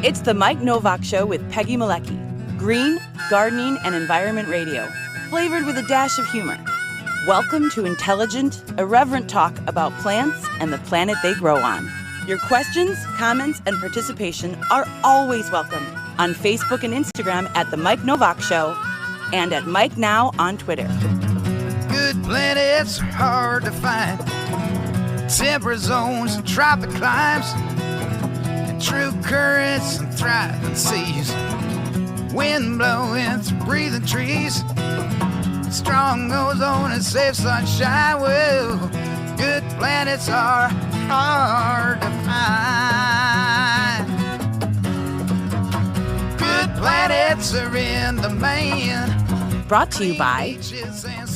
It's the Mike Nowak Show with Peggy Malecki. Green, gardening, and environment radio, flavored with a dash of humor. Welcome to intelligent, irreverent talk about plants and the planet they grow on. Your questions, comments, and participation are always welcome on Facebook and Instagram at The Mike Nowak Show and at Mike Now on Twitter. Good planets are hard to find. Temperate zones and tropic climes. And true currents and thriving seas. Wind blowing through breathing trees. Strong ozone and safe sunshine. Well, good planets are hard to find. Good planets are in demand. Brought to you by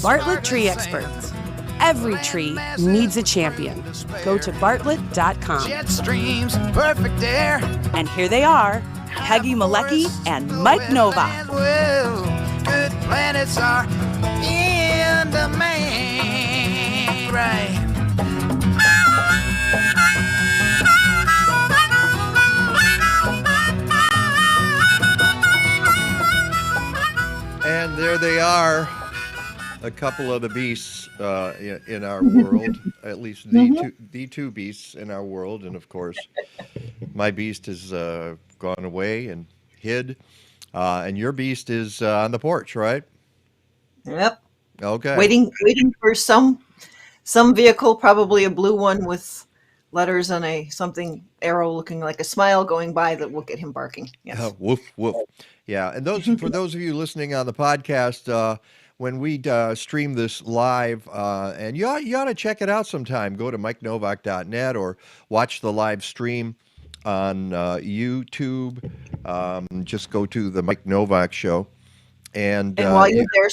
Bartlett Tree Experts. Every tree needs a champion. Go to bartlett.com. Jet streams, perfect air. And here they are, Peggy Malecki and Mike Nowak. Well, good planets are in demand, right? And there they are, a couple of the beasts in our world, at least the two beasts in our world. And of course, my beast has gone away and hid, and your beast is on the porch, right? Yep. Okay. Waiting for some vehicle, probably a blue one with letters on a something arrow looking like a smile going by that will get him barking. Yes. Woof woof. Yeah, and for those of you listening on the podcast, when we stream this live, and you ought to check it out sometime. Go to MikeNovak.net or watch the live stream on YouTube. Just go to the Mike Nowak Show, and while you're there,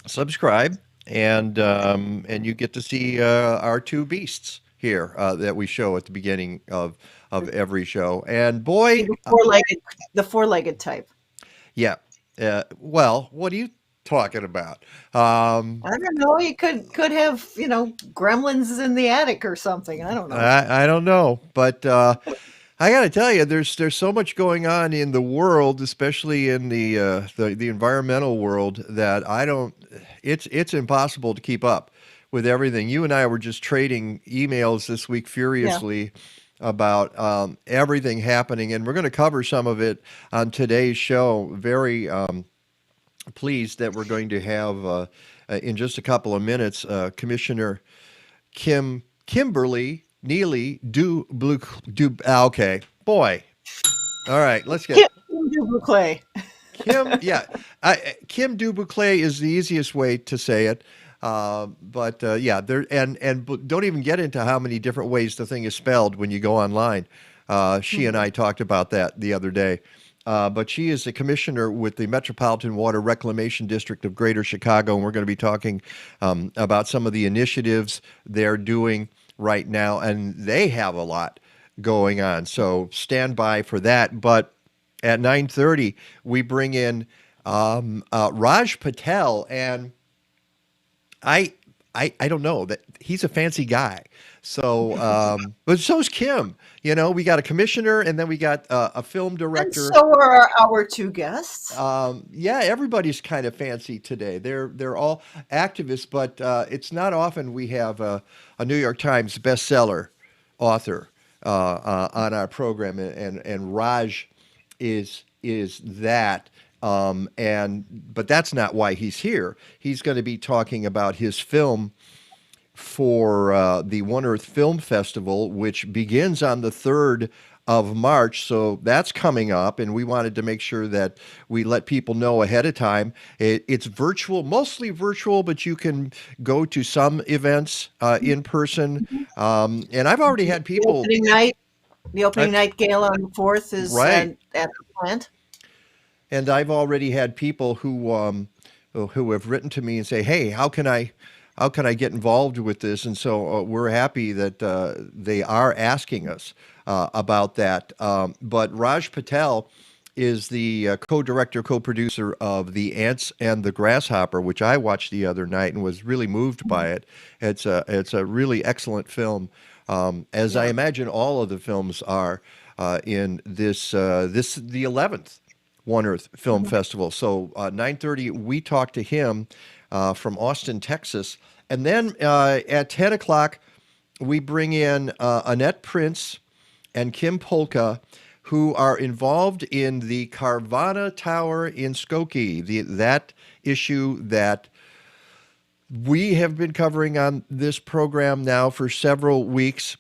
subscribe, and you get to see our two beasts here that we show at the beginning of every show. And boy, the four-legged type. Yeah. Well, what are you talking about? I don't know. You could have, gremlins in the attic or something. I don't know. I don't know, but I got to tell you, there's so much going on in the world, especially in the environmental world, that it's impossible to keep up with everything. You and I were just trading emails this week furiously about everything happening, and we're going to cover some of it on today's show. Very pleased that we're going to have in just a couple of minutes Commissioner Kimberly Neely okay, boy. All right, let's get Kim Buclet. Kim Buclet is the easiest way to say it. But there and don't even get into how many different ways the thing is spelled when you go online. She and I talked about that the other day. But she is a commissioner with the Metropolitan Water Reclamation District of Greater Chicago, and we're going to be talking about some of the initiatives they're doing right now, and they have a lot going on. So stand by for that. But at 9:30, we bring in Raj Patel, and I don't know that he's a fancy guy. So, but so's Kim. We got a commissioner, and then we got a film director. And so are our two guests. Everybody's kind of fancy today. They're all activists, but it's not often we have a New York Times bestseller author on our program, and Raj is that. But that's not why he's here. He's going to be talking about his film for the One Earth Film Festival, which begins on the 3rd of March. So that's coming up, and we wanted to make sure that we let people know ahead of time. It's virtual, mostly virtual, but you can go to some events in person. And I've already had people. The opening night gala on the 4th is at the plant. And I've already had people who have written to me and say, "Hey, how can I get involved with this?" And so we're happy that they are asking us about that. But Raj Patel is the co-director, co-producer of The Ants and the Grasshopper, which I watched the other night and was really moved by it. It's a really excellent film, as I imagine all of the films are. in this the 11th One Earth Film Festival. So 9:30, we talked to him from Austin, Texas, and then at 10 o'clock, we bring in Annette Prince and Kim Polka, who are involved in the Carvana Tower in Skokie, that issue that we have been covering on this program now for several weeks.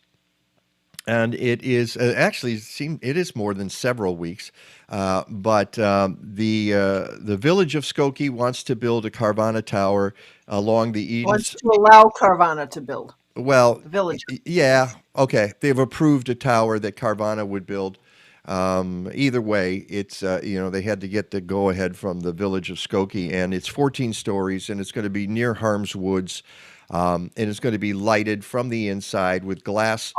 And it is it is more than several weeks, but the village of Skokie wants to build a Carvana Tower along the Eden. Wants to allow Carvana to build. Well, The village. yeah, okay. They've approved a tower that Carvana would build. Either way, it's they had to get the go ahead from the village of Skokie, and it's 14 stories, and it's going to be near Harm's Woods, and it's going to be lighted from the inside with glass.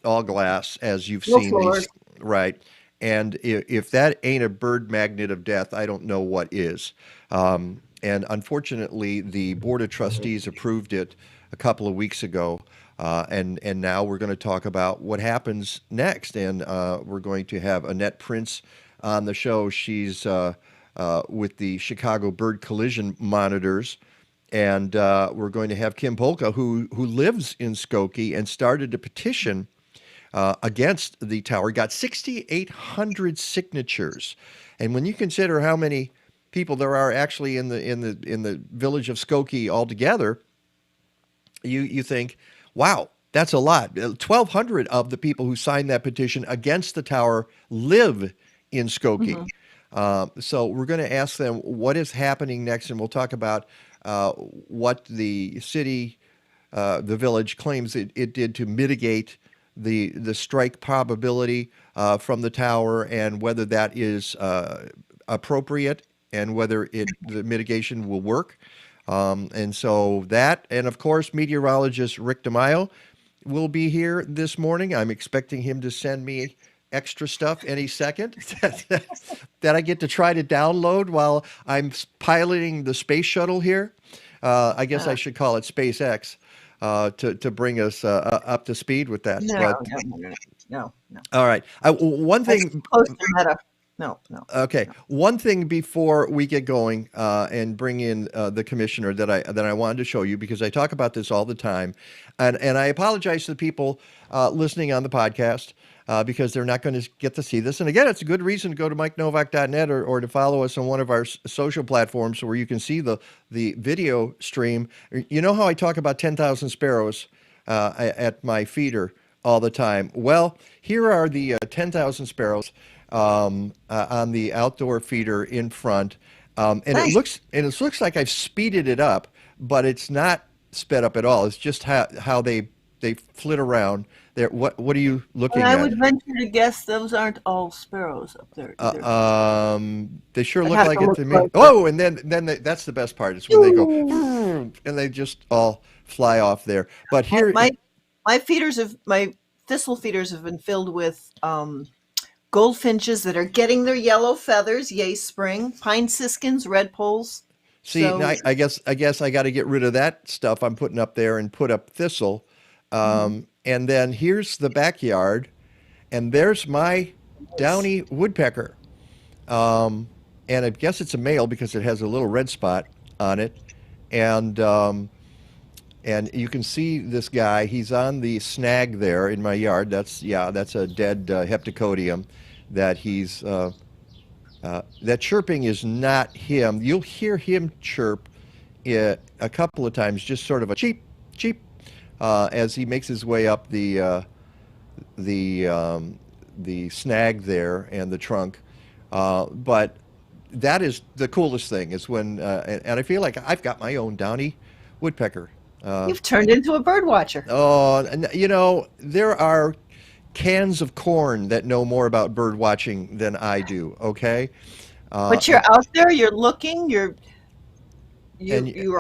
All glass, as you've No seen floors. these, right? And if that ain't a bird magnet of death, I don't know what is. And unfortunately, the Board of Trustees approved it a couple of weeks ago, and now we're going to talk about what happens next. And we're going to have Annette Prince on the show. She's with the Chicago Bird Collision Monitors. And we're going to have Kim Polka, who lives in Skokie and started a petition against the tower, got 6,800 signatures, and when you consider how many people there are actually in the village of Skokie altogether, you think, wow, that's a lot. 1,200 of the people who signed that petition against the tower live in Skokie. So we're going to ask them what is happening next, and we'll talk about what the city, the village claims it did to mitigate the strike probability from the tower, and whether that is appropriate, and whether the mitigation will work. And so that, and of course, meteorologist Rick DiMaio will be here this morning. I'm expecting him to send me extra stuff any second that I get to try to download while I'm piloting the space shuttle here. I guess I should call it SpaceX. To bring us up to speed with that. No. All right. One thing. Close to Meta. No. Okay. One thing before we get going and bring in the commissioner that I wanted to show you, because I talk about this all the time, and I apologize to the people listening on the podcast because they're not going to get to see this. And again, it's a good reason to go to MikeNowak.net or to follow us on one of our social platforms where you can see the video stream. You know how I talk about 10,000 sparrows at my feeder all the time? Well, here are the 10,000 sparrows on the outdoor feeder in front. And nice. it looks like I've speeded it up, but it's not sped up at all. It's just how they flit around there. What are you looking at? I would venture to guess those aren't all sparrows up there either. They sure look like it to me. Oh, and then that's the best part. Is when they go and they just all fly off there. But here, my thistle feeders have been filled with goldfinches that are getting their yellow feathers. Yay, spring! Pine siskins, redpolls. See, now I guess I got to get rid of that stuff I'm putting up there and put up thistle. And then here's the backyard, and there's my downy woodpecker. And I guess it's a male because it has a little red spot on it. And you can see this guy. He's on the snag there in my yard. That's a dead heptacodium that he's that chirping is not him. You'll hear him chirp a couple of times, just sort of a cheep, cheep. As he makes his way up the snag there and the trunk, but that is the coolest thing is when, and I feel like I've got my own downy woodpecker. You've turned into a bird watcher. Oh, and there are cans of corn that know more about bird watching than I do. Okay, but you're out there. You're looking. You're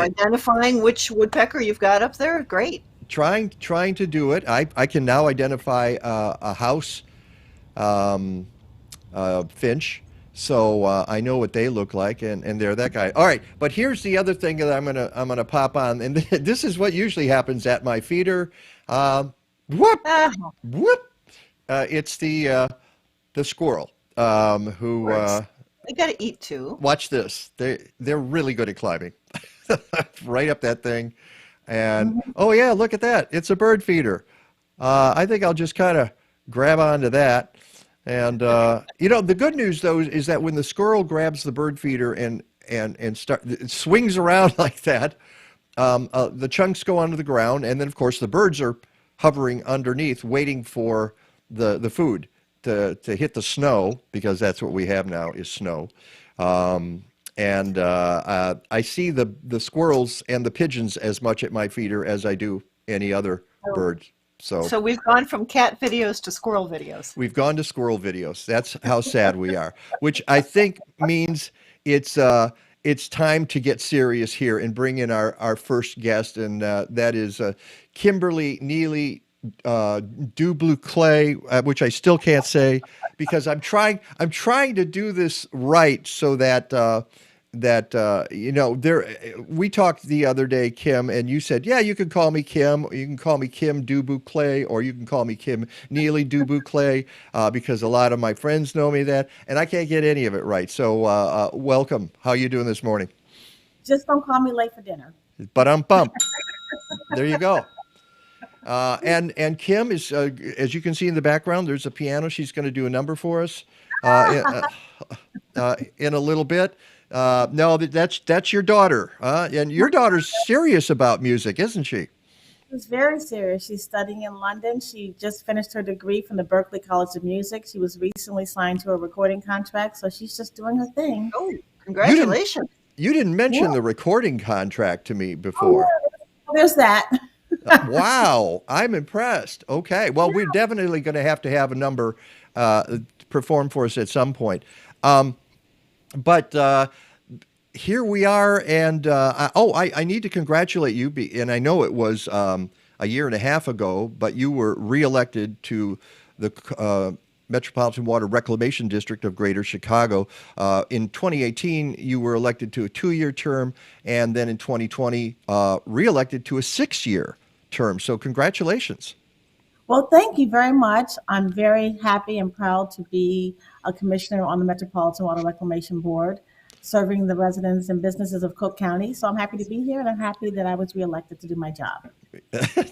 identifying which woodpecker you've got up there. Great. Trying to do it. I can now identify a house finch, so I know what they look like, and they're that guy. All right, but here's the other thing that I'm gonna pop on, and this is what usually happens at my feeder. Whoop, whoop. It's the squirrel who They got to eat too. watch this. They're really good at climbing, right up that thing. And oh yeah, look at that! It's a bird feeder. I think I'll just kind of grab onto that. And the good news though is that when the squirrel grabs the bird feeder and it swings around like that, the chunks go onto the ground, and then of course the birds are hovering underneath, waiting for the food to hit the snow, because that's what we have now is snow. And I see the squirrels and the pigeons as much at my feeder as I do any other birds. So we've gone from cat videos to squirrel videos. We've gone to squirrel videos. That's how sad we are, which I think means it's time to get serious here and bring in our first guest, and that is Kimberly, Neely, Buclet, which I still can't say because I'm trying to do this right so that we talked the other day, Kim, and you said, yeah, you can call me Kim, or you can call me Kim Buclet, or you can call me Kim Neely Buclet, because a lot of my friends know me that, and I can't get any of it right. So welcome. How are you doing this morning? Just don't call me late for dinner. But I'm pumped. There you go. And Kim is, as you can see in the background, there's a piano. She's going to do a number for us in a little bit. No, that's your daughter, and your daughter's serious about music, isn't she? She's very serious. She's studying in London. She just finished her degree from the Berklee College of Music. She was recently signed to a recording contract, so she's just doing her thing. Oh, congratulations. You didn't mention the recording contract to me before. Oh, there's that. Wow, I'm impressed. Okay, well, we're definitely going to have a number performed for us at some point. But here we are, and I need to congratulate you, and I know it was a year and a half ago, but you were reelected to the Metropolitan Water Reclamation District of Greater Chicago. In 2018, you were elected to a 2-year term, and then in 2020, reelected to a 6-year term. So congratulations. Well, thank you very much. I'm very happy and proud to be a commissioner on the Metropolitan Water Reclamation Board, serving the residents and businesses of Cook County. So I'm happy to be here, and I'm happy that I was reelected to do my job.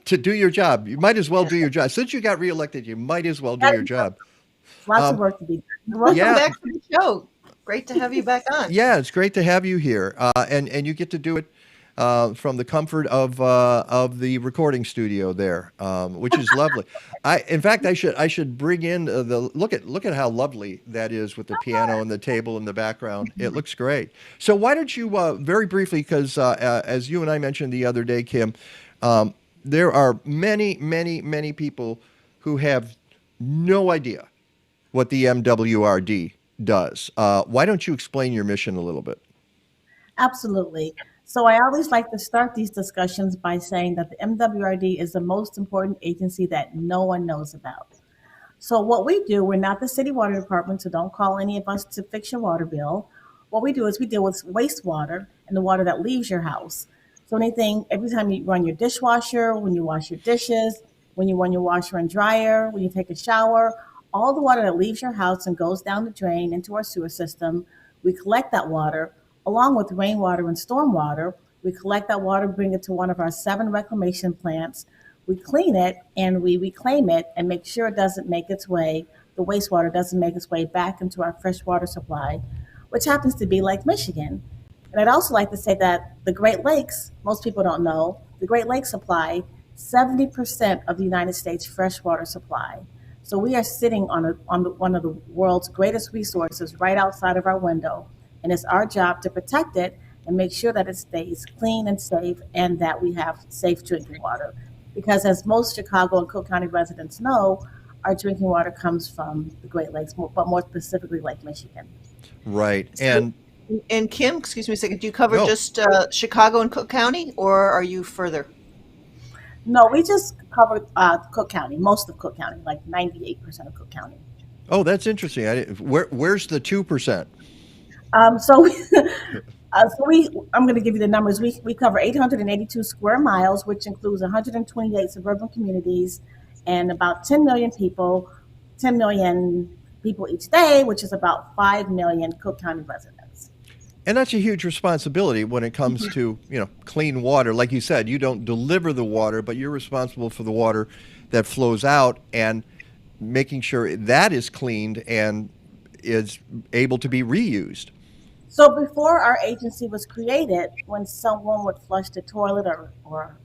To do your job. You might as well do your job. Since you got reelected, you might as well do your job. Lots of work to be done. Welcome back to the show. Great to have you back on. Yeah, it's great to have you here. And you get to do it from the comfort of the recording studio there, which is lovely. In fact, I should bring in look at how lovely that is with the piano and the table in the background. It looks great. So why don't you very briefly, because as you and I mentioned the other day, Kim, there are many people who have no idea what the MWRD does. Why don't you explain your mission a little bit? Absolutely. So I always like to start these discussions by saying that the MWRD is the most important agency that no one knows about. So what we do, we're not the city water department, so don't call any of us to fix your water bill. What we do is we deal with wastewater and the water that leaves your house. So every time you run your dishwasher, when you wash your dishes, when you run your washer and dryer, when you take a shower, all the water that leaves your house and goes down the drain into our sewer system, we collect that water along with rainwater and stormwater. We collect that water, bring it to one of our 7 reclamation plants. We clean it and we reclaim it and make sure the wastewater doesn't make its way back into our fresh water supply, which happens to be Lake Michigan. And I'd also like to say that the Great Lakes, most people don't know, the Great Lakes supply 70% of the United States freshwater supply. So we are sitting on one of the world's greatest resources right outside of our window. And it's our job to protect it and make sure that it stays clean and safe, and that we have safe drinking water. Because as most Chicago and Cook County residents know, our drinking water comes from the Great Lakes, but more specifically Lake Michigan. Right. And Kim, excuse me a second, do you cover just Chicago and Cook County, or are you further? No, we just cover Cook County, most of Cook County, like 98% of Cook County. Oh, that's interesting. Where's the 2%? I'm going to give you the numbers. We cover 882 square miles, which includes 128 suburban communities and about 10 million people 10 million people each day, which is about 5 million Cook County residents. And that's a huge responsibility when it comes to, clean water. Like you said, you don't deliver the water, but you're responsible for the water that flows out and making sure that is cleaned and is able to be reused. So before our agency was created, when someone would flush the toilet or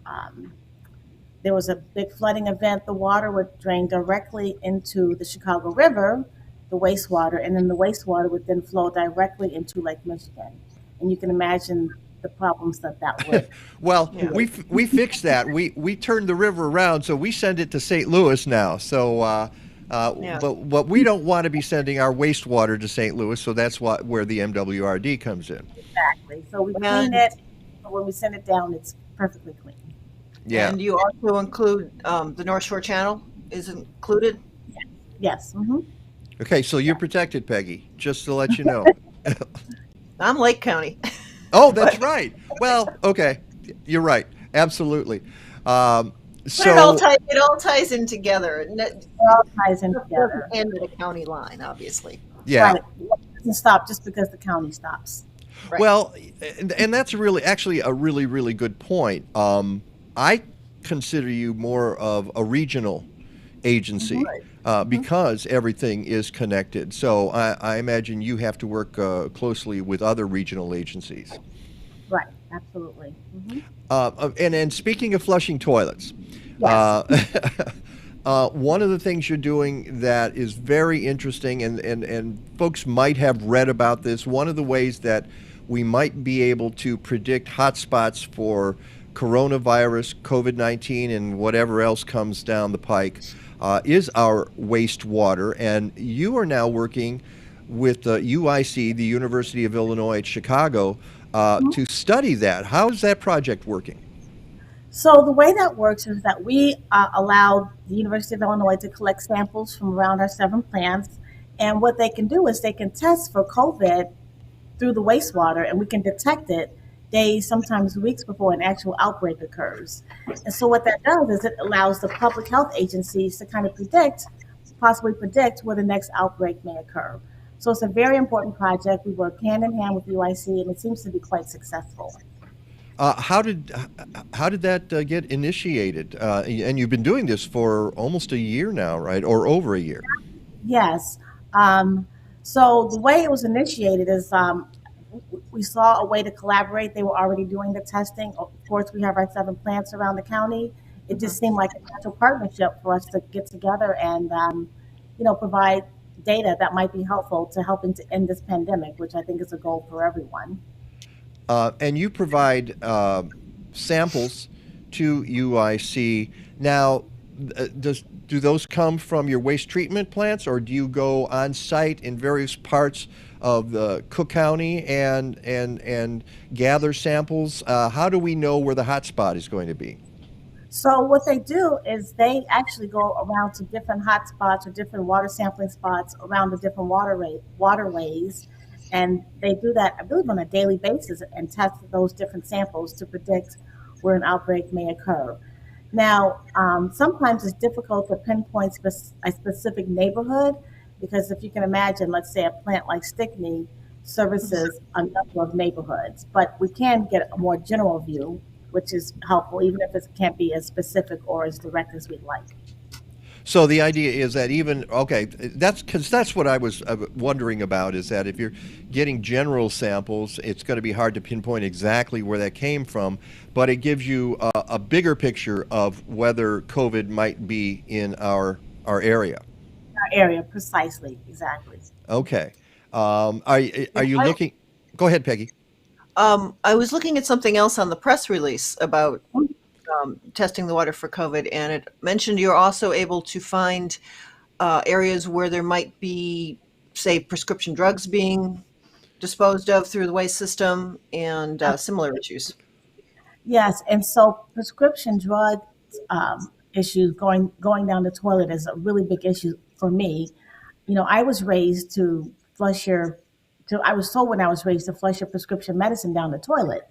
there was a big flooding event, the water would drain directly into the Chicago River, the wastewater, and then the wastewater would then flow directly into Lake Michigan. And you can imagine the problems that would. Well, we fixed that. We turned the river around, so we send it to St. Louis now. So, but we don't want to be sending our wastewater to St. Louis, so that's where the MWRD comes in. Exactly. So we clean it, but when we send it down, it's perfectly clean. Yeah. And you also include the North Shore Channel is included? Yes. Mm-hmm. Okay, so you're protected, Peggy, just to let you know. I'm Lake County. Oh, that's right. Well, okay, you're right. Absolutely. But it all ties in together. It all ties in together. End of the county line, obviously. Yeah. Right. It doesn't stop just because the county stops. Right. Well, and that's actually a really, really good point. I consider you more of a regional agency because everything is connected. So I imagine you have to work closely with other regional agencies. Right, absolutely. Mm-hmm. And speaking of flushing toilets, one of the things you're doing that is very interesting, and folks might have read about this, one of the ways that we might be able to predict hotspots for coronavirus, COVID-19, and whatever else comes down the pike is our wastewater. And you are now working with UIC, the University of Illinois at Chicago, to study that. How is that project working? So the way that works is that we allow the University of Illinois to collect samples from around our 7 plants. And what they can do is they can test for COVID through the wastewater, and we can detect it days, sometimes weeks before an actual outbreak occurs. And so what that does is it allows the public health agencies to kind of possibly predict where the next outbreak may occur. So it's a very important project. We work hand in hand with UIC, and it seems to be quite successful. How did that get initiated? And you've been doing this for almost a year now, right? Or over a year? Yes. So the way it was initiated is we saw a way to collaborate. They were already doing the testing. Of course, we have our 7 plants around the county. It just seemed like a natural partnership for us to get together and, provide data that might be helpful to helping to end this pandemic, which I think is a goal for everyone. And you provide samples to UIC. Now, do those come from your waste treatment plants, or do you go on site in various parts of the Cook County and gather samples? How do we know where the hot spot is going to be? So what they do is they actually go around to different hot spots or different water sampling spots around the different waterways. And they do that, I believe, on a daily basis and test those different samples to predict where an outbreak may occur. Now, sometimes it's difficult to pinpoint a specific neighborhood because if you can imagine, let's say a plant like Stickney services a number of neighborhoods, but we can get a more general view, which is helpful, even if it can't be as specific or as direct as we'd like. So the idea is that that's what I was wondering about, is that if you're getting general samples, it's going to be hard to pinpoint exactly where that came from, but it gives you a bigger picture of whether COVID might be in our area. Our area, precisely, exactly. Okay. Are you looking? Go ahead, Peggy. I was looking at something else on the press release about testing the water for COVID, and it mentioned you're also able to find areas where there might be, say, prescription drugs being disposed of through the waste system and similar issues. Yes, and so prescription drug issues going down the toilet is a really big issue for me. I was raised I was told when I was raised to flush your prescription medicine down the toilet.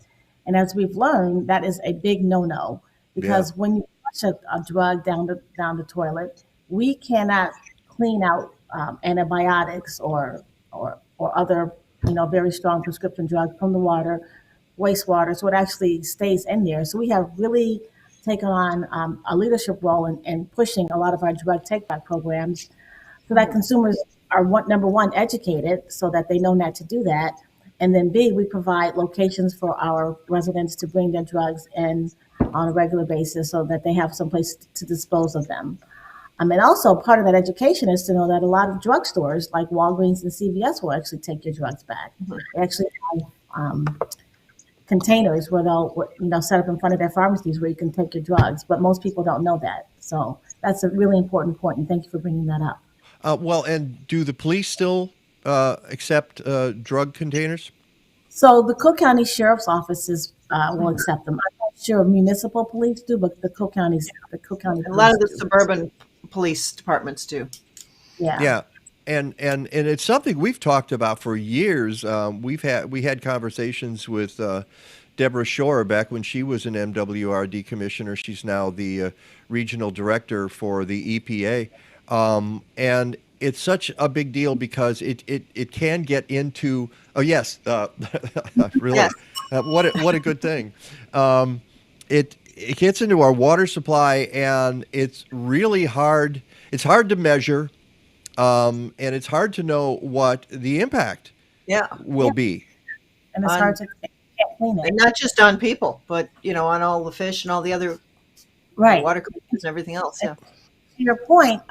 And as we've learned, that is a big no-no because when you flush a drug down the toilet, we cannot clean out antibiotics or other, very strong prescription drugs from the water, wastewater, so it actually stays in there. So we have really taken on a leadership role in pushing a lot of our drug take back programs so that consumers are number one, educated so that they know not to do that. And then B, we provide locations for our residents to bring their drugs in on a regular basis so that they have some place to dispose of them. And also part of that education is to know that a lot of drugstores like Walgreens and CVS will actually take your drugs back. They actually have containers where they'll set up in front of their pharmacies where you can take your drugs, but most people don't know that. So that's a really important point, and thank you for bringing that up. Well, and do the police still accept drug containers? So the Cook County Sheriff's Offices will accept them. I'm not sure municipal police do, but the Cook County a lot of the suburban police departments do. Yeah. And it's something we've talked about for years. We had conversations with Deborah Shore back when she was an MWRD commissioner. She's now the regional director for the EPA. And it's such a big deal because it can get into, really, Yes. What a good thing. It gets into our water supply, and it's really hard. It's hard to measure, and it's hard to know what the impact will be. And it's hard to clean it. And not just on people, but on all the fish and all the other water creatures and everything else. Yeah. To your point,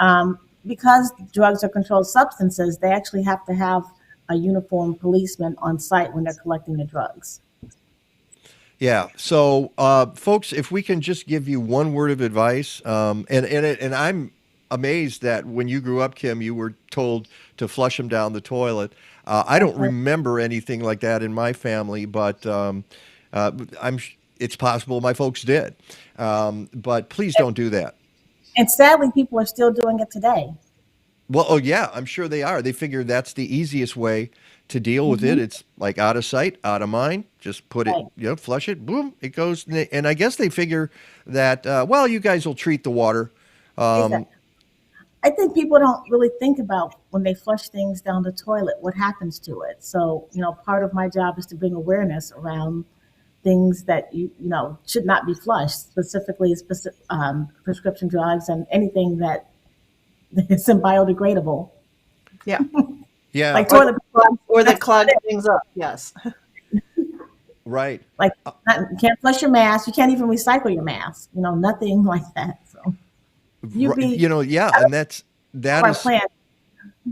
because drugs are controlled substances, they actually have to have a uniformed policeman on site when they're collecting the drugs. Yeah. So, folks, if we can just give you one word of advice, and I'm amazed that when you grew up, Kim, you were told to flush them down the toilet. I don't remember anything like that in my family, but it's possible my folks did. But please don't do that. And sadly, people are still doing it today. Well, I'm sure they are. They figure that's the easiest way to deal with it. It's like out of sight, out of mind. Just put it, flush it, boom, it goes. And I guess they figure that, you guys will treat the water. Exactly. I think people don't really think about when they flush things down the toilet, what happens to it. So, part of my job is to bring awareness around things that should not be flushed, specifically prescription drugs and anything that is biodegradable. Yeah. Yeah. Like toilet plugs or that clog things up. Yes. Right. Like you can't flush your mask. You can't even recycle your mask. Nothing like that. So and that is. Plant.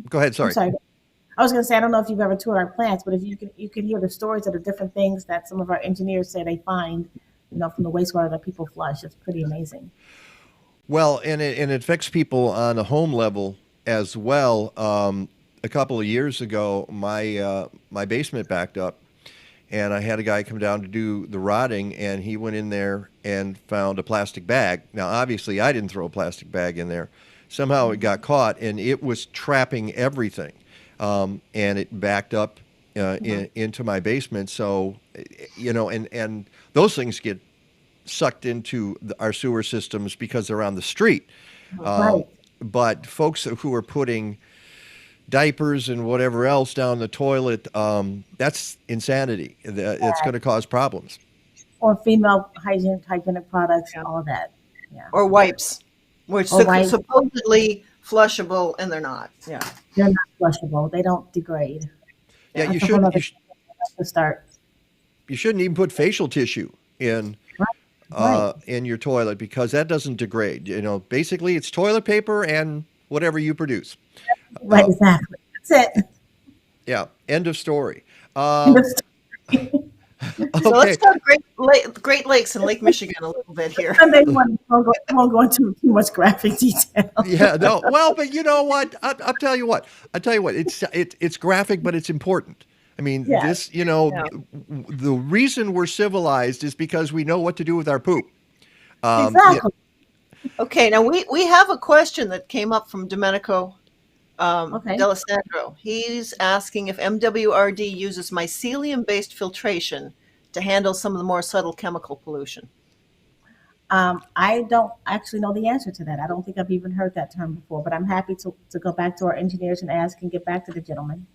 Go ahead. Sorry. I'm sorry. I was going to say, I don't know if you've ever toured our plants, but if you can hear the stories of the different things that some of our engineers say they find, from the wastewater that people flush. It's pretty amazing. Well, and it affects people on a home level as well. A couple of years ago, my basement backed up, and I had a guy come down to do the rotting, and he went in there and found a plastic bag. Now, obviously, I didn't throw a plastic bag in there. Somehow it got caught, and it was trapping everything, and it backed up into my basement. So, and those things get sucked into our sewer systems because they're on the street. Right. But folks who are putting diapers and whatever else down the toilet, that's insanity. It's going to cause problems. Or female hygienic products and all of that. Yeah. Or wipes, which are supposedly flushable, and they're not. Yeah. They're not flushable. They don't degrade. Yeah, you shouldn't even put facial tissue in your toilet because that doesn't degrade. Basically it's toilet paper and whatever you produce. Right, exactly. That's it. Yeah. End of story. Okay. So let's talk Great Lakes and Lake Michigan a little bit here. I won't go into too much graphic detail. Yeah, no. Well, but you know what? I'll tell you what. It's graphic, but it's important. I mean, the reason we're civilized is because we know what to do with our poop. Exactly. Okay, now we have a question that came up from Domenico D'Alessandro. He's asking if MWRD uses mycelium-based filtration to handle some of the more subtle chemical pollution. I don't actually know the answer to that. I don't think I've even heard that term before, but I'm happy to go back to our engineers and ask and get back to the gentleman.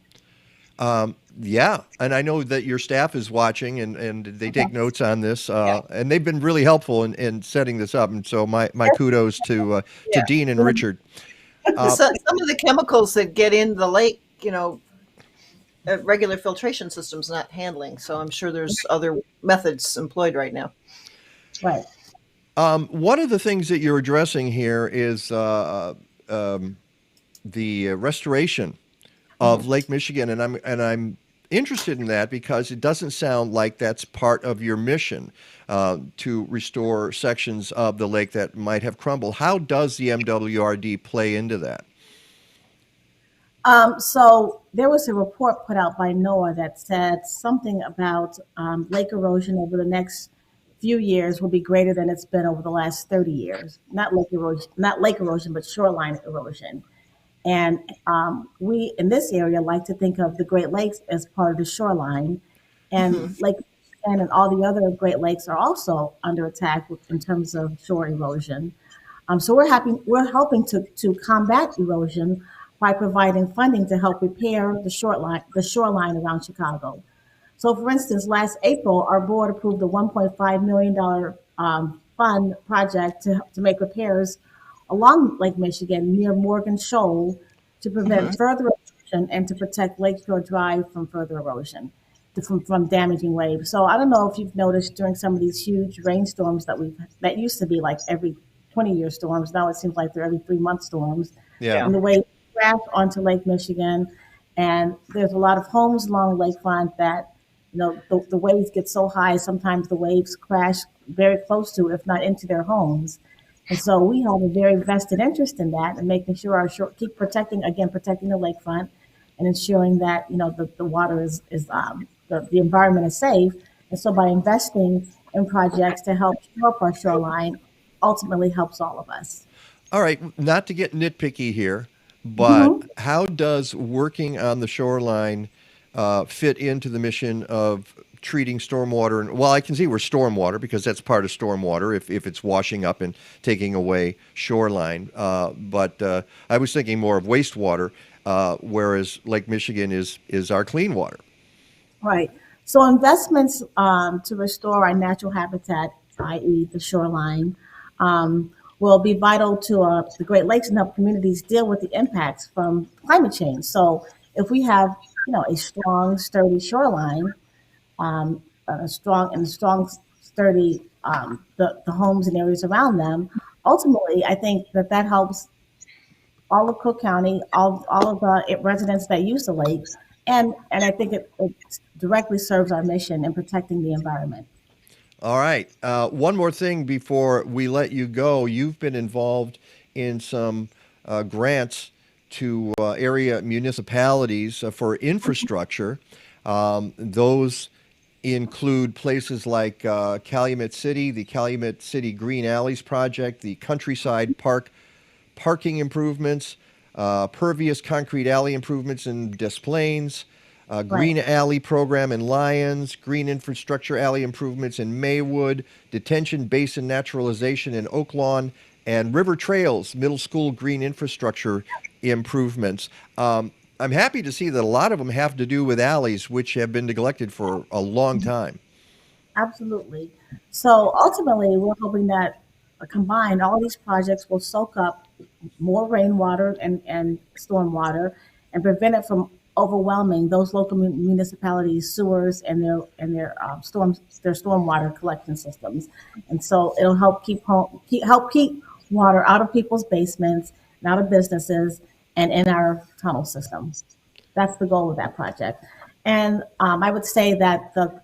Yeah, and I know that your staff is watching and they take Okay. notes on this, Yeah. and they've been really helpful in setting this up. And so my kudos to Yeah. Dean and Richard. Some of the chemicals that get in the lake, regular filtration systems not handling. So I'm sure there's other methods employed right now. Right. One of the things that you're addressing here is the restoration of Lake Michigan, and I'm interested in that because it doesn't sound like that's part of your mission to restore sections of the lake that might have crumbled. How does the MWRD play into that? So there was a report put out by NOAA that said something about lake erosion over the next few years will be greater than it's been over the last 30 years. Not lake erosion, but shoreline erosion. And we in this area like to think of the Great Lakes as part of the shoreline, and Lake Michigan and all the other Great Lakes are also under attack in terms of shore erosion. So we're helping to combat erosion by providing funding to help repair the shoreline around Chicago. So, for instance, last April, our board approved a $1.5 million fund project to make repairs along Lake Michigan near Morgan Shoal to prevent further erosion and to protect Lakeshore Drive from further erosion, from damaging waves. So I don't know if you've noticed during some of these huge rainstorms that used to be like every 20-year storms. Now it seems like they're every 3-month storms. Yeah. And the waves crash onto Lake Michigan. And there's a lot of homes along lakefront that, the waves get so high, sometimes the waves crash very close to, if not into their homes. And so we have a very vested interest in that and making sure keep protecting the lakefront and ensuring that, the water is the environment is safe. And so by investing in projects to help shore up our shoreline ultimately helps all of us. All right, not to get nitpicky here, but how does working on the shoreline fit into the mission of treating stormwater? Well, I can see where stormwater, because that's part of stormwater if it's washing up and taking away shoreline. But I was thinking more of wastewater, whereas Lake Michigan is our clean water. Right. So investments to restore our natural habitat, i.e. the shoreline, will be vital to the Great Lakes and help communities deal with the impacts from climate change. So if we have, a strong, sturdy shoreline, sturdy the homes and areas around them, ultimately, I think that helps all of Cook County, all of the residents that use the lake, and I think it directly serves our mission in protecting the environment. All right. One more thing before we let you go. You've been involved in some grants to area municipalities for infrastructure. Those include places like Calumet City, the Calumet City Green Alleys Project, the Countryside Park parking improvements, pervious concrete alley improvements in Des Plaines, Green Alley Program in Lyons, Green Infrastructure Alley improvements in Maywood, Detention Basin Naturalization in Oak Lawn, and River Trails Middle School Green Infrastructure improvements. I'm happy to see that a lot of them have to do with alleys, which have been neglected for a long time. Absolutely. So ultimately, we're hoping that combined, all these projects will soak up more rainwater and stormwater and prevent it from overwhelming those local municipalities' sewers and their stormwater collection systems. And so it'll help keep water out of people's basements and out of businesses and in our tunnel systems. That's the goal of that project. And I would say that the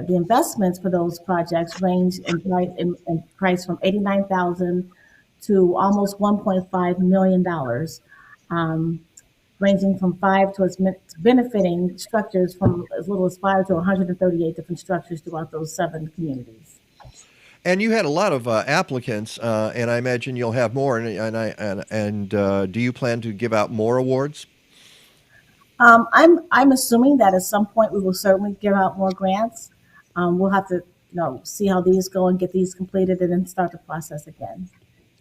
investments for those projects range in price from $89,000 to almost $1.5 million, ranging from benefiting structures from as little as 5 to 138 different structures throughout those 7 communities. And you had a lot of applicants, and I imagine you'll have more. And do you plan to give out more awards? I'm assuming that at some point we will certainly give out more grants. We'll have to see how these go and get these completed and then start the process again.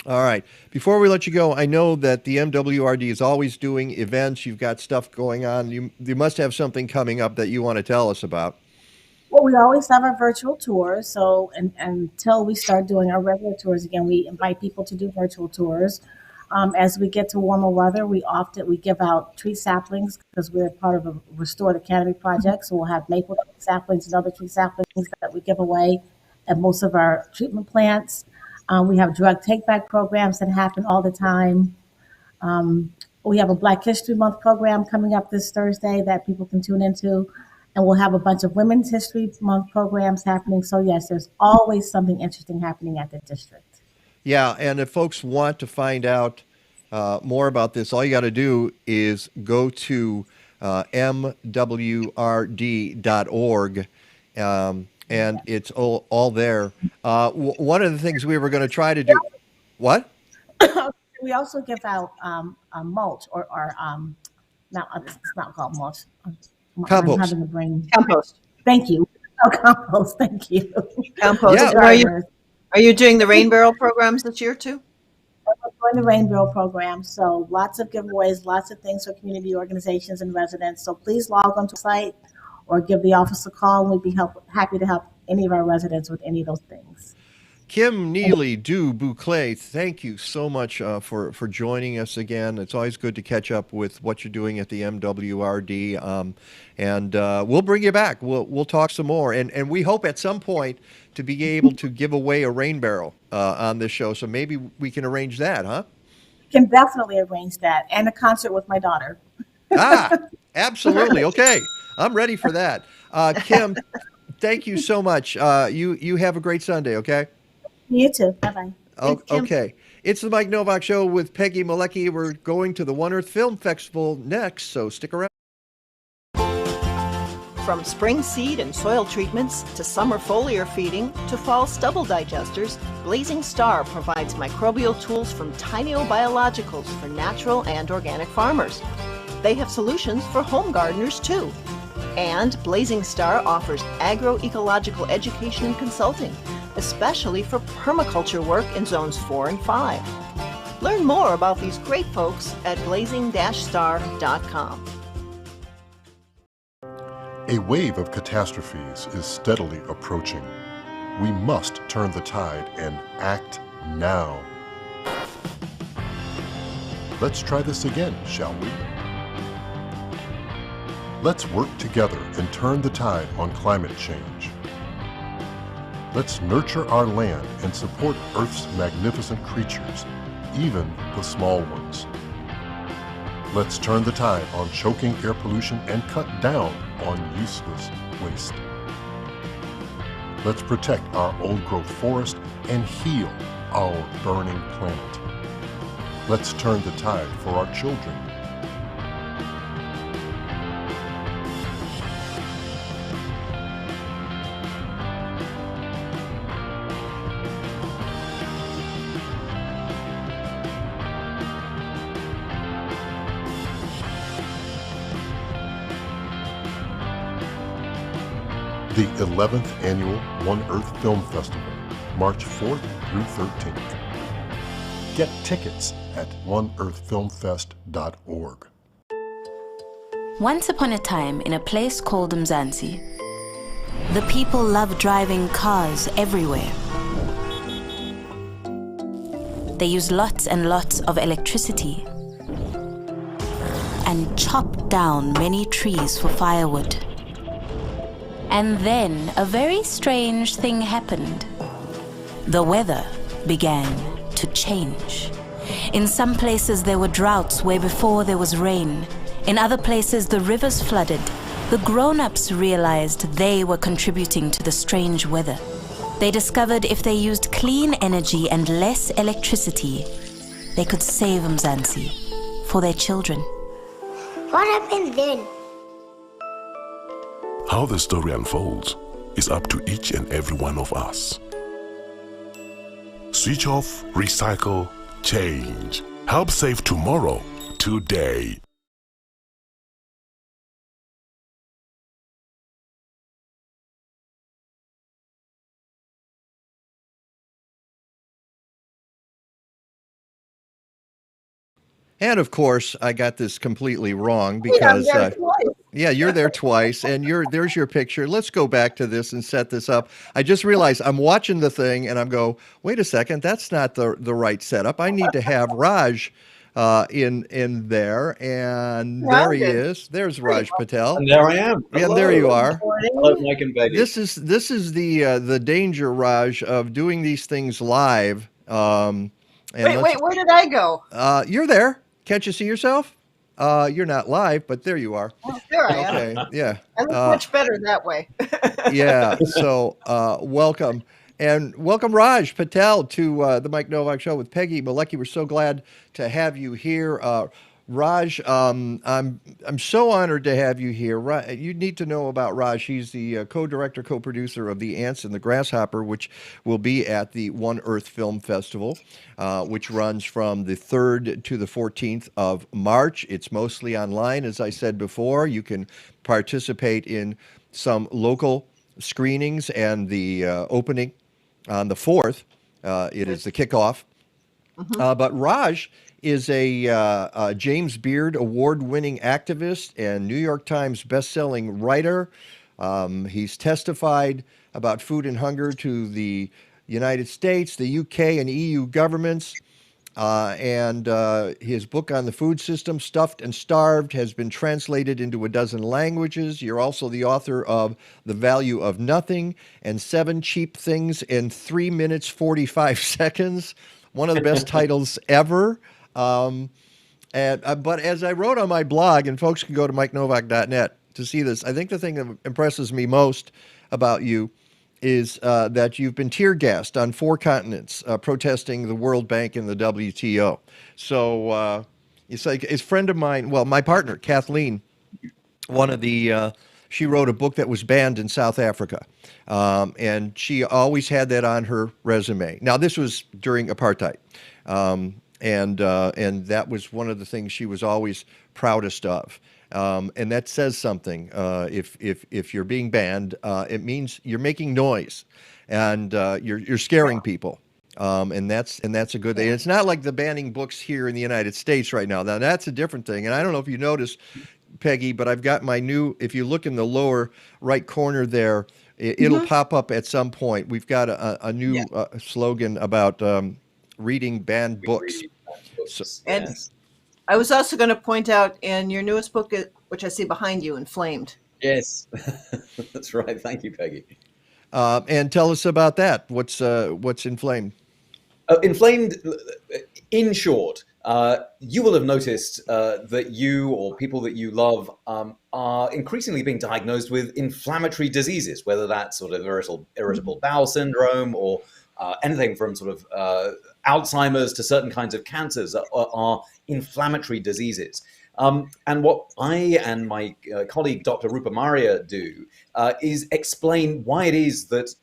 All right. Before we let you go, I know that the MWRD is always doing events. You've got stuff going on. You must have something coming up that you want to tell us about. Well, we always have our virtual tours. So until we start doing our regular tours again, we invite people to do virtual tours. As we get to warmer weather, we give out tree saplings because we're part of a Restore the Canopy project. So we'll have maple tree saplings and other tree saplings that we give away at most of our treatment plants. We have drug take-back programs that happen all the time. We have a Black History Month program coming up this Thursday that people can tune into. And we'll have a bunch of Women's History Month programs happening. So, yes, there's always something interesting happening at the district. Yeah, and if folks want to find out more about this, all you got to do is go to MWRD.org. And it's all there. One of the things we were going to try to do, what? We also give out mulch or it's not called mulch. Compost. I'm having a brain. Compost. Thank you. Oh, compost. Thank you. Compost. Yeah. Are you doing the rain barrel programs this year too? We're in the rain barrel program, so lots of giveaways, lots of things for community organizations and residents. So please log onto the site or give the office a call, and we'd be happy to help any of our residents with any of those things. Kim, Neely, Buclet, thank you so much for joining us again. It's always good to catch up with what you're doing at the MWRD, and we'll bring you back. We'll talk some more, and we hope at some point to be able to give away a rain barrel on this show. So maybe we can arrange that, huh? Can definitely arrange that, and a concert with my daughter. Absolutely. Okay, I'm ready for that. Kim, thank you so much. You have a great Sunday. Okay. You too. Bye-bye. Oh, okay. It's the Mike Nowak Show with Peggy Malecki. We're going to the One Earth Film Festival next, so stick around. From spring seed and soil treatments to summer foliar feeding to fall stubble digesters, Blazing Star provides microbial tools from tiny biologicals for natural and organic farmers. They have solutions for home gardeners too. And Blazing Star offers agroecological education and consulting, especially for permaculture work in zones 4 and 5. Learn more about these great folks at blazing-star.com. A wave of catastrophes is steadily approaching. We must turn the tide and act now. Let's try this again, shall we? Let's work together and turn the tide on climate change. Let's nurture our land and support Earth's magnificent creatures, even the small ones. Let's turn the tide on choking air pollution and cut down on useless waste. Let's protect our old-growth forest and heal our burning planet. Let's turn the tide for our children. The 11th Annual One Earth Film Festival, March 4th through 13th. Get tickets at oneearthfilmfest.org. Once upon a time, in a place called Mzansi, the people loved driving cars everywhere. They used lots and lots of electricity and chopped down many trees for firewood. And then a very strange thing happened. The weather began to change. In some places there were droughts where before there was rain. In other places the rivers flooded. The grown-ups realized they were contributing to the strange weather. They discovered if they used clean energy and less electricity, they could save Mzansi for their children. What happened then? How the story unfolds is up to each and every one of us. Switch off, recycle, change. Help save tomorrow, today. And of course, I got this completely wrong Yeah, I'm because there twice. yeah, you're there twice, and there's your picture. Let's go back to this and set this up. I just realized I'm watching the thing, and I'm go, wait a second, that's not the right setup. I need to have Raj in there, and there he Rounded. is. There's Raj Patel. And there I am. Yeah, there you are. Hello, Mike and Betty. This is the danger, Raj, of doing these things live. And Wait, where did I go? you're there. Can't you see yourself? You're not live, but there you are. Oh, there I am. Okay, yeah. I look much better that way. Yeah. So welcome. And welcome Raj Patel to the Mike Nowak Show with Peggy Malecki. We're so glad to have you here. Raj, I'm so honored to have you here. You need to know about Raj. He's the co-director, co-producer of The Ants and the Grasshopper, which will be at the One Earth Film Festival, which runs from the 3rd to the 14th of March. It's mostly online, as I said before. You can participate in some local screenings and the opening on the 4th. It is the kickoff. But Raj is a James Beard award-winning activist and New York Times best-selling writer. He's testified about food and hunger to the United States, the UK, and EU governments. And his book on the food system, Stuffed and Starved, has been translated into a dozen languages. You're also the author of The Value of Nothing and 7 Cheap Things in 3 minutes, 45 seconds. One of the best titles ever. But as I wrote on my blog, and folks can go to MikeNowak.net to see this, I think the thing that impresses me most about you is that you've been tear gassed on 4 continents protesting the World Bank and the WTO. So it's like a friend of mine, well, my partner, Kathleen, she wrote a book that was banned in South Africa. And she always had that on her resume. Now, this was during apartheid. And that was one of the things she was always proudest of. And that says something. If you're being banned, it means you're making noise, and you're scaring people. And that's a good thing. And it's not like the banning books here in the United States right now. Now that's a different thing. And I don't know if you noticed, Peggy, but I've got my new. If you look in the lower right corner there, it'll pop up at some point. We've got a new slogan about reading banned books. And I was also going to point out in your newest book, which I see behind you, Inflamed. Yes, that's right. Thank you, Peggy. And tell us about that. What's Inflamed? Inflamed, in short, you will have noticed that you or people that you love are increasingly being diagnosed with inflammatory diseases, whether that's sort of irritable bowel syndrome or anything from sort of Alzheimer's to certain kinds of cancers are inflammatory diseases. And what I and my colleague, Dr. Rupa Maria, do is explain why it is that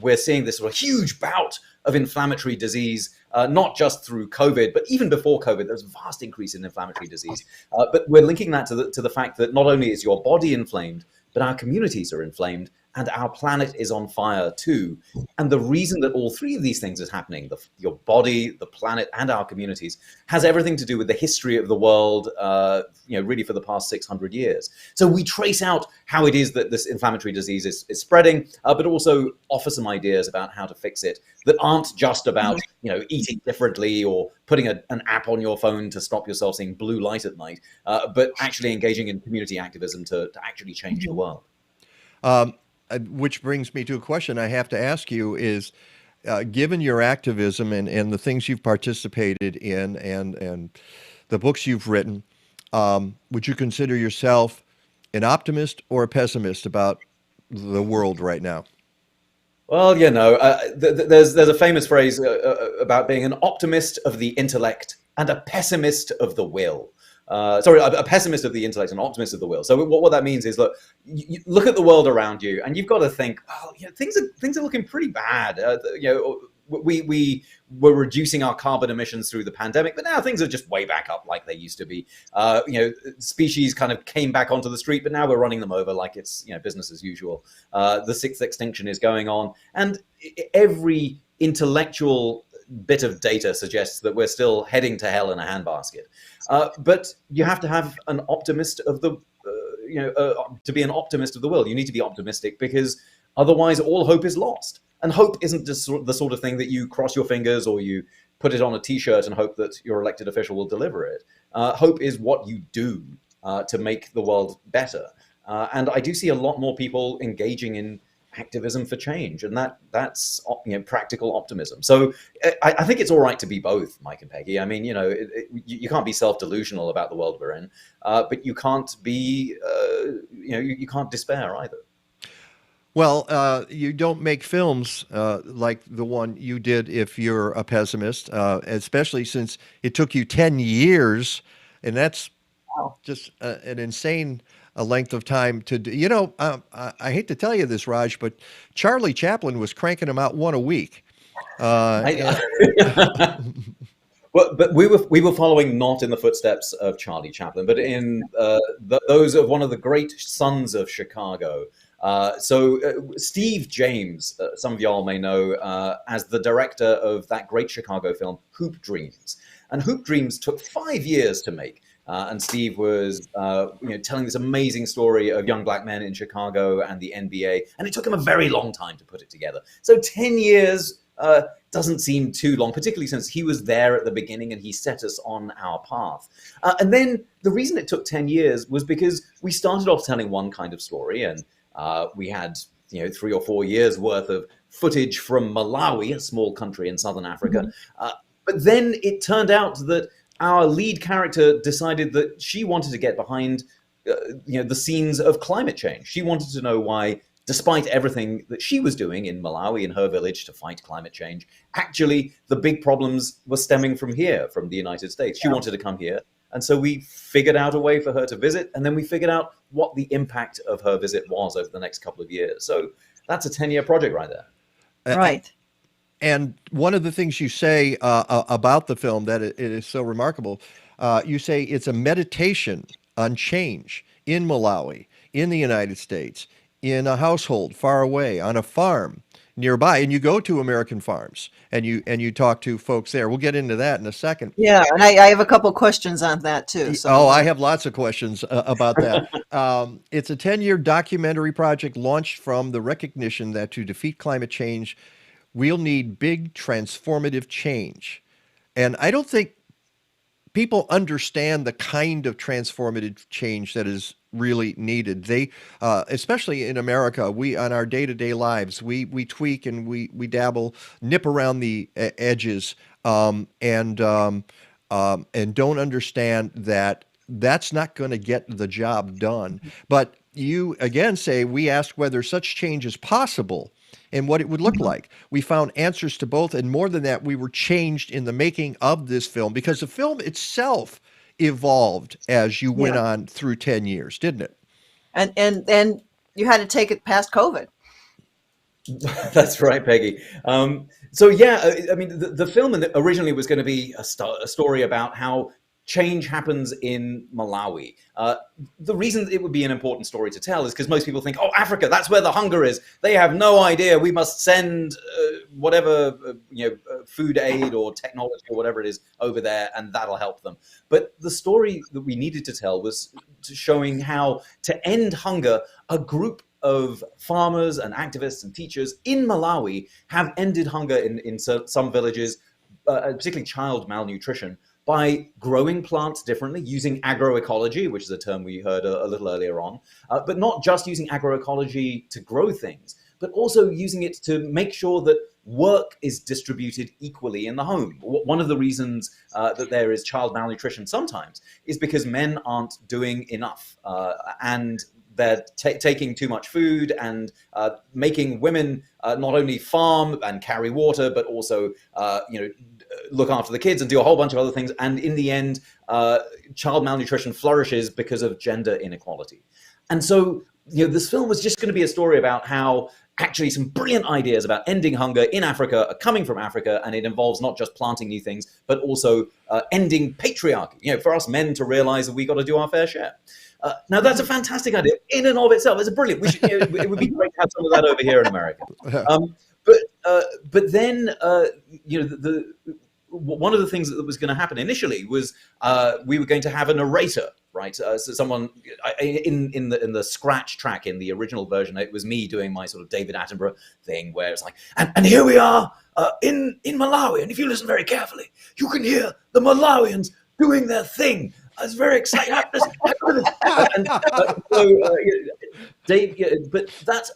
we're seeing this sort of huge bout of inflammatory disease, not just through COVID, but even before COVID, there's a vast increase in inflammatory disease. But we're linking that to the fact that not only is your body inflamed, but our communities are inflamed and our planet is on fire too. And the reason that all 3 of these things is happening, your body, the planet, and our communities, has everything to do with the history of the world, really for the past 600 years. So we trace out how it is that this inflammatory disease is spreading, but also offer some ideas about how to fix it that aren't just about, eating differently or putting an app on your phone to stop yourself seeing blue light at night, but actually engaging in community activism to actually change the world. Which brings me to a question I have to ask you is, given your activism and the things you've participated in and the books you've written, would you consider yourself an optimist or a pessimist about the world right now? Well, there's a famous phrase about being an optimist of the intellect and a pessimist of the will. A pessimist of the intellect and an optimist of the will. So what that means is, look, you look at the world around you, and you've got to think, things are looking pretty bad. We were reducing our carbon emissions through the pandemic, but now things are just way back up like they used to be. Species kind of came back onto the street, but now we're running them over like it's business as usual. The 6th extinction is going on, and every intellectual bit of data suggests that we're still heading to hell in a handbasket. But you have to have an optimist of the, to be an optimist of the will, you need to be optimistic, because otherwise all hope is lost. And hope isn't just the sort of thing that you cross your fingers or you put it on a T-shirt and hope that your elected official will deliver it. Hope is what you do to make the world better. And I do see a lot more people engaging in activism for change, and that's practical optimism. So I think it's all right to be both, Mike and Peggy. I mean, you can't be self-delusional about the world we're in, but you can't be, you can't despair either. Well, you don't make films like the one you did if you're a pessimist, especially since it took you 10 years, and that's just an insane length of time to do. I hate to tell you this, Raj, but Charlie Chaplin was cranking them out one a week. Well, but we were following not in the footsteps of Charlie Chaplin, but in those of one of the great sons of Chicago. So Steve James, some of y'all may know as the director of that great Chicago film, Hoop Dreams. And Hoop Dreams took 5 years to make. And Steve was telling this amazing story of young black men in Chicago and the NBA. And it took him a very long time to put it together. So 10 years doesn't seem too long, particularly since he was there at the beginning and he set us on our path. And then the reason it took 10 years was because we started off telling one kind of story, and we had 3 or 4 years worth of footage from Malawi, a small country in southern Africa. But then it turned out that our lead character decided that she wanted to get behind the scenes of climate change. She wanted to know why, despite everything that she was doing in Malawi, in her village, to fight climate change, actually the big problems were stemming from here, from the United States. She wanted to come here. And so we figured out a way for her to visit, and then we figured out what the impact of her visit was over the next couple of years. So that's a 10-year project right there. Right. And one of the things you say about the film that it is so remarkable, you say it's a meditation on change in Malawi, in the United States, in a household far away, on a farm nearby. And you go to American farms and you talk to folks there. We'll get into that in a second. Yeah, and I have a couple questions on that too. So. I have lots of questions about that. It's a 10-year documentary project launched from the recognition that to defeat climate change, we'll need big transformative change. And I don't think people understand the kind of transformative change that is really needed. They, especially in America, we on our day-to-day lives, we tweak and we dabble, nip around the edges, and don't understand that that's not going to get the job done. But you again say we ask whether such change is possible and what it would look like. We found answers to both, and more than that, we were changed in the making of this film, because the film itself evolved as you went on through 10 years, didn't it? And you had to take it past COVID. That's right, Peggy. So yeah, I mean, the film originally was going to be a story about how change happens in Malawi. The reason it would be an important story to tell is because most people think, oh, Africa, that's where the hunger is. They have no idea. We must send whatever, food aid or technology or whatever it is over there, and that'll help them. But the story that we needed to tell was showing how to end hunger, a group of farmers and activists and teachers in Malawi have ended hunger in some villages, particularly child malnutrition, by growing plants differently, using agroecology, which is a term we heard a little earlier on, but not just using agroecology to grow things, but also using it to make sure that work is distributed equally in the home. One of the reasons that there is child malnutrition sometimes is because men aren't doing enough, and they're taking too much food and making women not only farm and carry water, but also look after the kids and do a whole bunch of other things. And in the end, child malnutrition flourishes because of gender inequality. And so, this film was just going to be a story about how actually some brilliant ideas about ending hunger in Africa are coming from Africa. And it involves not just planting new things, but also ending patriarchy, for us men to realize that we got to do our fair share. Now, that's a fantastic idea in and of itself. It's a brilliant. We should, it would be great to have some of that over here in America. But but then, one of the things that was going to happen initially was we were going to have a narrator, right? So someone in the scratch track in the original version, it was me doing my sort of David Attenborough thing, where it's like, and here we are in Malawi, and if you listen very carefully, you can hear the Malawians doing their thing. It's very exciting. Dave, but that's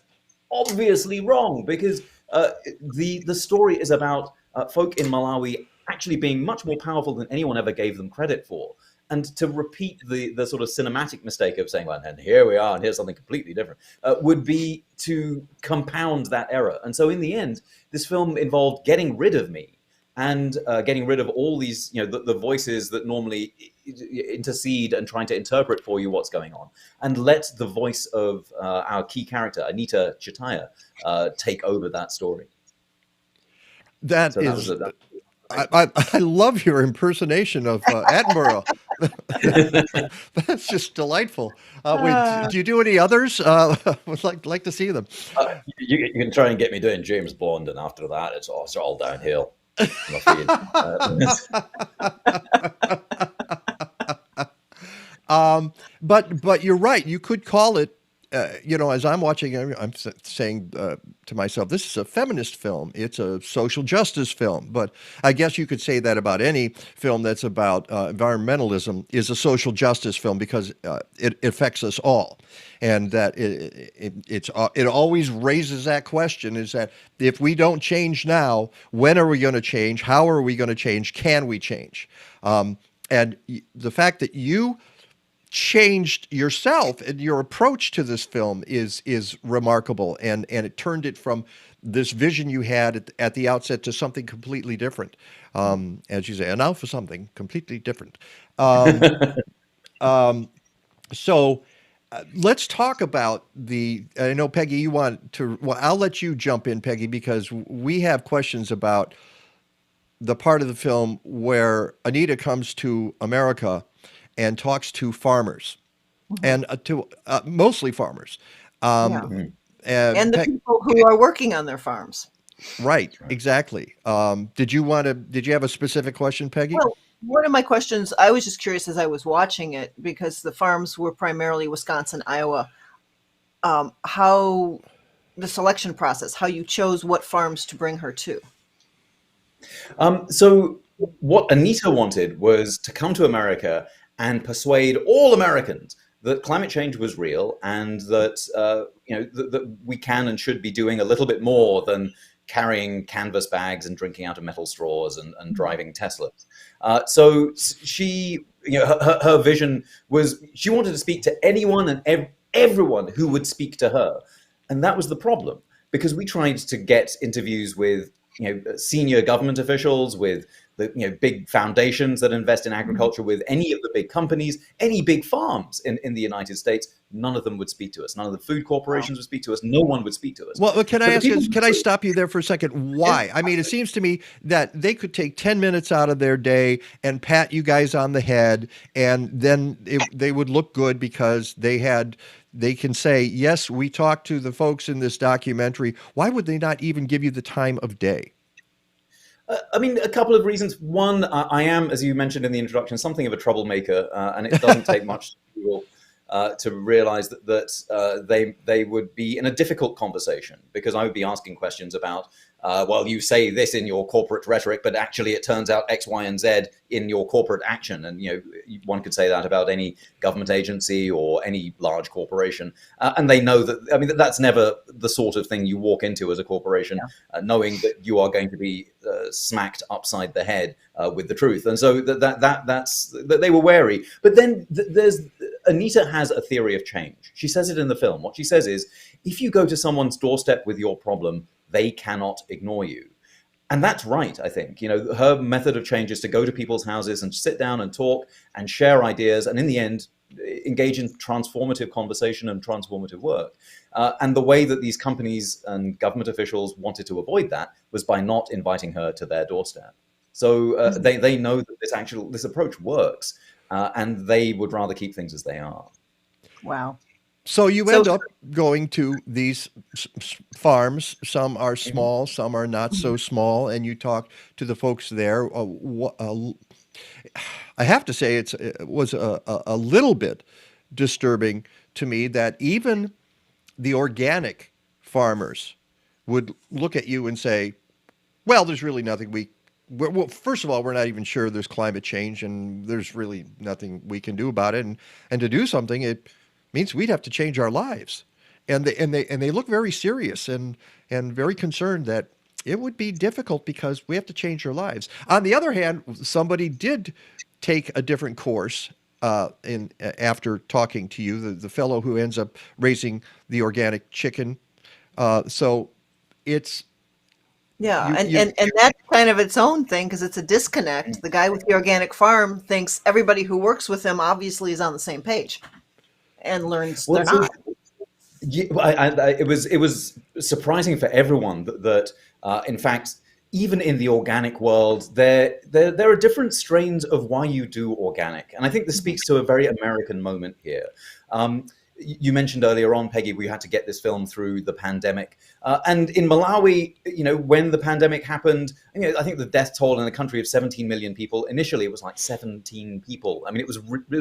obviously wrong, because the story is about folk in Malawi actually being much more powerful than anyone ever gave them credit for. And to repeat the sort of cinematic mistake of saying, well, and here we are, and here's something completely different, would be to compound that error. And so in the end, this film involved getting rid of me and getting rid of all these, the voices that normally intercede and trying to interpret for you what's going on, and let the voice of our key character, Anita Chitaya, take over that story. I love your impersonation of Attenborough. That's just delightful. Do you do any others? Would like to see them. You can try and get me doing James Bond, and after that, it's all downhill. But you're right. You could call it. As I'm watching, I'm saying to myself, this is a feminist film. It's a social justice film. But I guess you could say that about any film that's about environmentalism is a social justice film, because it affects us all. And that it always raises that question, is that if we don't change now, when are we going to change? How are we going to change? Can we change? And the fact that you changed yourself and your approach to this film is remarkable, and it turned it from this vision you had at the outset to something completely different, as you say, and now for something completely different. So let's talk about I know, Peggy, you want to, well, I'll let you jump in, Peggy, because we have questions about the part of the film where Anita comes to America and talks to farmers, and to mostly farmers, and the people who are working on their farms. Right, exactly. Did you have a specific question, Peggy? Well, one of my questions, I was just curious as I was watching it, because the farms were primarily Wisconsin, Iowa, how the selection process, how you chose what farms to bring her to. So what Anita wanted was to come to America and persuade all Americans that climate change was real, and that that we can and should be doing a little bit more than carrying canvas bags and drinking out of metal straws and driving Teslas. So she, her vision was, she wanted to speak to anyone and everyone who would speak to her, and that was the problem, because we tried to get interviews with senior government officials, with the big foundations that invest in agriculture, with any of the big companies, any big farms in the United States. None of them would speak to us. None of the food corporations would speak to us. No one would speak to us. Well, can I stop you there for a second? Why? I mean, it seems to me that they could take 10 minutes out of their day and pat you guys on the head, and then they would look good because they can say, yes, we talked to the folks in this documentary. Why would they not even give you the time of day? I mean, a couple of reasons. One, I am, as you mentioned in the introduction, something of a troublemaker, and it doesn't take much to realize that they would be in a difficult conversation, because I would be asking questions about, well, you say this in your corporate rhetoric, but actually it turns out X, Y, and Z in your corporate action. And, one could say that about any government agency or any large corporation. And they know that, I mean, that's never the sort of thing you walk into as a corporation, knowing that you are going to be smacked upside the head with the truth. And so that's they were wary. But then Anita has a theory of change. She says it in the film. What she says is, if you go to someone's doorstep with your problem, they cannot ignore you. And that's right, I think. Her method of change is to go to people's houses and sit down and talk and share ideas, and in the end, engage in transformative conversation and transformative work. And the way that these companies and government officials wanted to avoid that was by not inviting her to their doorstep. So they know that this approach works, and they would rather keep things as they are. Wow. So you So end up going to these farms. Some are small, some are not so small, and you talk to the folks there. I have to say it was a little bit disturbing to me that even the organic farmers would look at you and say, well, there's really nothing well, first of all, we're not even sure there's climate change and there's really nothing we can do about it. And to do something, it means we'd have to change our lives. And they look very serious and very concerned that it would be difficult because we have to change our lives. On the other hand, somebody did take a different course after talking to you, the fellow who ends up raising the organic chicken. So it's yeah, and that's kind of its own thing because it's a disconnect. The guy with the organic farm thinks everybody who works with him obviously is on the same page, and learns they're not. It was surprising for everyone that in fact, even in the organic world, there are different strains of why you do organic, and I think this speaks to a very American moment here. You mentioned earlier on, Peggy, we had to get this film through the pandemic. And in Malawi, when the pandemic happened, I think the death toll in a country of 17 million people, initially it was like 17 people. I mean, it was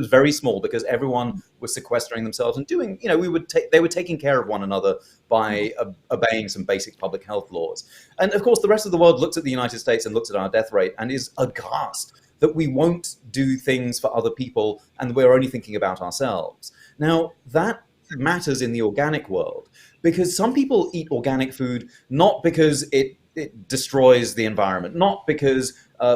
very small because everyone was sequestering themselves and doing, they were taking care of one another by obeying some basic public health laws. And of course, the rest of the world looks at the United States and looks at our death rate and is aghast that we won't do things for other people and we're only thinking about ourselves. Now, that matters in the organic world because some people eat organic food not because it destroys the environment, not because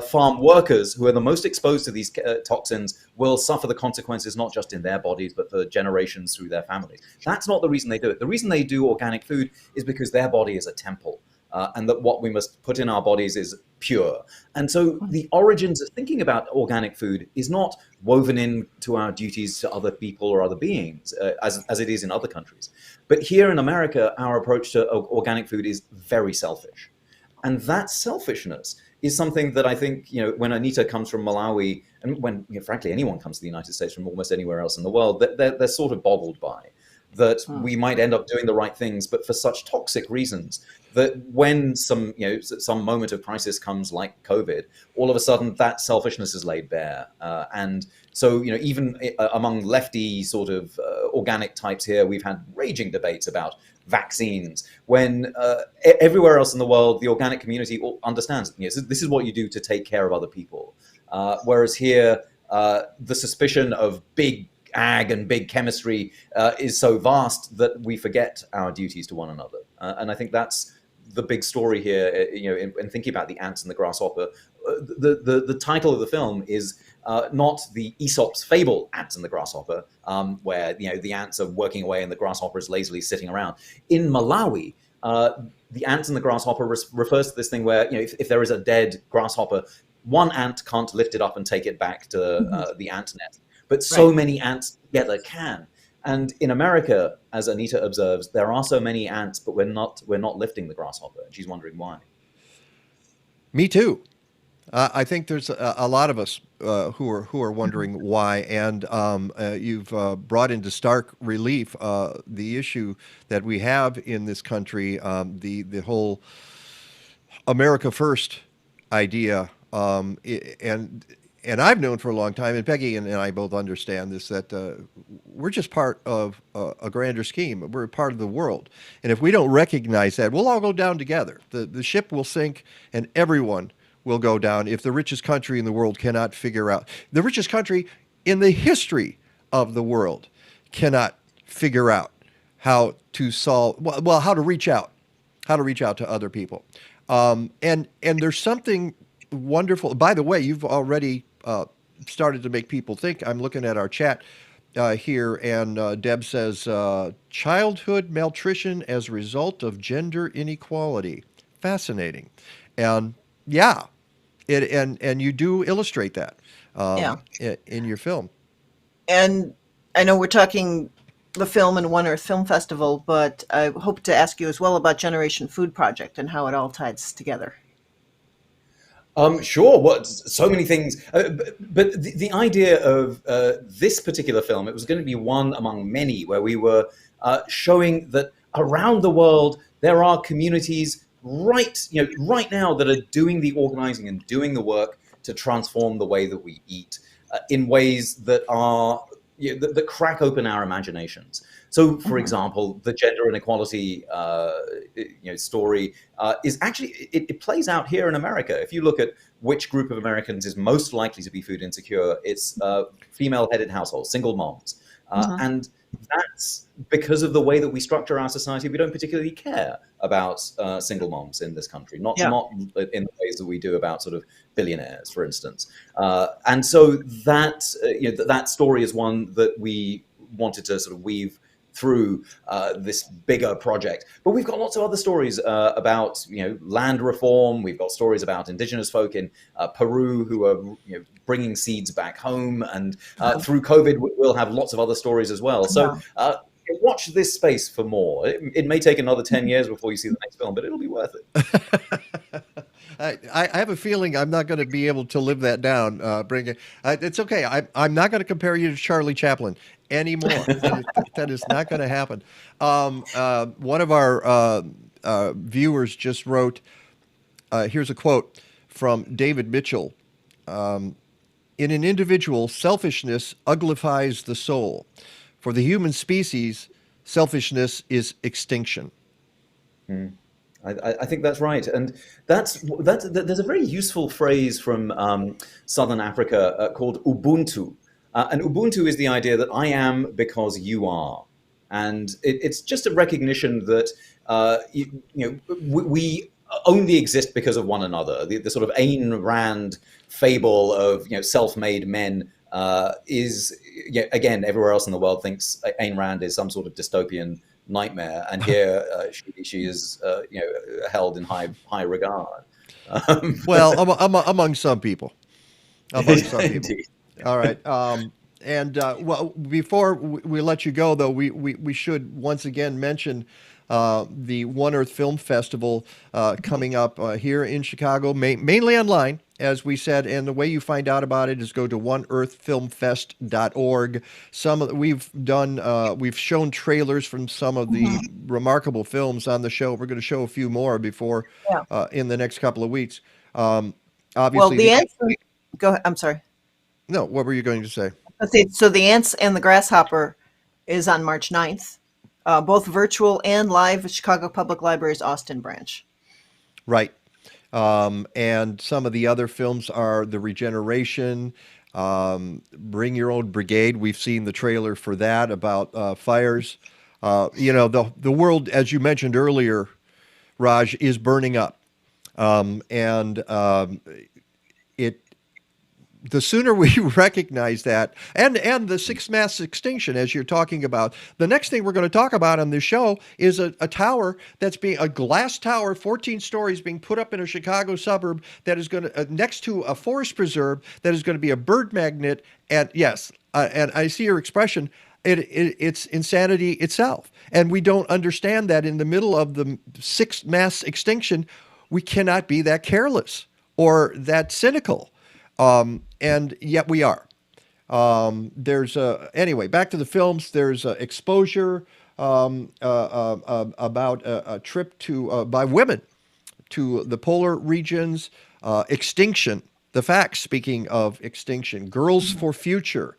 farm workers who are the most exposed to these toxins will suffer the consequences not just in their bodies but for generations through their families. That's not the reason they do it. The reason they do organic food is because their body is a temple. And that what we must put in our bodies is pure. And so the origins of thinking about organic food is not woven into our duties to other people or other beings, as it is in other countries. But here in America, our approach to organic food is very selfish. And that selfishness is something that I think, when Anita comes from Malawi, and when, frankly, anyone comes to the United States from almost anywhere else in the world, they're sort of boggled by. That we might end up doing the right things, but for such toxic reasons that when some moment of crisis comes like COVID, all of a sudden that selfishness is laid bare. And so, even among lefty sort of organic types here, we've had raging debates about vaccines when everywhere else in the world, the organic community understands, this is what you do to take care of other people. Whereas here, the suspicion of big ag and big chemistry is so vast that we forget our duties to one another. And I think that's the big story here, in thinking about the ants and the grasshopper. The title of the film is not the Aesop's fable, Ants and the Grasshopper, where the ants are working away and the grasshopper is lazily sitting around. In Malawi, the ants and the grasshopper refers to this thing where if there is a dead grasshopper, one ant can't lift it up and take it back to the ant nest. But so many ants together can. And in America, as Anita observes, there are so many ants, but we're not lifting the grasshopper. And she's wondering why. Me too. I think there's a lot of us who are wondering why. And you've brought into stark relief the issue that we have in this country, the whole America First idea, and I've known for a long time, and Peggy and I both understand this, that we're just part of a grander scheme. We're part of the world. And if we don't recognize that, we'll all go down together. The ship will sink and everyone will go down if the richest country in the world cannot figure out. The richest country in the history of the world cannot figure out how to how to reach out to other people. And there's something wonderful. By the way, you've already started to make people think. I'm looking at our chat here, and Deb says, childhood malnutrition as a result of gender inequality. Fascinating. And yeah, and you do illustrate that in your film. And I know we're talking the film and One Earth Film Festival, but I hope to ask you as well about Generation Food Project and how it all ties together. Sure. What? So many things. But the idea of this particular film, it was going to be one among many where we were showing that around the world there are communities right now that are doing the organizing and doing the work to transform the way that we eat in ways that are that crack open our imaginations. So, for example, the gender inequality story is actually it plays out here in America. If you look at which group of Americans is most likely to be food insecure, it's female-headed households, single moms, and that's because of the way that we structure our society. We don't particularly care about single moms in this country, not in the ways that we do about sort of billionaires, for instance. And so that that story is one that we wanted to sort of weave through this bigger project. But we've got lots of other stories about land reform. We've got stories about indigenous folk in Peru who are bringing seeds back home, and through COVID we'll have lots of other stories as well. So watch this space for more. It may take another 10 years before you see the next film, but it'll be worth it. I have a feeling I'm not going to be able to live that down. It's okay. I'm not going to compare you to Charlie Chaplin anymore. That is not going to happen. One of our viewers just wrote, here's a quote from David Mitchell. In an individual, selfishness uglifies the soul. For the human species, selfishness is extinction. I think that's right, and that's there's a very useful phrase from Southern Africa called Ubuntu, and Ubuntu is the idea that I am because you are, and it's just a recognition that we only exist because of one another. The sort of Ayn Rand fable of self-made men is again, everywhere else in the world thinks Ayn Rand is some sort of dystopian nightmare, and here she is held in high regard. Well, among some people. All right. Well, before we let you go, though, we should once again mention the One Earth Film Festival coming up here in Chicago, mainly online, as we said. And the way you find out about it is go to oneearthfilmfest.org. We've shown trailers from some of the remarkable films on the show. We're going to show a few more before in the next couple of weeks. Obviously, go ahead. I'm sorry. No, what were you going to say? So the Ants and the Grasshopper is on March 9th. Both virtual and live at Chicago Public Library's Austin branch. Right. And some of the other films are The Regeneration, Bring Your Own Brigade. We've seen the trailer for that about fires. The world, as you mentioned earlier, Raj, is burning up. The sooner we recognize that, and the sixth mass extinction, as you're talking about, the next thing we're going to talk about on this show is a tower that's a glass tower, 14 stories, being put up in a Chicago suburb that is going to next to a forest preserve that is going to be a bird magnet. And yes, and I see your expression. It's insanity itself, and we don't understand that in the middle of the sixth mass extinction, we cannot be that careless or that cynical. And yet we are. Anyway, back to the films. There's Exposure about a trip by women to the polar regions. Extinction, the facts, speaking of extinction. Girls for Future.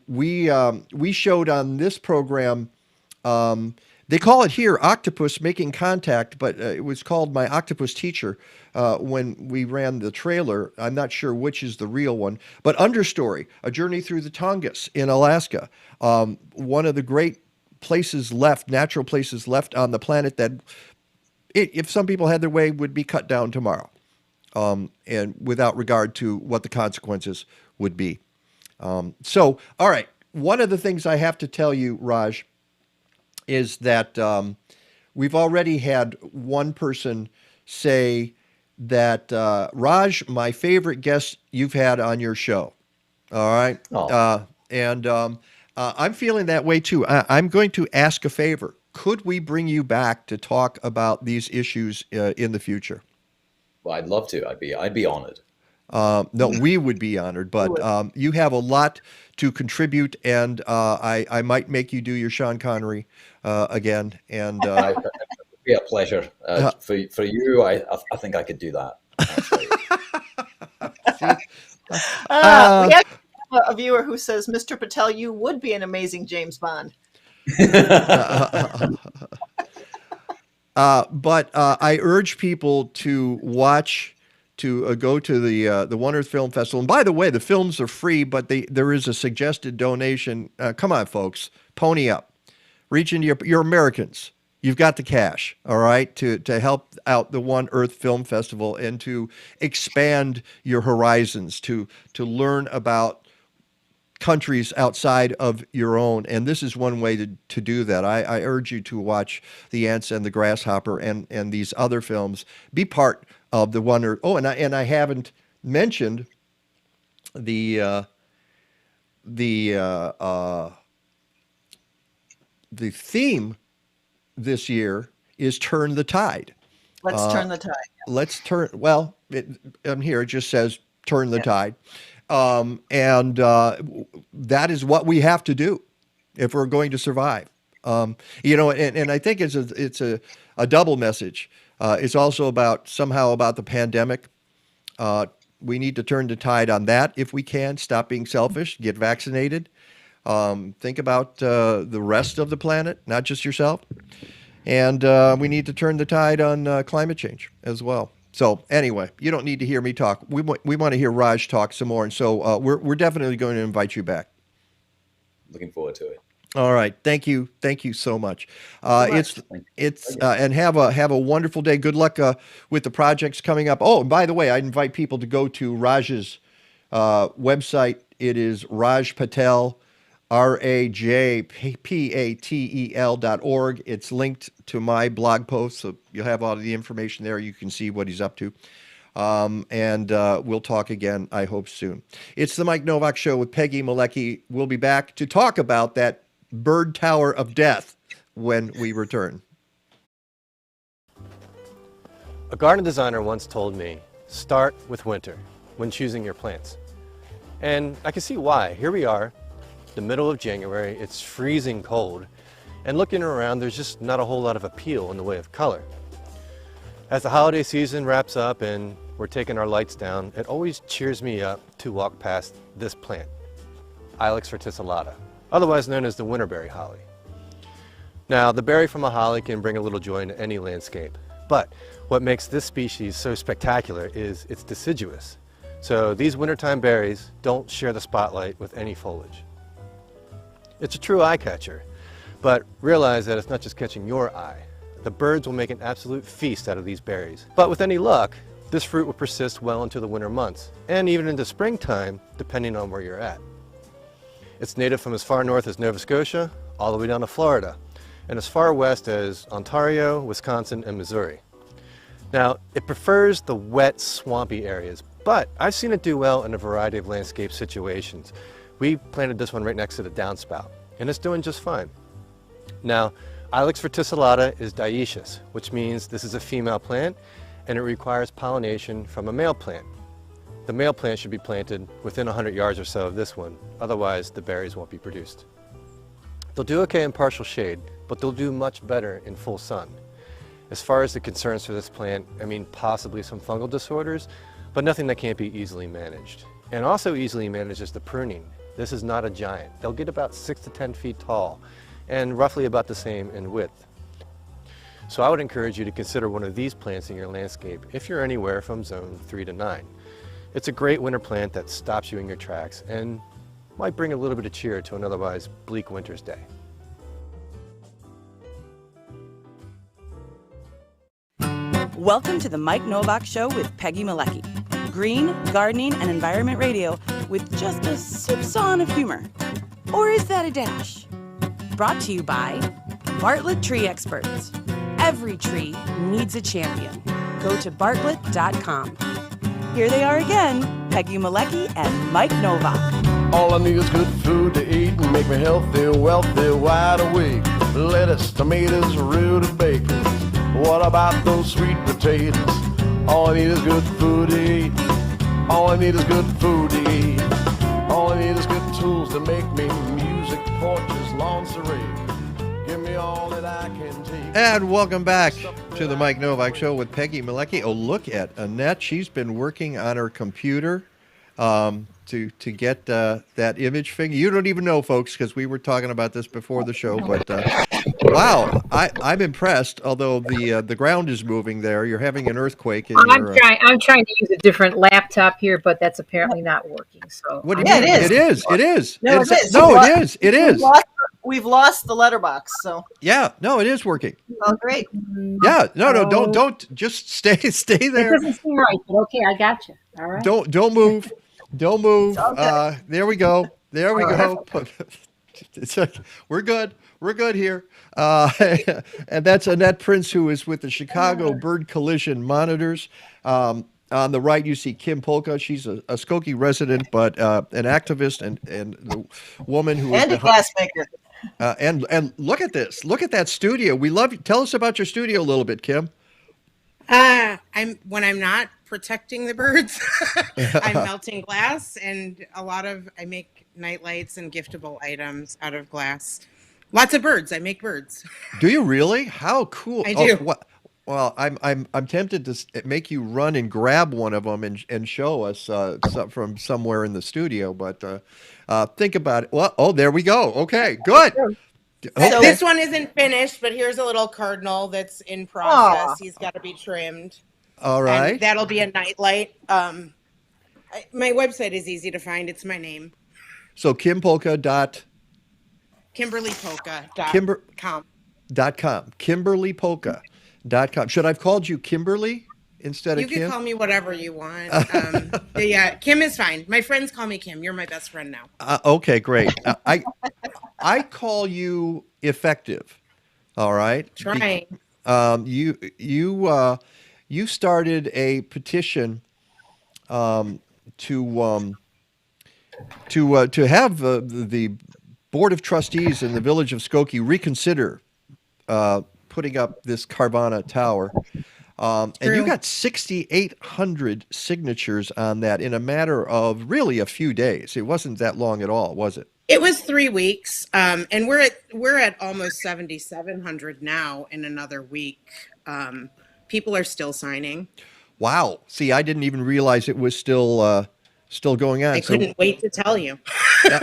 We showed on this program, they call it here Octopus Making Contact, but it was called My Octopus Teacher when we ran the trailer. I'm not sure which is the real one, but Understory, A Journey Through the Tongass in Alaska. One of the great natural places left on the planet that, if some people had their way, would be cut down tomorrow, and without regard to what the consequences would be. All right, one of the things I have to tell you, Raj, is that we've already had one person say that, Raj, my favorite guest you've had on your show. All right. I'm feeling that way too. I'm going to ask a favor. Could we bring you back to talk about these issues in the future? Well, I'd love to. I'd be honored. No, we would be honored, but you have a lot to contribute, and I might make you do your Sean Connery again. And It'd be a pleasure. For you, I think I could do that. Actually. We have a viewer who says, Mr. Patel, you would be an amazing James Bond. But I urge people to watch, to go to the One Earth Film Festival. And by the way, the films are free, but there is a suggested donation. Come on, folks, pony up, reach into you're Americans. You've got the cash, all right, to help out the One Earth Film Festival and to expand your horizons, to learn about countries outside of your own. And this is one way to do that. I urge you to watch The Ants and the Grasshopper and these other films. Be part of the One Earth. Oh, and I haven't mentioned the theme this year is Turn the Tide. Let's turn the tide. Let's turn, well, here it just says Turn the Tide. And that is what we have to do if we're going to survive. And I think it's a double message. It's also somehow about the pandemic. We need to turn the tide on that if we can. Stop being selfish. Get vaccinated. Think about the rest of the planet, not just yourself. And we need to turn the tide on climate change as well. So anyway, you don't need to hear me talk. We want to hear Raj talk some more. And so we're definitely going to invite you back. Looking forward to it. All right. Thank you. Thank you so much. And have a wonderful day. Good luck with the projects coming up. Oh, and by the way, I invite people to go to Raj's website. It is Raj Patel, RajPatel.org. It's linked to my blog post, so you'll have all of the information there. You can see what he's up to. And we'll talk again, I hope, soon. It's the Mike Nowak Show with Peggy Malecki. We'll be back to talk about that bird tower of death when we return. A garden designer once told me, start with winter when choosing your plants. And I can see why. Here we are, the middle of January, it's freezing cold, and looking around, there's just not a whole lot of appeal in the way of color. As the holiday season wraps up and we're taking our lights down, it always cheers me up to walk past this plant, Ilex verticillata, otherwise known as the winterberry holly. Now, the berry from a holly can bring a little joy into any landscape, but what makes this species so spectacular is it's deciduous. So these wintertime berries don't share the spotlight with any foliage. It's a true eye catcher, but realize that it's not just catching your eye. The birds will make an absolute feast out of these berries. But with any luck, this fruit will persist well into the winter months, and even into springtime, depending on where you're at. It's native from as far north as Nova Scotia, all the way down to Florida, and as far west as Ontario, Wisconsin, and Missouri. Now, it prefers the wet, swampy areas, but I've seen it do well in a variety of landscape situations. We planted this one right next to the downspout, and it's doing just fine. Now, Ilex verticillata is dioecious, which means this is a female plant, and it requires pollination from a male plant. The male plant should be planted within 100 yards or so of this one, otherwise the berries won't be produced. They'll do okay in partial shade, but they'll do much better in full sun. As far as the concerns for this plant, I mean possibly some fungal disorders, but nothing that can't be easily managed. And also easily managed is the pruning. This is not a giant. They'll get about 6 to 10 feet tall and roughly about the same in width. So I would encourage you to consider one of these plants in your landscape if you're anywhere from zone 3 to 9. It's a great winter plant that stops you in your tracks and might bring a little bit of cheer to an otherwise bleak winter's day. Welcome to the Mike Nowak Show with Peggy Malecki. Green, gardening, and environment radio with just a soupçon of humor. Or is that a dash? Brought to you by Bartlett Tree Experts. Every tree needs a champion. Go to bartlett.com. Here they are again, Peggy Malecki and Mike Nowak. All I need is good food to eat and make me healthy, wealthy, wide awake. Lettuce, tomatoes, rooted bacon. What about those sweet potatoes? All I need is good food to eat. All I need is good food to eat. All I need is good tools to make me music, porches, lingerie. Give me all that I can take. And welcome back to the Mike Nowak Show with Peggy Malecki. Oh, look at Annette. She's been working on her computer to get that image figure. You don't even know, folks, because we were talking about this before the show. But wow, I'm impressed. Although the ground is moving there, you're having an earthquake. I'm trying to use a different laptop here, but that's apparently not working. So what do you mean? It is. It is. No, it is. No, it is. It is. We've lost the letterbox. So yeah, no, it is working. Oh, great. Yeah, no, don't just stay there. It doesn't seem right, but okay, I got you. All right. Don't move. Don't move. There we go. There we go. It's like, we're good. We're good here. And that's Annette Prince, who is with the Chicago Bird Collision Monitors. On the right, you see Kim Polka. She's a Skokie resident, but an activist and the woman who and is a glassmaker. And look at this. Look at that studio. We love you. Tell us about your studio a little bit, Kim. When I'm not protecting the birds, I'm melting glass, and I make night lights and giftable items out of glass. Lots of birds. I make birds. Do you really? How cool! I do. Well, I'm tempted to make you run and grab one of them and show us from somewhere in the studio. But think about it. Well, there we go. Okay, good. So this one isn't finished, but here's a little cardinal that's in process. Aww. He's got to be trimmed. All right. And that'll be a nightlight. My website is easy to find. It's my name. So KimPolka. KimberlyPolka.com. KimberlyPolka.com. Should I have called you Kimberly instead of Kim? You can call me whatever you want. Yeah, Kim is fine. My friends call me Kim. You're my best friend now. Okay, great. I call you Effective. All right. Trying. You started a petition to have the Board of Trustees in the Village of Skokie reconsider putting up this Carvana tower. And you got 6,800 signatures on that in a matter of really a few days. It wasn't that long at all, was it? It was 3 weeks, and we're at almost 7,700 now. In another week, people are still signing. Wow! See, I didn't even realize it was still going on. I couldn't wait to tell you.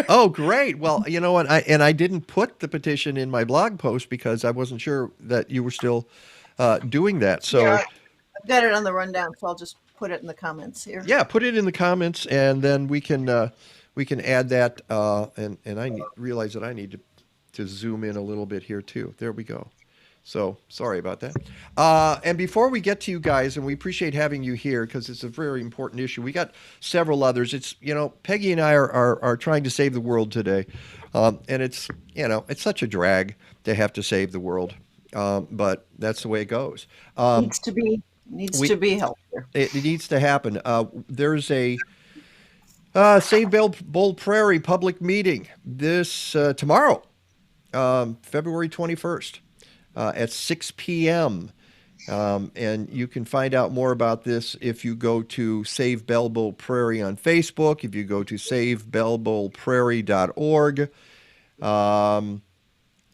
Oh, great! Well, you know what? I didn't put the petition in my blog post because I wasn't sure that you were still doing that. So yeah, I've got it on the rundown, so I'll just put it in the comments here. Yeah, put it in the comments, and then we can add that. And I realize that I need to zoom in a little bit here too. There we go. So sorry about that. And before we get to you guys, and we appreciate having you here because it's a very important issue. We got several others. It's Peggy and I are trying to save the world today, and it's such a drag to have to save the world, but that's the way it goes. Needs to be healthier. It needs to happen. There's a Save Bull Prairie public meeting this tomorrow, February 21st. At 6 p.m. And you can find out more about this if you go to Save Bell Bull Prairie on Facebook, if you go to savebellbullprairie.org.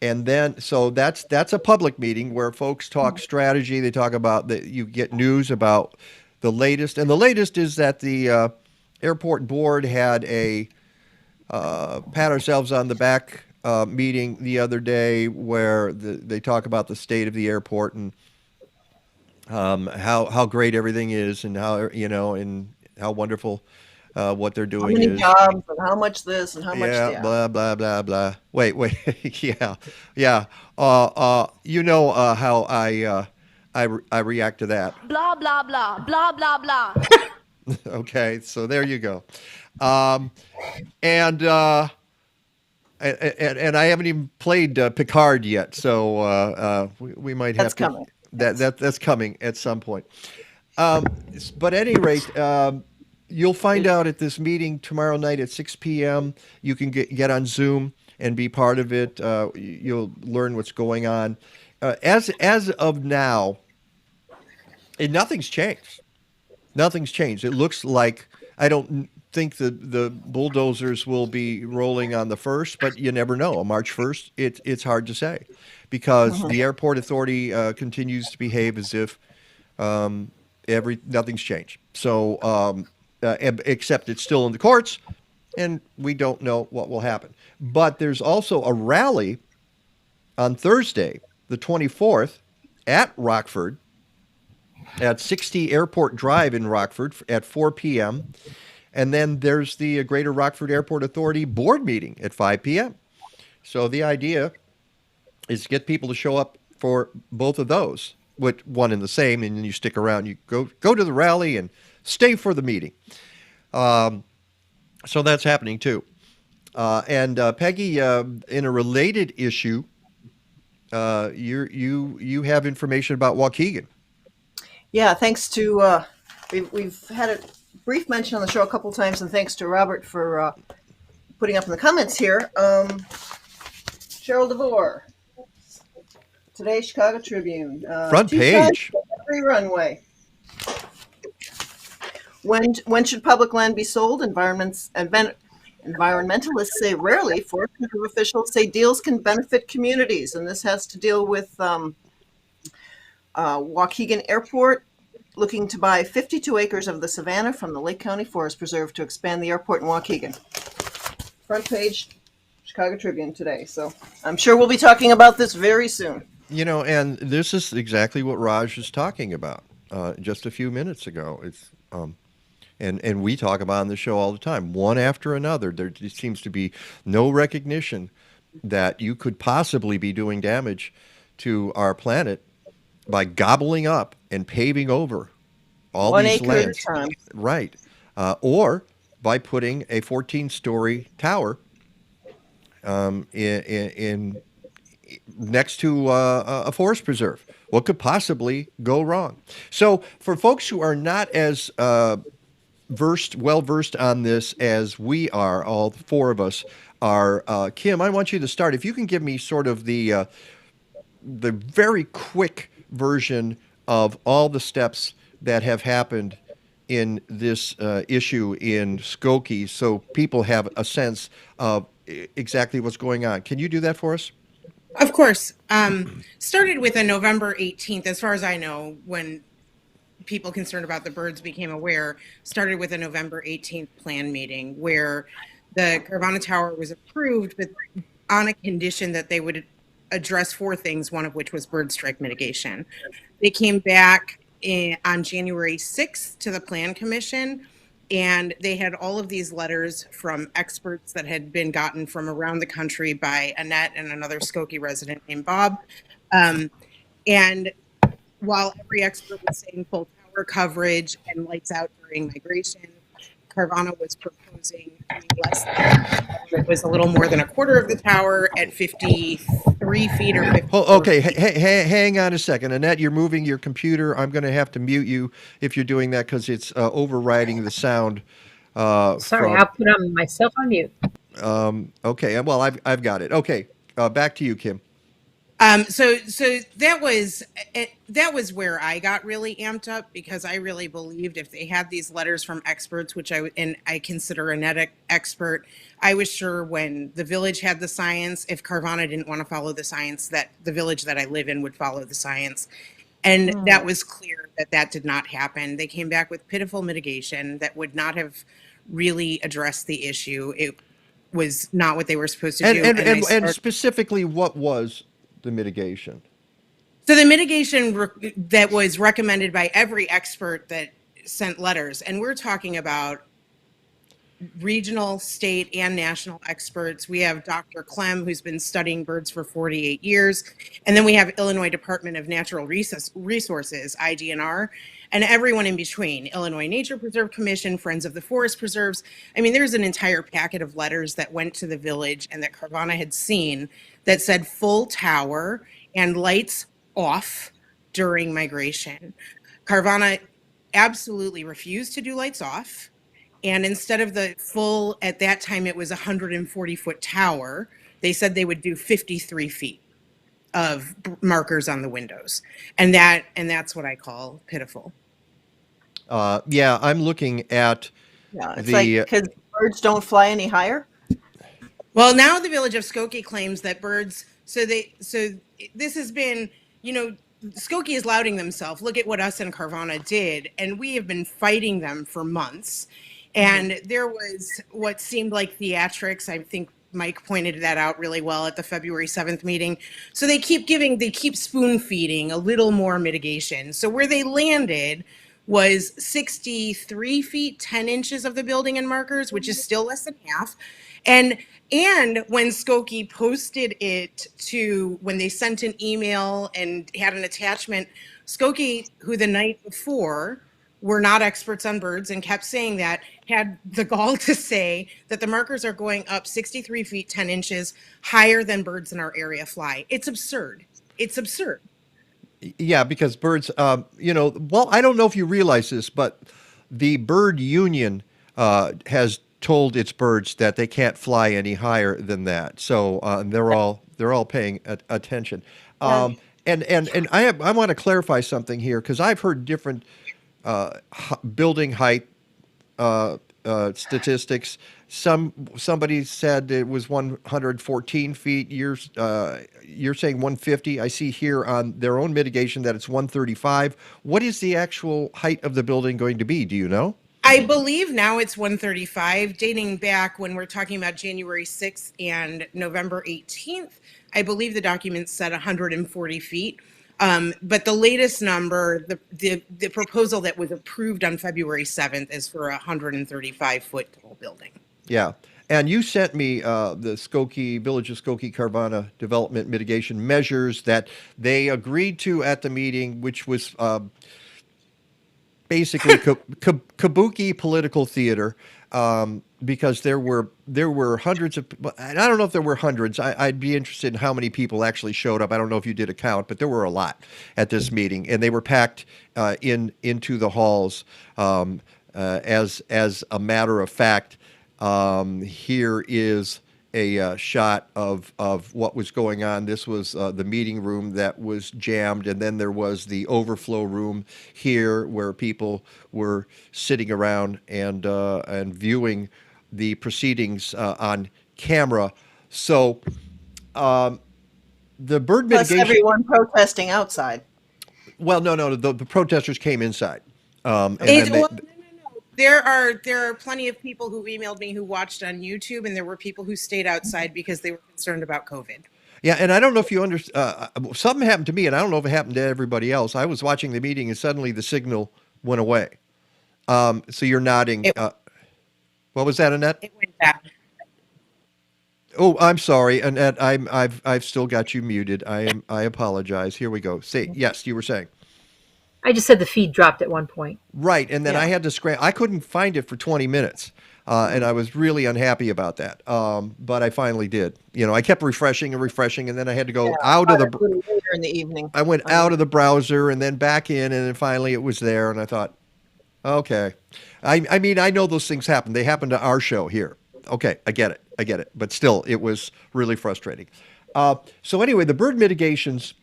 And then, so that's a public meeting where folks talk strategy. They talk about you get news about the latest. And the latest is that the airport board had a pat ourselves on the back meeting the other day where they talk about the state of the airport and how great everything is and how and how wonderful what they're doing how many is. jobs and how much this and how much that. Blah blah blah blah. Wait, yeah. How I react to that. Blah blah blah blah blah blah. Okay, so there you go. And I haven't even played Picard yet, so we might have coming. That's coming at some point. But at any rate, you'll find out at this meeting tomorrow night at 6 p.m. You can get on Zoom and be part of it. You'll learn what's going on. As of now, nothing's changed. Nothing's changed. It looks like, I don't think the bulldozers will be rolling on the 1st, but you never know. On March 1st, it's hard to say, because the airport authority continues to behave as if nothing's changed. So except it's still in the courts, and we don't know what will happen. But there's also a rally on Thursday, the 24th, at Rockford, at 60 Airport Drive in Rockford at 4 p.m. And then there's the Greater Rockford Airport Authority board meeting at 5 p.m. So the idea is to get people to show up for both of those, with one and the same, and then you stick around. You go to the rally and stay for the meeting. So that's happening too. And Peggy, in a related issue, you have information about Waukegan. Yeah, thanks to we've had a brief mention on the show a couple times, and thanks to Robert for putting up in the comments here. Cheryl DeVore, today's Chicago Tribune, front page, every runway. When should public land be sold? Environmentalists say rarely. Forest Control officials say deals can benefit communities, and this has to deal with Waukegan Airport looking to buy 52 acres of the Savannah from the Lake County Forest Preserve to expand the airport in Waukegan. Front page, Chicago Tribune today. So I'm sure we'll be talking about this very soon. You know, and this is exactly what Raj was talking about just a few minutes ago. It's and we talk about on the show all the time, one after another. There seems to be no recognition that you could possibly be doing damage to our planet by gobbling up and paving over all these lands, right? Or by putting a 14-story tower in next to a forest preserve. What could possibly go wrong? So, for folks who are not as well versed on this as we are, all four of us are, Kim, I want you to start. If you can give me sort of the very quick version of all the steps that have happened in this issue in Skokie, so people have a sense of exactly what's going on. Can you do that for us? Of course. Started with a November 18th, as far as I know, when people concerned about the birds became aware, started with a November 18th plan meeting where the Carvana Tower was approved, but on a condition that they would address four things, one of which was bird strike mitigation. They came back on January 6th to the Plan Commission, and they had all of these letters from experts that had been gotten from around the country by Annette and another Skokie resident named Bob. And while every expert was saying full tower coverage and lights out during migration, Carvana was proposing less than, it was a little more than a quarter of the tower at 53 feet or 50. Okay, hang on a second. Annette, you're moving your computer. I'm going to have to mute you if you're doing that because it's overriding the sound. Sorry, I'll put myself on mute. Okay, well, I've got it. Okay, back to you, Kim. So that was where I got really amped up, because I really believed if they had these letters from experts, which I consider Annette expert, I was sure when the village had the science, if Carvana didn't want to follow the science, that the village that I live in would follow the science. And that was clear that did not happen. They came back with pitiful mitigation that would not have really addressed the issue. It was not what they were supposed to do. And specifically, what was the mitigation? So the mitigation that was recommended by every expert that sent letters, and we're talking about regional, state, and national experts. We have Dr. Clem, who's been studying birds for 48 years. And then we have Illinois Department of Natural Resources, IDNR, and everyone in between. Illinois Nature Preserve Commission, Friends of the Forest Preserves. I mean, there's an entire packet of letters that went to the village and that Carvana had seen that said full tower and lights off during migration. Carvana absolutely refused to do lights off. And instead of the full, at that time, it was 140-foot tower, they said they would do 53 feet of markers on the windows. And that's what I call pitiful. Yeah, I'm looking at Yeah, it's the. like because birds don't fly any higher. Well, now the village of Skokie claims that birds. So this has been, Skokie is lauding themselves. Look at what us and Carvana did, and we have been fighting them for months. And there was what seemed like theatrics. I think Mike pointed that out really well at the February 7th meeting. So they keep spoon feeding a little more mitigation. So where they landed was 63 feet, 10 inches of the building and markers, which is still less than half. And when Skokie posted it when they sent an email and had an attachment, Skokie, who the night before were not experts on birds and kept saying that, had the gall to say that the markers are going up 63 feet, 10 inches higher than birds in our area fly. It's absurd. It's absurd. Yeah, because birds, well, I don't know if you realize this, but the bird union has told its birds that they can't fly any higher than that. So they're all paying attention. And I want to clarify something here because I've heard different building height statistics. Somebody said it was 114 feet. You're saying 150. I see here on their own mitigation that it's 135. What is the actual height of the building going to be? Do you know? I believe now it's 135, dating back when we're talking about January 6th and November 18th. I believe the document said 140 feet. But the latest number, the proposal that was approved on February 7th is for a 135-foot tall building. Yeah. And you sent me the Skokie, Village of Skokie Carvana development mitigation measures that they agreed to at the meeting, which was basically kabuki political theater, because there were hundreds of, and I don't know if there were hundreds. I'd be interested in how many people actually showed up. I don't know if you did a count, but there were a lot at this meeting, and they were packed into the halls. As a matter of fact, here is a shot of what was going on. This was the meeting room that was jammed, and then there was the overflow room here where people were sitting around and viewing the proceedings on camera. So the bird Plus mitigation. everyone protesting outside. Well, no. The protesters came inside. There are plenty of people who emailed me who watched on YouTube, and there were people who stayed outside because they were concerned about COVID. Yeah, and I don't know if you understand. Something happened to me, and I don't know if it happened to everybody else. I was watching the meeting, and suddenly the signal went away. So you're nodding. What was that, Annette? It went back. Oh, I'm sorry, Annette. I've still got you muted. I apologize. Here we go. Say yes. You were saying. I just said the feed dropped at one point. Right, and then I had to scramble. I couldn't find it for 20 minutes, and I was really unhappy about that. But I finally did. I kept refreshing, and then I had to go out of the. Later in the evening. I went out of the browser and then back in, and then finally it was there, and I thought, okay. I mean, I know those things happen. They happen to our show here. Okay, I get it. But still, it was really frustrating. So anyway, the bird mitigations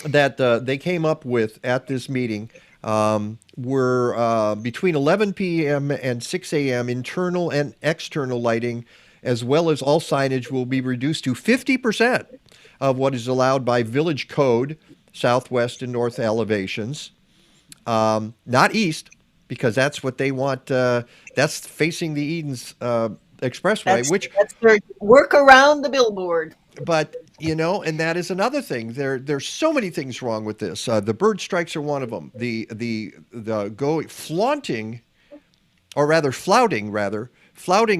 that they came up with at this meeting were between 11 p.m. and 6 a.m. internal and external lighting, as well as all signage, will be reduced to 50% of what is allowed by village code, southwest and north elevations, not east, because that's what they want. That's facing the Edens Expressway, that's their work around the billboard. But and that is another thing. There's so many things wrong with this. The bird strikes are one of them. The flaunting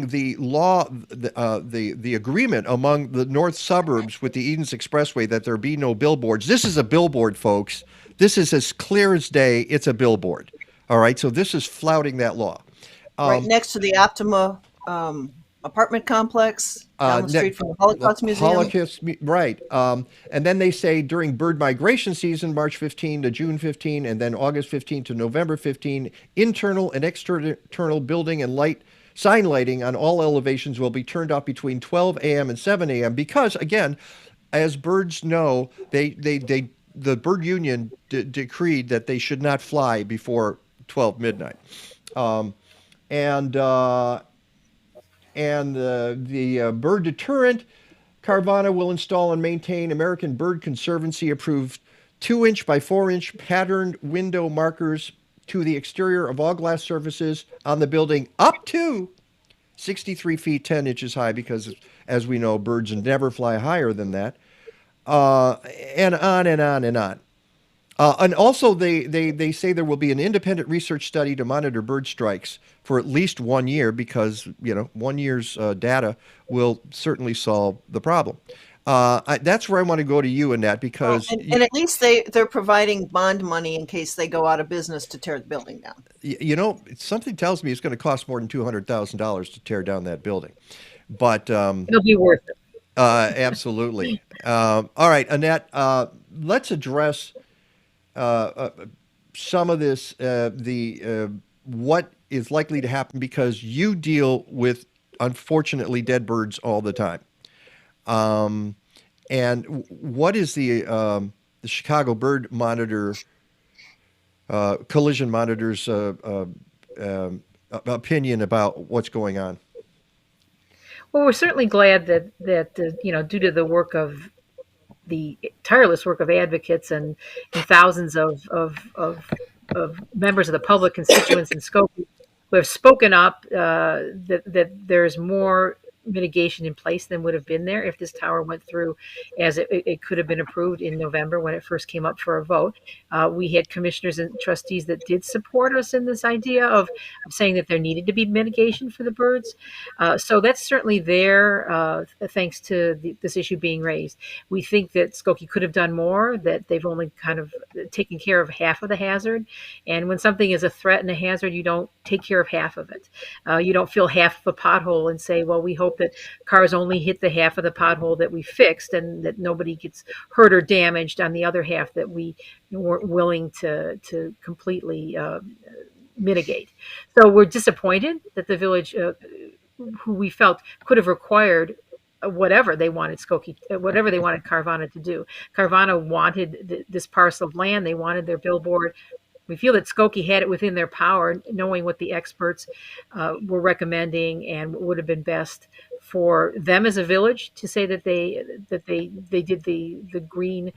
the law, the agreement among the north suburbs with the Edens Expressway that there be no billboards. This is a billboard, folks. This is as clear as day. It's a billboard. All right. So this is flouting that law. Right next to the Optima apartment complex down the street from the Holocaust Museum. Right. And then they say during bird migration season, March 15 to June 15, and then August 15 to November 15, internal and external building and sign lighting on all elevations will be turned off between 12 a.m. and 7 a.m. because, again, as birds know, the bird union decreed that they should not fly before 12 midnight. Um, and the bird deterrent, Carvana will install and maintain American Bird Conservancy approved 2-inch by 4-inch patterned window markers to the exterior of all glass surfaces on the building up to 63 feet 10 inches high, because as we know, birds never fly higher than that. And on and on and on. And also, they say there will be an independent research study to monitor bird strikes for at least 1 year, because 1 year's data will certainly solve the problem. That's where I want to go to you, Annette, because and at least they're providing bond money in case they go out of business to tear the building down. Something tells me it's going to cost more than $200,000 to tear down that building, but it'll be worth it. Absolutely. All right, Annette, let's address some of this, what is likely to happen, because you deal with, unfortunately, dead birds all the time. And what is the Chicago Bird Monitor, Collision Monitor's opinion about what's going on? Well, we're certainly glad that due to the work of the tireless work of advocates and thousands of members of the public, constituents in Skokie, who have spoken up, that there's more mitigation in place than would have been there if this tower went through as it could have been approved in November when it first came up for a vote. We had commissioners and trustees that did support us in this idea of saying that there needed to be mitigation for the birds. So that's certainly there, thanks to this issue being raised. We think that Skokie could have done more, that they've only kind of taken care of half of the hazard. And when something is a threat and a hazard, you don't take care of half of it. You don't fill half of a pothole and say, well, we hope that cars only hit the half of the pothole that we fixed and that nobody gets hurt or damaged on the other half that we weren't willing to completely mitigate. So we're disappointed that the village, who we felt could have required whatever they wanted whatever they wanted Carvana to do. Carvana wanted this parcel of land. They wanted their billboard. We feel that Skokie had it within their power, knowing what the experts were recommending and what would have been best for them as a village to say that they did the green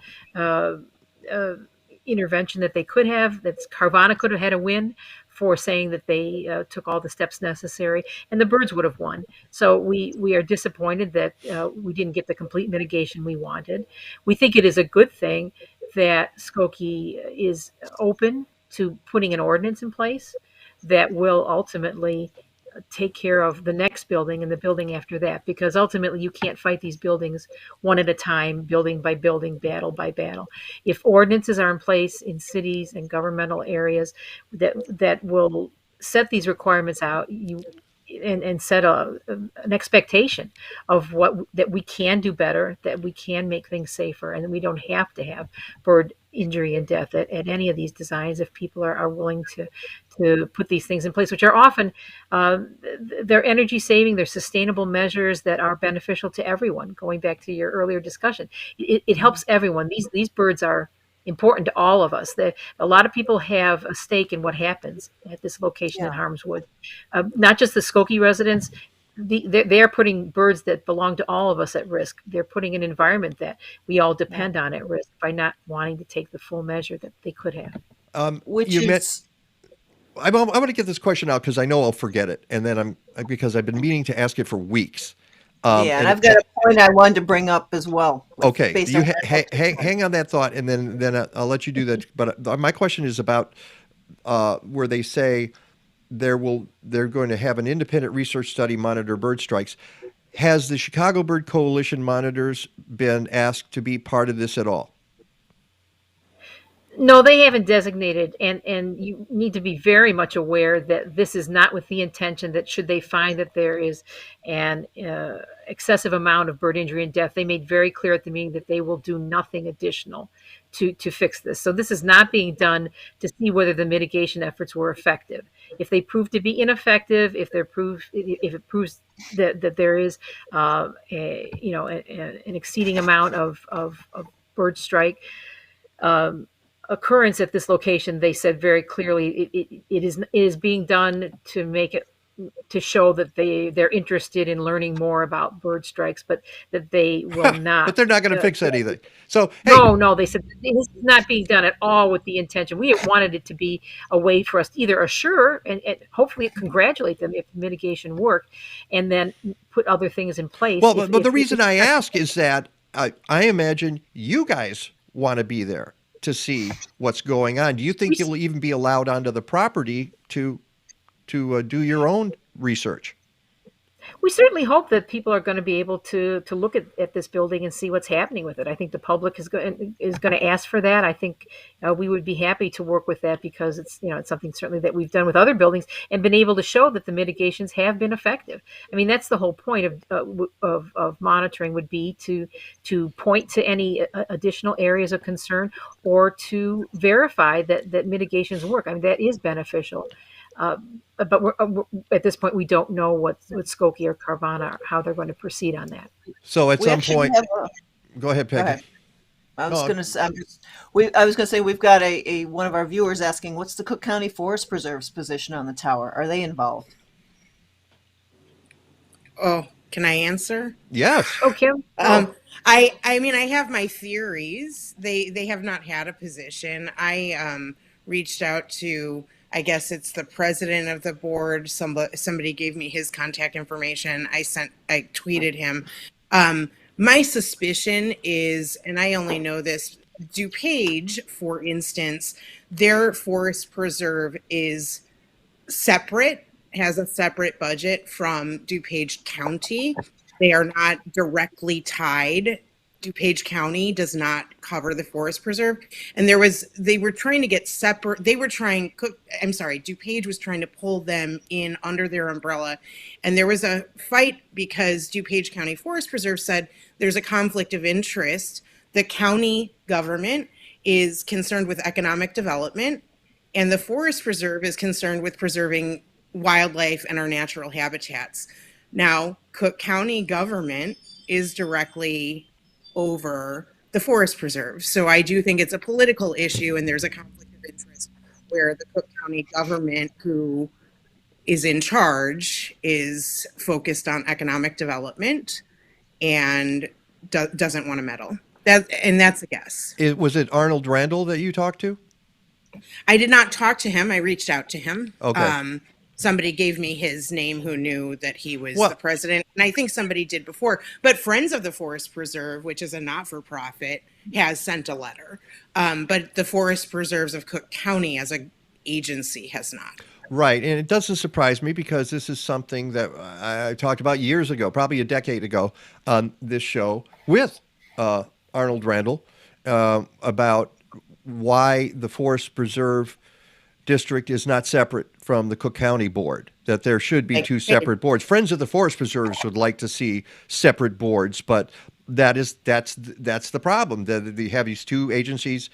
intervention that they could have. That Carvana could have had a win for saying that they took all the steps necessary, and the birds would have won. So we are disappointed that we didn't get the complete mitigation we wanted. We think it is a good thing that Skokie is open to putting an ordinance in place that will ultimately take care of the next building and the building after that, because ultimately you can't fight these buildings one at a time, building by building, battle by battle. If ordinances are in place in cities and governmental areas that will set these requirements out, and set an expectation of that we can do better, that we can make things safer, and we don't have to have bird injury and death at any of these designs if people are willing to put these things in place, which are often they're energy saving, they're sustainable measures that are beneficial to everyone. Going back to your earlier discussion, it helps everyone. These birds are important to all of us. A lot of people have a stake in what happens at this location in Harms Wood. Not just the Skokie residents. They are putting birds that belong to all of us at risk. They're putting an environment that we all depend on at risk by not wanting to take the full measure that they could have. I'm going to get this question out because I know I'll forget it, and then because I've been meaning to ask it for weeks. And I've got a point I wanted to bring up as well. Okay, you hang on that thought, and then I'll let you do that. But my question is about where they say they're going to have an independent research study monitor bird strikes. Has the Chicago Bird Coalition monitors been asked to be part of this at all? No, they haven't designated, and you need to be very much aware that this is not with the intention that should they find that there is an excessive amount of bird injury and death, they made very clear at the meeting that they will do nothing additional to fix this. So this is not being done to see whether the mitigation efforts were effective. If they prove to be ineffective, if it proves that there is an exceeding amount of bird strike, occurrence at this location, they said very clearly it is being done to make it, to show that they're interested in learning more about bird strikes, but that they will not. But they're not going to fix anything. So hey, no, they said this is not being done at all with the intention. We wanted it to be a way for us to either assure and hopefully congratulate them if mitigation worked, and then put other things in place. Well, but the reason I ask is that I imagine you guys want to be there to see what's going on. Do you think you'll even be allowed onto the property to do your own research? We certainly hope that people are going to be able to look at this building and see what's happening with it. I think the public is going to ask for that. I think we would be happy to work with that, because it's something certainly that we've done with other buildings and been able to show that the mitigations have been effective. I mean, that's the whole point of monitoring, would be to point to any additional areas of concern, or to verify that mitigations work. I mean, that is beneficial. But we're, at this point, we don't know what Skokie or Carvana, how they're going to proceed on that. So at some point, go ahead, Peggy. Go ahead. I was going to say we've got a one of our viewers asking, what's the Cook County Forest Preserve's position on the tower? Are they involved? Oh, can I answer? Yes. Oh, Kim. I mean, I have my theories. They have not had a position. I reached out to, I guess it's the president of the board. Somebody gave me his contact information. I tweeted him. My suspicion is, and I only know this, DuPage, for instance, their forest preserve is separate, has a separate budget from DuPage County. They are not directly tied. DuPage County does not cover the forest preserve. And they were trying to get separate, DuPage was trying to pull them in under their umbrella. And there was a fight because DuPage County Forest Preserve said there's a conflict of interest. The county government is concerned with economic development, and the forest preserve is concerned with preserving wildlife and our natural habitats. Now, Cook County government is directly over the forest preserve. So I do think it's a political issue, and there's a conflict of interest where the Cook County government, who is in charge, is focused on economic development and doesn't want to meddle. That's a guess. Was it Arnold Randall that you talked to? I did not talk to him. I reached out to him. Okay. Somebody gave me his name who knew that he was the president. And I think somebody did before. But Friends of the Forest Preserve, which is a not-for-profit, has sent a letter. But the Forest Preserves of Cook County as an agency has not. Right. And it doesn't surprise me, because this is something that I talked about years ago, probably a decade ago, on this show with Arnold Randall, about why the Forest Preserve District is not separate from the Cook County Board, that there should be two separate boards. Friends of the Forest Preserves would like to see separate boards, but that's the problem. They have these two agencies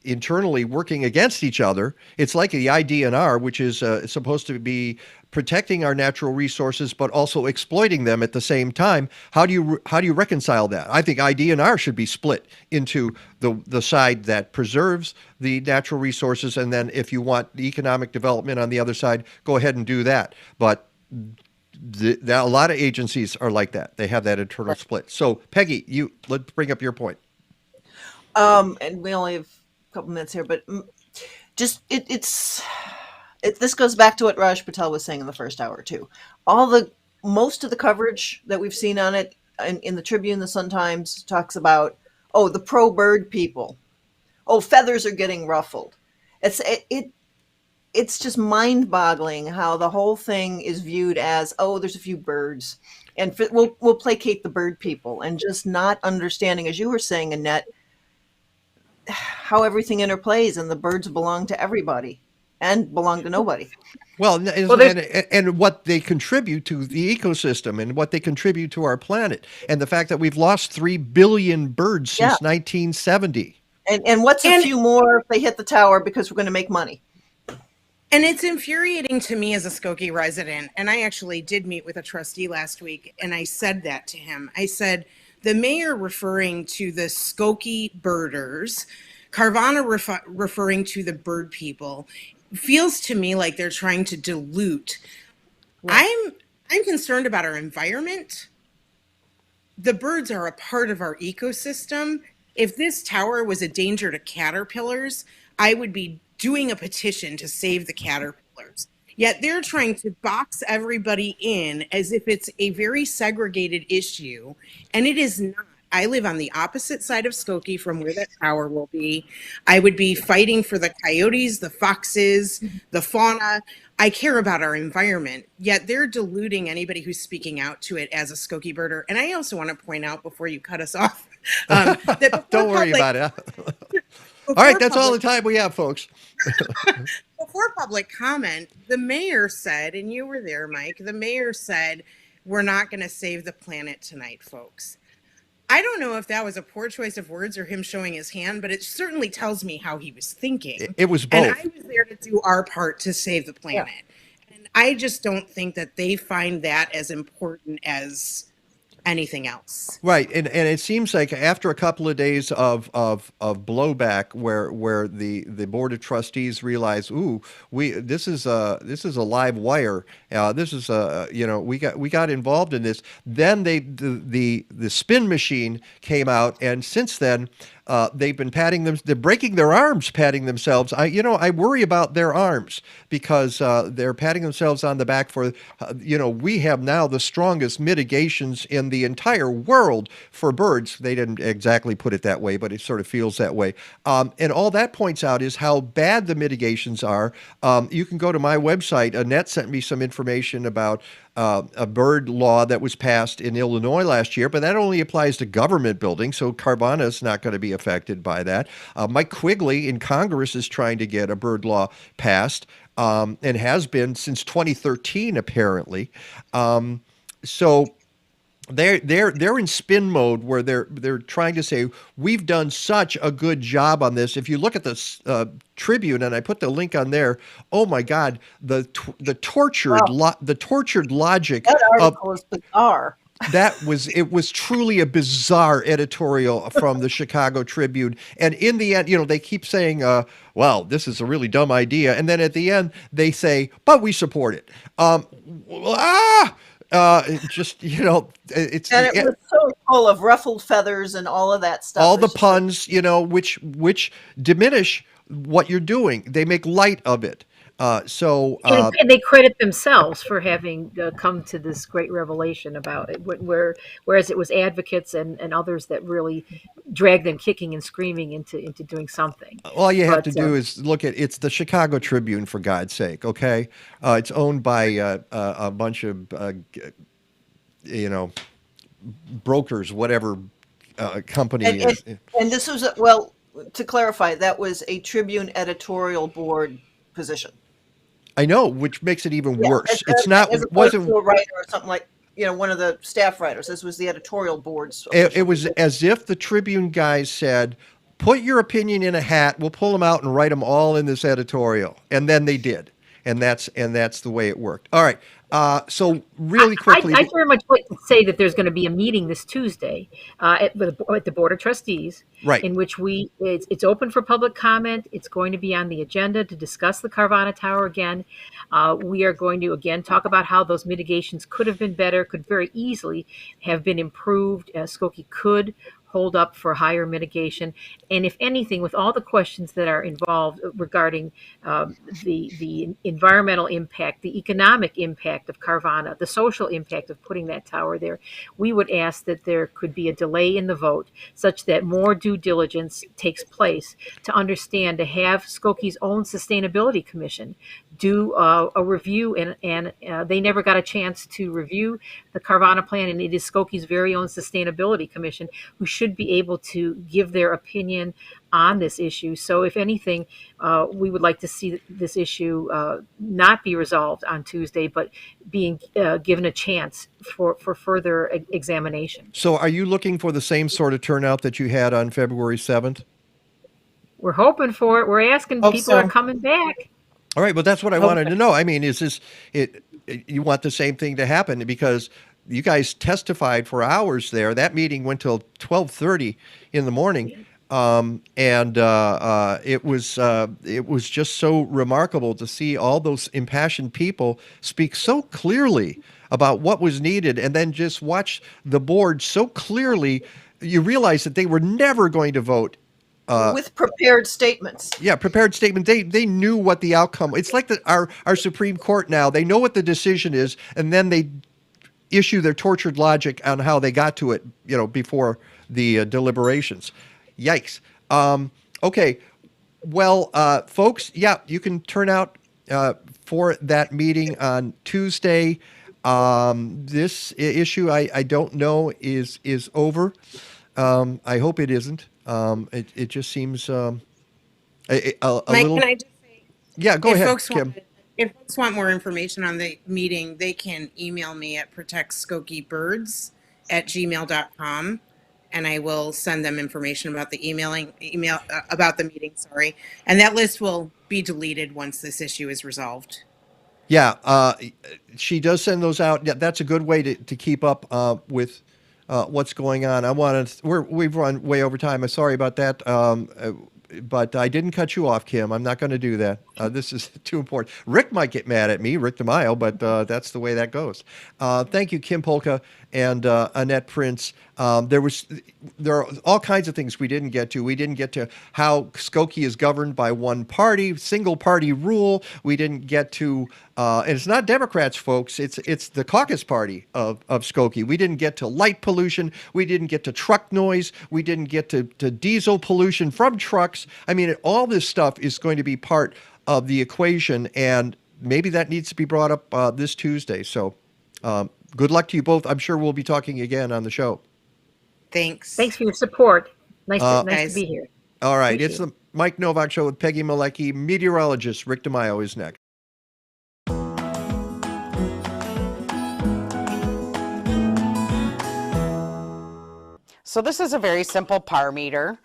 internally working against each other. It's like the IDNR, which is supposed to be protecting our natural resources, but also exploiting them at the same time. How do you reconcile that? I think IDNR should be split into the side that preserves the natural resources, and then if you want the economic development on the other side, go ahead and do that. But a lot of agencies are like that. They have that internal split. So, Peggy, let's bring up your point. And we only have a couple minutes here, but just this goes back to what Raj Patel was saying in the first hour too. Most of the coverage that we've seen on it in the Tribune, the Sun-Times, talks about, the pro-bird people. Feathers are getting ruffled. It's just mind-boggling how the whole thing is viewed as, there's a few birds, and we'll placate the bird people, and just not understanding, as you were saying, Annette, how everything interplays, and the birds belong to everybody and belong to nobody. And what they contribute to the ecosystem, and what they contribute to our planet, and the fact that we've lost 3 billion birds since 1970. And what's a few more if they hit the tower because we're going to make money? And it's infuriating to me as a Skokie resident. And I actually did meet with a trustee last week, and I said that to him. I said, the mayor, referring to the Skokie birders, Carvana referring to the bird people feels to me like they're trying to dilute. I'm concerned about our environment. The birds are a part of our ecosystem. If this tower was a danger to caterpillars, I would be doing a petition to save the caterpillars. Yet they're trying to box everybody in as if it's a very segregated issue, and it is not. I live on the opposite side of Skokie from where that tower will be. I would be fighting for the coyotes, the foxes, the fauna. I care about our environment, yet they're diluting anybody who's speaking out to it as a Skokie birder. And I also want to point out before you cut us off, that don't worry about it. All right, that's all the time we have, folks. Before public comment, the mayor said, and you were there, Mike, the mayor said, we're not going to save the planet tonight, folks. I don't know if that was a poor choice of words or him showing his hand, but it certainly tells me how he was thinking. It was both. And I was there to do our part to save the planet. Yeah. And I just don't think that they find that as important as anything else. Right, and it seems like after a couple of days of blowback, where the board of trustees realized, this is a live wire. This is we got involved in this. Then the spin machine came out, and since then. They've been they're breaking their arms, patting themselves. I worry about their arms because they're patting themselves on the back for, we have now the strongest mitigations in the entire world for birds. They didn't exactly put it that way, but it sort of feels that way. And all that points out is how bad the mitigations are. You can go to my website. Annette sent me some information about a bird law that was passed in Illinois last year, but that only applies to government buildings, so Carvana is not going to be affected by that. Mike Quigley in Congress is trying to get a bird law passed, and has been since 2013, apparently. So they're in spin mode where they're trying to say we've done such a good job on this. If you look at the Tribune, and I put the link on there, oh my God, the tortured logic that article is bizarre. It was truly a bizarre editorial from the Chicago Tribune. And in the end, they keep saying, well, this is a really dumb idea. And then at the end, they say, but we support it. It's and it was so full of ruffled feathers and all of that stuff. All the puns, which diminish what you're doing. They make light of it. And they credit themselves for having come to this great revelation about it, whereas it was advocates and others that really dragged them kicking and screaming into doing something. All you have to do is look at it's the Chicago Tribune, for God's sake. Okay, it's owned by a bunch of brokers, whatever company. And this was to clarify, that was a Tribune editorial board position. I know, which makes it even worse. It's not. It wasn't a writer or something like one of the staff writers. This was the editorial board's. It was as if the Tribune guys said, "Put your opinion in a hat. We'll pull them out and write them all in this editorial." And then they did, and that's the way it worked. All right. So really quickly, I very much like to say that there's going to be a meeting this Tuesday at the Board of Trustees, right? In which it's open for public comment. It's going to be on the agenda to discuss the Carvana Tower again. We are going to again talk about how those mitigations could have been better, could very easily have been improved. Skokie could hold up for higher mitigation. And if anything, with all the questions that are involved regarding the environmental impact, the economic impact of Carvana, the social impact of putting that tower there, we would ask that there could be a delay in the vote such that more due diligence takes place to understand, to have Skokie's own sustainability commission do a review, and they never got a chance to review the Carvana plan, and it is Skokie's very own sustainability commission who should be able to give their opinion on this issue. So if anything, we would like to see this issue not be resolved on Tuesday, but being given a chance for further examination. So are you looking for the same sort of turnout that you had on February 7th? We're hoping for it. We're asking people are coming back. All right, well, that's what I wanted to know. I mean, is this you want the same thing to happen? Because you guys testified for hours there. That meeting went till 12:30 in the morning. It was just so remarkable to see all those impassioned people speak so clearly about what was needed, and then just watch the board so clearly. You realize that they were never going to vote with prepared statements. Yeah, prepared statement. They knew what the outcome. It's like our Supreme Court now. They know what the decision is, and then they issue their tortured logic on how they got to it. Before the deliberations. Yikes. Okay. Well, folks, yeah, you can turn out for that meeting on Tuesday. This issue, I don't know, is over. I hope it isn't. It just seems a Mike, little. can I just say? Yeah, go ahead, Kim. If folks want more information on the meeting, they can email me at protectskokiebirds@gmail.com, and I will send them information about the about the meeting. Sorry, and that list will be deleted once this issue is resolved. Yeah, she does send those out. Yeah, that's a good way to keep up with what's going on. We've run way over time. I'm sorry about that. But I didn't cut you off, Kim. I'm not going to do that. This is too important. Rick might get mad at me, Rick DiMaio, but that's the way that goes. Thank you, Kim Polka and Annette Prince. There are all kinds of things we didn't get to. We didn't get to how Skokie is governed by one party, single party rule. We didn't get to, and it's not Democrats, folks. It's the caucus party of Skokie. We didn't get to light pollution. We didn't get to truck noise. We didn't get to diesel pollution from trucks. I mean, all this stuff is going to be part of the equation, and maybe that needs to be brought up this Tuesday. So good luck to you both. I'm sure we'll be talking again on the show. Thanks. Thanks for your support. Nice to be here. All right. Thank It's you. the Mike Nowak Show with Peggy Malecki. Meteorologist Rick DiMaio is next. So this is a very simple PAR meter,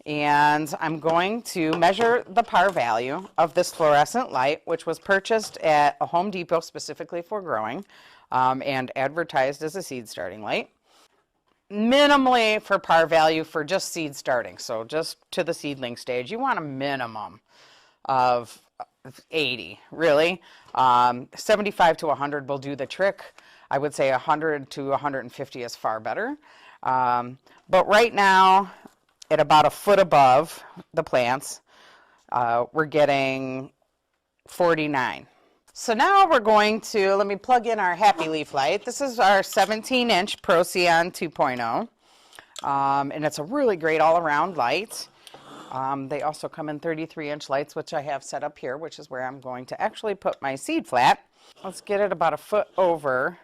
and I'm going to measure the PAR value of this fluorescent light, which was purchased at a Home Depot specifically for growing and advertised as a seed starting light. Minimally for PAR value for just seed starting, so just to the seedling stage, you want a minimum of 80, really. 75 to 100 will do the trick. I would say 100 to 150 is far better. But right now, at about a foot above the plants, we're getting 49. So now we're going to, let me plug in our Happy Leaf light. This is our 17-inch Procyon 2.0, and it's a really great all-around light. They also come in 33-inch lights, which I have set up here, which is where I'm going to actually put my seed flat. Let's get it about a foot over.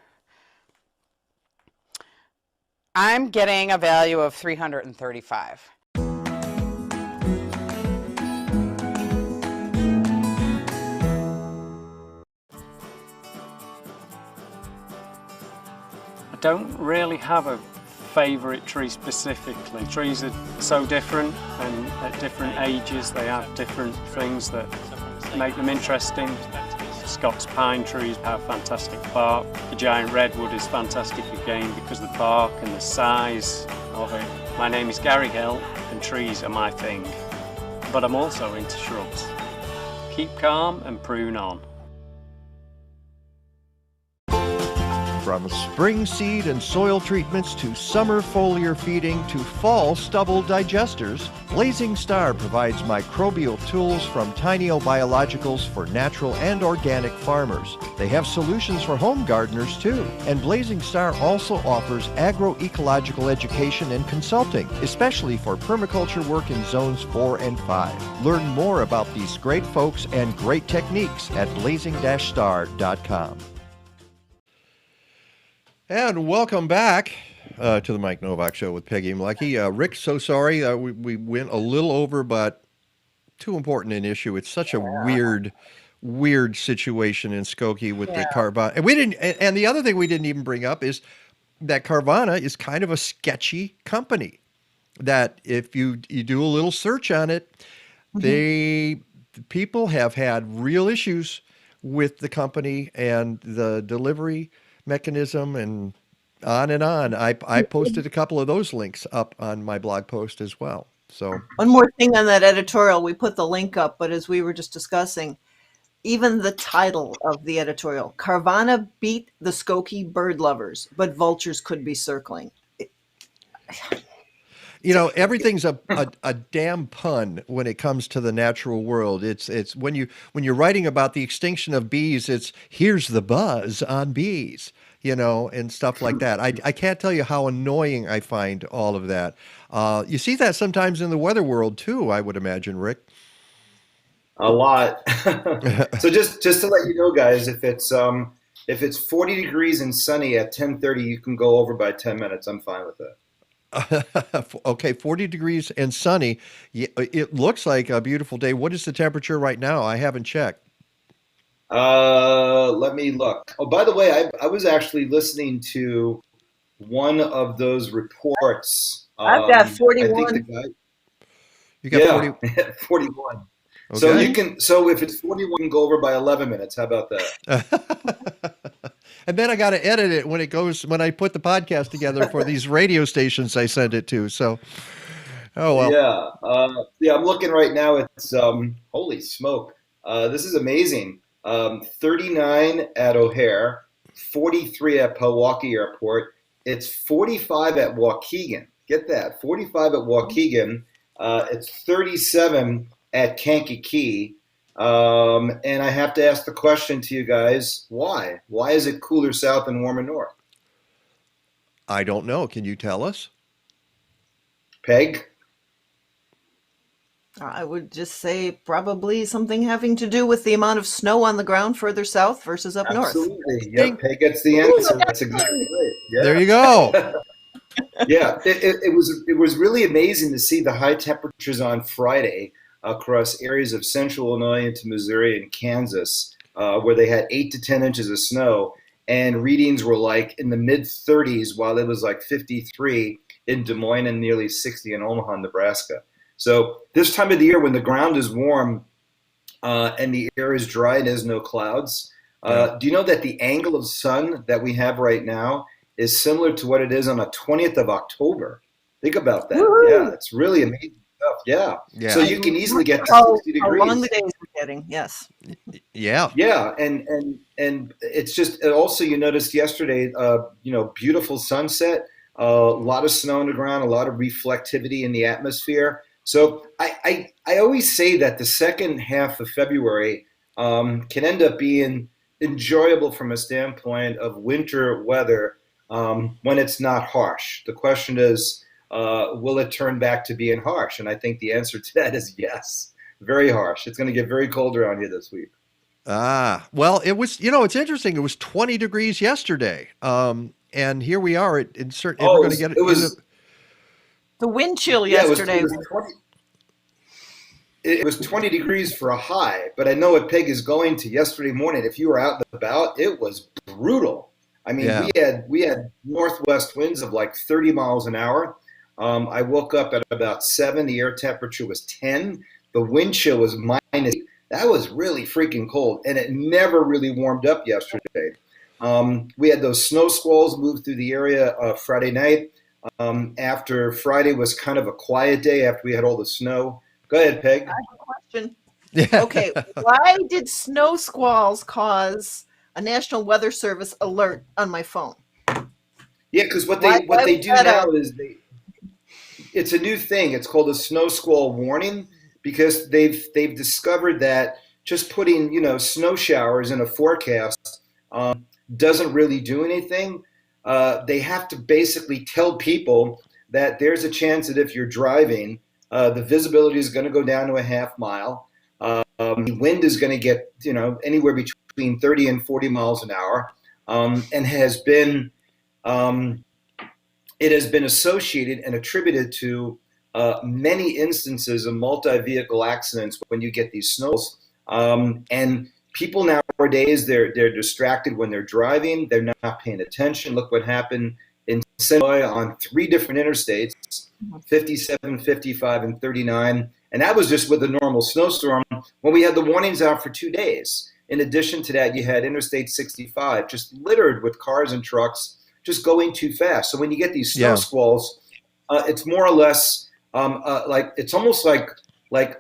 I'm getting a value of 335. I don't really have a favourite tree specifically. Trees are so different, and at different ages they have different things that make them interesting. Scots pine trees have fantastic bark. The giant redwood is fantastic again because of the bark and the size of it. My name is Gary Hill, and trees are my thing. But I'm also into shrubs. Keep calm and prune on. From spring seed and soil treatments to summer foliar feeding to fall stubble digesters, Blazing Star provides microbial tools from Biologicals for natural and organic farmers. They have solutions for home gardeners too. And Blazing Star also offers agroecological education and consulting, especially for permaculture work in zones 4 and 5. Learn more about these great folks and great techniques at blazing-star.com. And welcome back to the Mike Nowak Show with Peggy Malecki. Rick, so sorry we went a little over, but too important an issue. It's such a weird situation in Skokie with the Carvana. And we didn't. And the other thing we didn't even bring up is that Carvana is kind of a sketchy company. That if you do a little search on it, people have had real issues with the company and the delivery mechanism and on and on. I posted a couple of those links up on my blog post as well. So one more thing on that editorial, we put the link up, but as we were just discussing, even the title of the editorial, Carvana beat the Skokie bird lovers, but vultures could be circling. you know, everything's a damn pun when it comes to the natural world. It's when you're writing about the extinction of bees, it's here's the buzz on bees, you know, and stuff like that. I can't tell you how annoying I find all of that. You see that sometimes in the weather world too, I would imagine, Rick. A lot. So just to let you know, guys, if it's 40 degrees and sunny at 10:30, you can go over by 10 minutes. I'm fine with that. Okay, 40 degrees and sunny. It looks like a beautiful day. What is the temperature right now? I haven't checked. Let me look. Oh, by the way, I was actually listening to one of those reports. I've got I 41. think the guy, You got 40. 41. Okay. So you can. So if it's 41, go over by 11 minutes. How about that? And then I got to edit it when I put the podcast together for these radio stations I send it to. So, oh well. Yeah. I'm looking right now. It's holy smoke. This is amazing. 39 at O'Hare, 43 at Milwaukee Airport. It's 45 at Waukegan. Get that, 45 at Waukegan. It's 37 at Kankakee. And I have to ask the question to you guys, why? Why is it cooler south and warmer north? I don't know. Can you tell us? Peg? I would just say probably something having to do with the amount of snow on the ground further south versus up north. Absolutely. Yep, Peg gets the answer. That's exactly right. Yeah. There you go. Yeah, it was really amazing to see the high temperatures on Friday across areas of central Illinois into Missouri and Kansas, where they had 8 to 10 inches of snow, and readings were like in the mid 30s, while it was like 53 in Des Moines and nearly 60 in Omaha, Nebraska. So this time of the year, when the ground is warm and the air is dry and there's no clouds, do you know that the angle of sun that we have right now is similar to what it is on the 20th of October? Think about that. Woo-hoo. Yeah, it's really amazing stuff. Yeah. So you can easily get to 60 degrees. How long the days are getting, yes. Yeah. Yeah, and it's just also, you noticed yesterday, beautiful sunset, a lot of snow on the ground, a lot of reflectivity in the atmosphere. So I always say that the second half of February can end up being enjoyable from a standpoint of winter weather when it's not harsh. The question is, will it turn back to being harsh? And I think the answer to that is yes, very harsh. It's going to get very cold around here this week. Well, it was, it's interesting. It was 20 degrees yesterday. And here we are in certain, we're going to get it. The wind chill yesterday. It was 20 degrees for a high, but I know what Peg is going to. Yesterday morning, if you were out and about, it was brutal. I mean, we had northwest winds of like 30 miles an hour. I woke up at about 7. The air temperature was 10. The wind chill was minus. That was really freaking cold, and it never really warmed up yesterday. We had those snow squalls move through the area Friday night. After Friday was kind of a quiet day after we had all the snow. Go ahead, Peg. I have a question. Okay, why did snow squalls cause a National Weather Service alert on my phone? Yeah, because what they do now is it's a new thing. It's called a snow squall warning, because they've discovered that just putting snow showers in a forecast doesn't really do anything. They have to basically tell people that there's a chance that if you're driving, the visibility is going to go down to a half mile. The wind is going to get anywhere between 30 and 40 miles an hour, and has been it has been associated and attributed to many instances of multi-vehicle accidents when you get these snows. And people nowadays, they're distracted when they're driving. They're not paying attention. Look what happened in Illinois on 3 different interstates, 57, 55, and 39. And that was just with a normal snowstorm when we had the warnings out for 2 days. In addition to that, you had Interstate 65 just littered with cars and trucks just going too fast. So when you get these snow squalls, it's more or less like it's almost like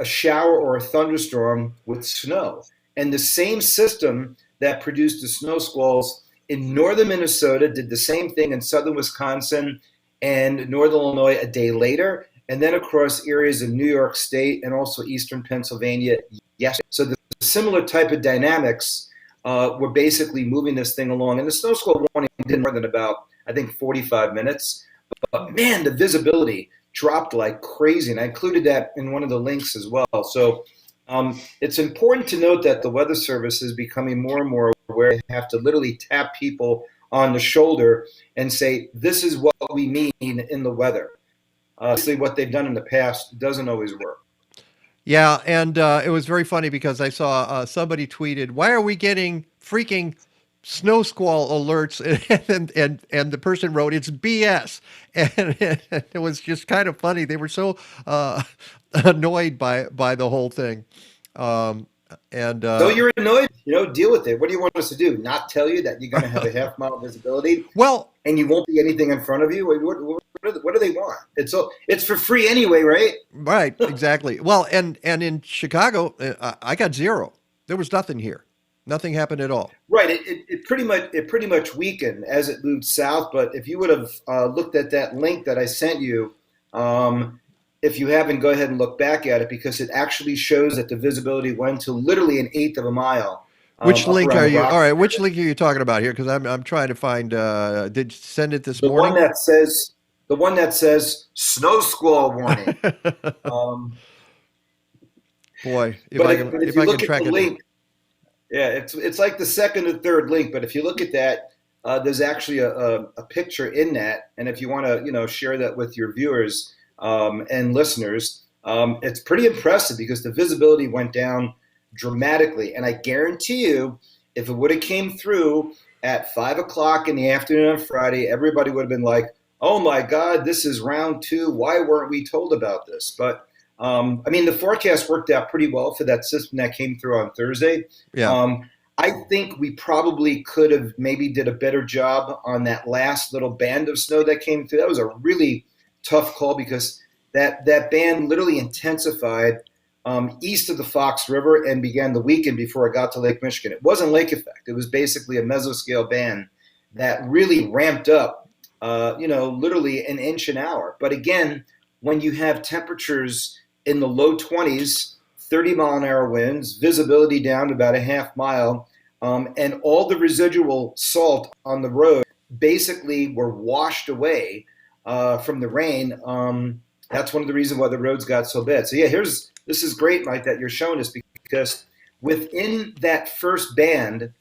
a shower or a thunderstorm with snow. And the same system that produced the snow squalls in northern Minnesota did the same thing in southern Wisconsin and northern Illinois a day later, and then across areas of New York State and also eastern Pennsylvania. Yes, so the similar type of dynamics were basically moving this thing along. And the snow squall warning didn't more than about, I think, 45 minutes. But man, the visibility dropped like crazy. And I included that in one of the links as well. So it's important to note that the Weather Service is becoming more and more aware. They have to literally tap people on the shoulder and say, this is what we mean in the weather. Obviously, what they've done in the past doesn't always work. Yeah, and it was very funny because I saw somebody tweeted, "Why are we getting freaking snow squall alerts?" and the person wrote, "It's BS," and it was just kind of funny. They were so annoyed by the whole thing. So you're annoyed, deal with it. What do you want us to do? Not tell you that you're going to have a half-mile visibility? Well, and you won't be anything in front of you? What do they want? It's for free anyway, right? Right, exactly. Well, and in Chicago, I got zero. There was nothing here. Nothing happened at all. Right. It pretty much weakened as it moved south. But if you would have looked at that link that I sent you, if you haven't, go ahead and look back at it, because it actually shows that the visibility went to literally an eighth of a mile. Which link are you? All right, which link are you talking about here? Because I'm trying to find. Did you send it this morning? The one that says snow squall warning. Boy, if I can track it. Link, yeah, it's like the second or third link. But if you look at that, there's actually a picture in that, and if you want to share that with your viewers and listeners, it's pretty impressive because the visibility went down dramatically. And I guarantee you, if it would have came through at 5 o'clock in the afternoon on Friday, everybody would have been like, "Oh my God, this is round 2. Why weren't we told about this?" But the forecast worked out pretty well for that system that came through on Thursday. Yeah. I think we probably could have maybe did a better job on that last little band of snow that came through. That was a really tough call because that band literally intensified east of the Fox River and began the weekend before it got to Lake Michigan. It wasn't lake effect. It was basically a mesoscale band that really ramped up, literally an inch an hour. But again, when you have temperatures in the low 20s, 30-mile-an-hour winds, visibility down to about a half mile, and all the residual salt on the road basically were washed away from the rain, that's one of the reasons why the roads got so bad. So yeah, this is great, Mike, that you're showing us, because within that first band,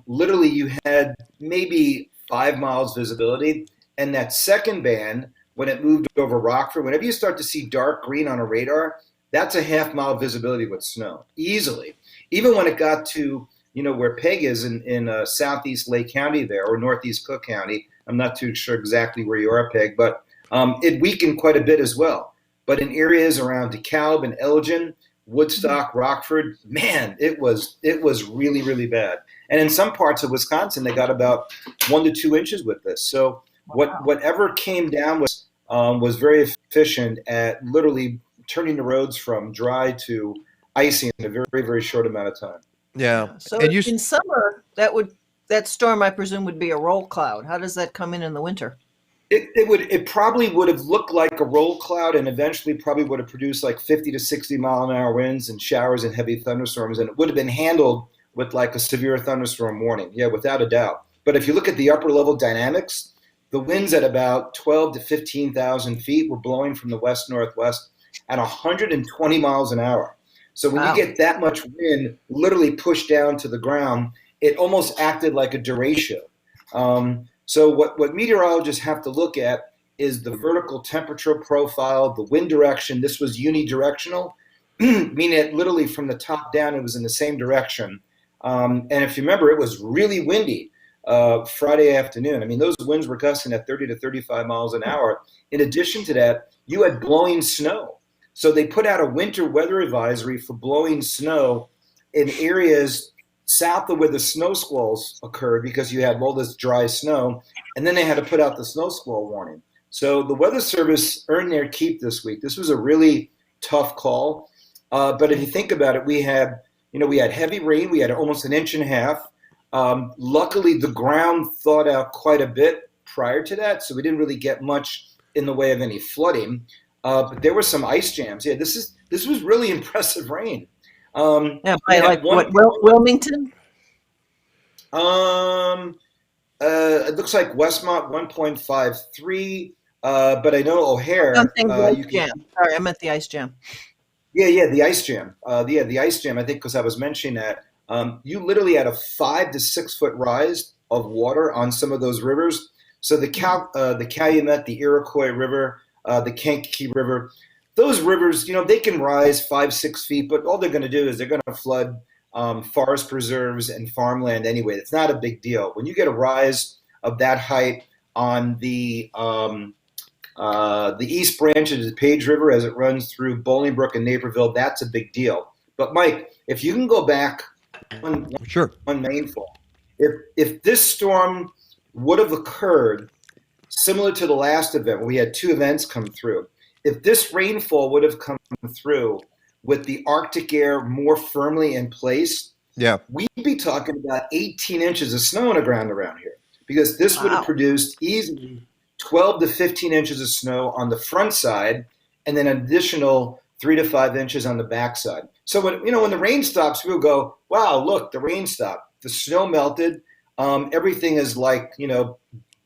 literally you had maybe 5 miles visibility, and that second band, when it moved over Rockford, whenever you start to see dark green on a radar, that's a half-mile visibility with snow, easily. Even when it got to where Peg is in southeast Lake County there, or northeast Cook County, I'm not too sure exactly where you are, Peg, but it weakened quite a bit as well. But in areas around DeKalb and Elgin, Woodstock, Rockford, man, it was really, really bad. And in some parts of Wisconsin, they got about 1 to 2 inches with this. So whatever came down was very efficient at literally turning the roads from dry to icy in a very, very short amount of time. Yeah. So in summer, that storm, I presume, would be a roll cloud. How does that come in the winter? It probably would have looked like a roll cloud, and eventually probably would have produced like 50 to 60 mile an hour winds and showers and heavy thunderstorms, and it would have been handled with like a severe thunderstorm warning. Yeah, without a doubt. But if you look at the upper level dynamics, the winds at about 12 to 15,000 feet were blowing from the west northwest at 120 miles an hour. So when you get that much wind literally pushed down to the ground, it almost acted like a derecho. So what meteorologists have to look at is the vertical temperature profile, the wind direction. This was unidirectional, meaning that literally from the top down, it was in the same direction. And if you remember, it was really windy Friday afternoon. I mean, those winds were gusting at 30 to 35 miles an hour. In addition to that, you had blowing snow. So they put out a winter weather advisory for blowing snow in areas south of where the snow squalls occurred, because you had all this dry snow, and then they had to put out the snow squall warning. So the Weather Service earned their keep this week. This was a really tough call. But if you think about it, we had heavy rain. We had almost an inch and a half. Luckily, the ground thawed out quite a bit prior to that, so we didn't really get much in the way of any flooding. But there were some ice jams. Yeah, this was really impressive rain. By Wilmington? It looks like Westmont 1.53, but I know O'Hare. Sorry, I meant the ice jam. Yeah, the ice jam. The ice jam. I think because I was mentioning that you literally had a 5 to 6 foot rise of water on some of those rivers. So the Calumet, the Iroquois River, the Kankakee River, those rivers, they can rise 5-6 feet, but all they're going to do is they're going to flood forest preserves and farmland anyway. It's not a big deal. When you get a rise of that height on the East Branch of the Page River as it runs through Bolingbrook and Naperville, that's a big deal. But Mike, if you can go back one mainfall, if this storm would have occurred similar to the last event, where we had 2 events come through, if this rainfall would have come through with the Arctic air more firmly in place, we'd be talking about 18 inches of snow on the ground around here, because this would have produced easily 12 to 15 inches of snow on the front side, and then an additional 3 to 5 inches on the back side. So when the rain stops, we'll go, wow, look, the rain stopped. The snow melted. Everything is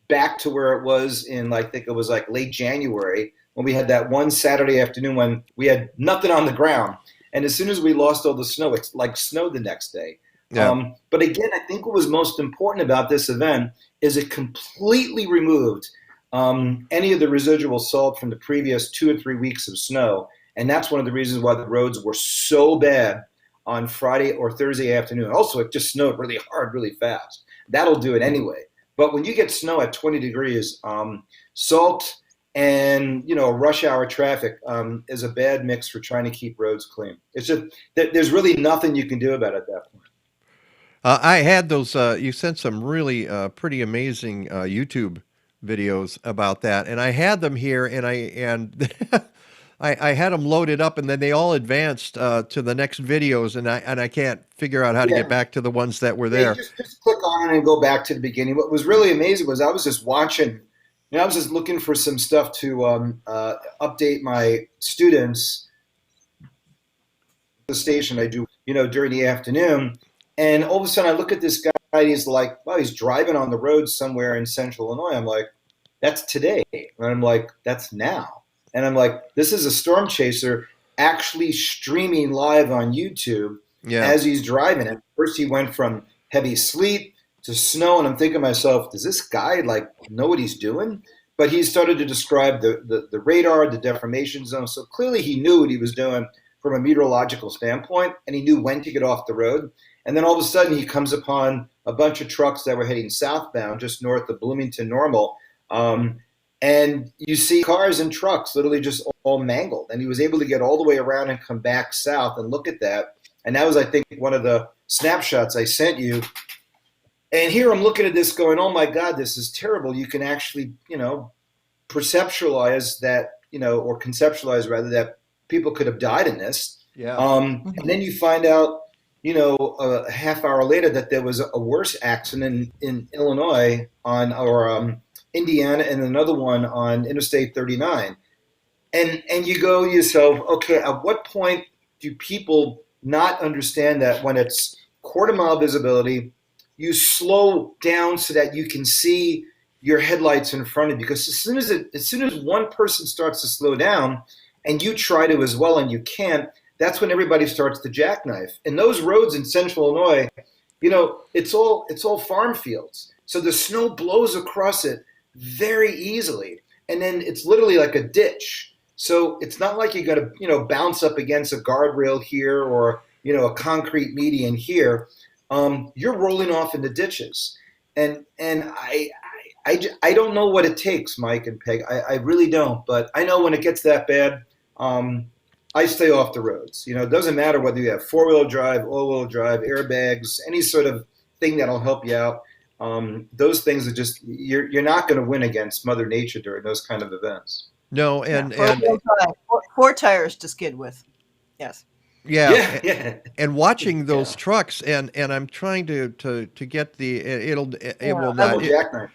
back to where it was in, I think it was late January, when we had that one Saturday afternoon when we had nothing on the ground. And as soon as we lost all the snow, it's like snow the next day. Yeah. But again, I think what was most important about this event is it completely removed any of the residual salt from the previous 2 or 3 weeks of snow. And that's one of the reasons why the roads were so bad on Friday or Thursday afternoon. Also, it just snowed really hard, really fast. That'll do it anyway. But when you get snow at 20 degrees, salt and rush hour traffic is a bad mix for trying to keep roads clean. It's just there's really nothing you can do about it at that point. I had those. You sent some really pretty amazing YouTube videos about that, and I had them here, and I had them loaded up, and then they all advanced to the next videos, and I can't figure out how to get back to the ones that were there. Just click on it and go back to the beginning. What was really amazing was I was just watching. I was just looking for some stuff to update my students. The station I do, during the afternoon, and all of a sudden I look at this guy. And he's like, "Wow, he's driving on the road somewhere in Central Illinois." I'm like, "That's today," and I'm like, "That's now," and I'm like, "This is a storm chaser actually streaming live on YouTube as he's driving it." First, he went from heavy sleet to snow, and I'm thinking to myself, does this guy know what he's doing? But he started to describe the radar, the deformation zone. So clearly he knew what he was doing from a meteorological standpoint, and he knew when to get off the road. And then all of a sudden he comes upon a bunch of trucks that were heading southbound just north of Bloomington Normal. And you see cars and trucks literally just all mangled. And he was able to get all the way around and come back south and look at that. And that was, I think, one of the snapshots I sent you. And here I'm looking at this going, oh my God, this is terrible. You can actually, perceptualize that, or conceptualize rather, that people could have died in this. Yeah. And then you find out, a half hour later that there was a worse accident in Illinois or Indiana, and another one on Interstate 39. And you go to yourself, okay, at what point do people not understand that when it's quarter mile visibility, you slow down so that you can see your headlights in front of you? Because as soon as one person starts to slow down, and you try to as well, and you can't, that's when everybody starts to jackknife. And those roads in Central Illinois, it's all farm fields, so the snow blows across it very easily, and then it's literally like a ditch. So it's not like you got to bounce up against a guardrail here or a concrete median here. You're rolling off into ditches, and I don't know what it takes, Mike and Peg. I really don't, but I know when it gets that bad, I stay off the roads. It doesn't matter whether you have 4-wheel drive, all-wheel drive, airbags, any sort of thing that'll help you out. those things are just, you're not going to win against Mother Nature during those kind of events. No, and four tires to skid with. Yes. Yeah. And watching those trucks, and I'm trying to get it will not.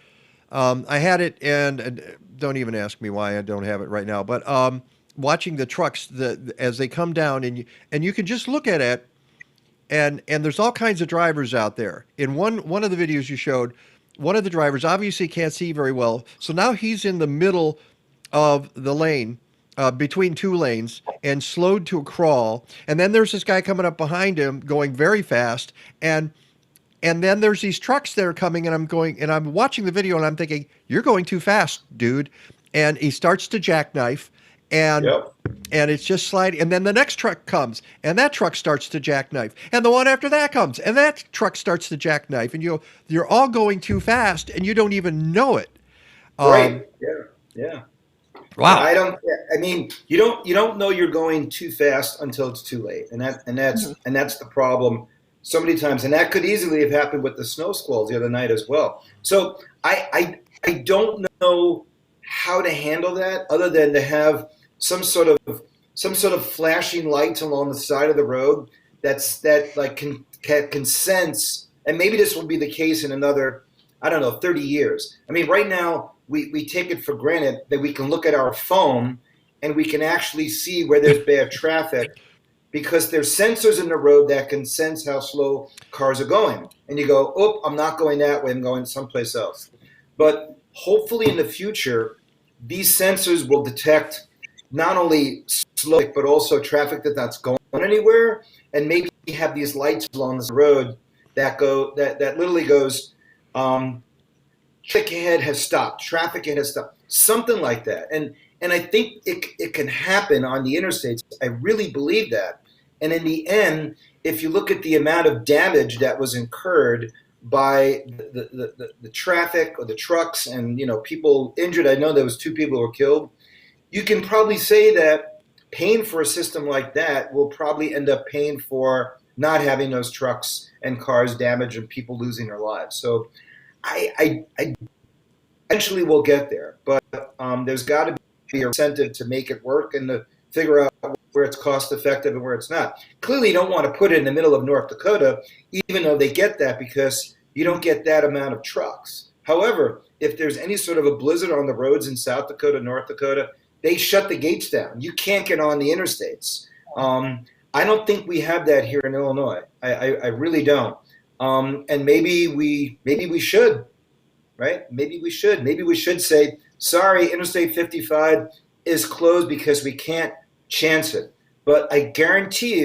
I had it, and don't even ask me why I don't have it right now. But watching the trucks as they come down, and you can just look at it, and there's all kinds of drivers out there. In one of the videos you showed, one of the drivers obviously can't see very well, so now he's in the middle of the lane, between two lanes, and slowed to a crawl. And then there's this guy coming up behind him going very fast, and then there's these trucks that are coming, and I'm watching the video, and I'm thinking, you're going too fast, dude. And he starts to jackknife, and it's just sliding. And then the next truck comes, and that truck starts to jackknife, and the one after that comes, and that truck starts to jackknife, and you're all going too fast, and you don't even know it. Right. Yeah. Wow. I mean, you don't know you're going too fast until it's too late, and that's the problem so many times. And that could easily have happened with the snow squalls the other night as well. So I don't know how to handle that other than to have some sort of flashing lights along the side of the road that can sense. And maybe this will be the case in another, 30 years. I mean, right now, we take it for granted that we can look at our phone and we can actually see where there's bad traffic because there's sensors in the road that can sense how slow cars are going. And you go, oh, I'm not going that way, I'm going someplace else. But hopefully in the future, these sensors will detect not only slow, but also traffic that's going anywhere, and maybe have these lights along the road that literally goes, traffic ahead has stopped. Something like that. And I think it can happen on the interstates. I really believe that. And in the end, if you look at the amount of damage that was incurred by the traffic or the trucks and people injured, I know there was 2 people who were killed. You can probably say that paying for a system like that will probably end up paying for not having those trucks and cars damaged and people losing their lives. So I eventually we'll get there, but there's got to be an incentive to make it work and to figure out where it's cost effective and where it's not. Clearly, you don't want to put it in the middle of North Dakota, even though they get that because you don't get that amount of trucks. However, if there's any sort of a blizzard on the roads in South Dakota, North Dakota, they shut the gates down. You can't get on the interstates. I don't think we have that here in Illinois. I really don't. And maybe we should, right? Maybe we should say, sorry, Interstate 55 is closed because we can't chance it. But I guarantee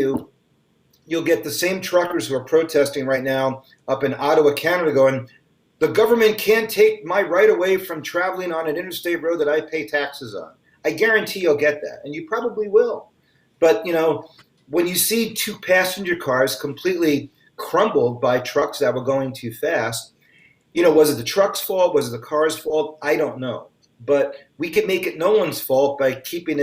you'll get the same truckers who are protesting right now up in Ottawa, Canada, going, the government can't take my right away from traveling on an interstate road that I pay taxes on. I guarantee you'll get that, and you probably will. But, when you see 2 passenger cars completely crumbled by trucks that were going too fast, was it the truck's fault? Was it the car's fault? I don't know. But we can make it no one's fault by keeping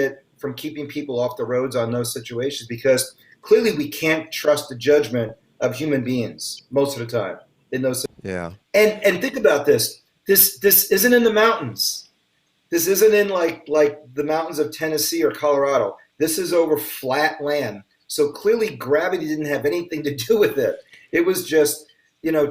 people off the roads on those situations, because clearly we can't trust the judgment of human beings most of the time in those. Yeah. And think about this. This isn't in the mountains. This isn't in like the mountains of Tennessee or Colorado. This is over flat land. So clearly gravity didn't have anything to do with it. It was just,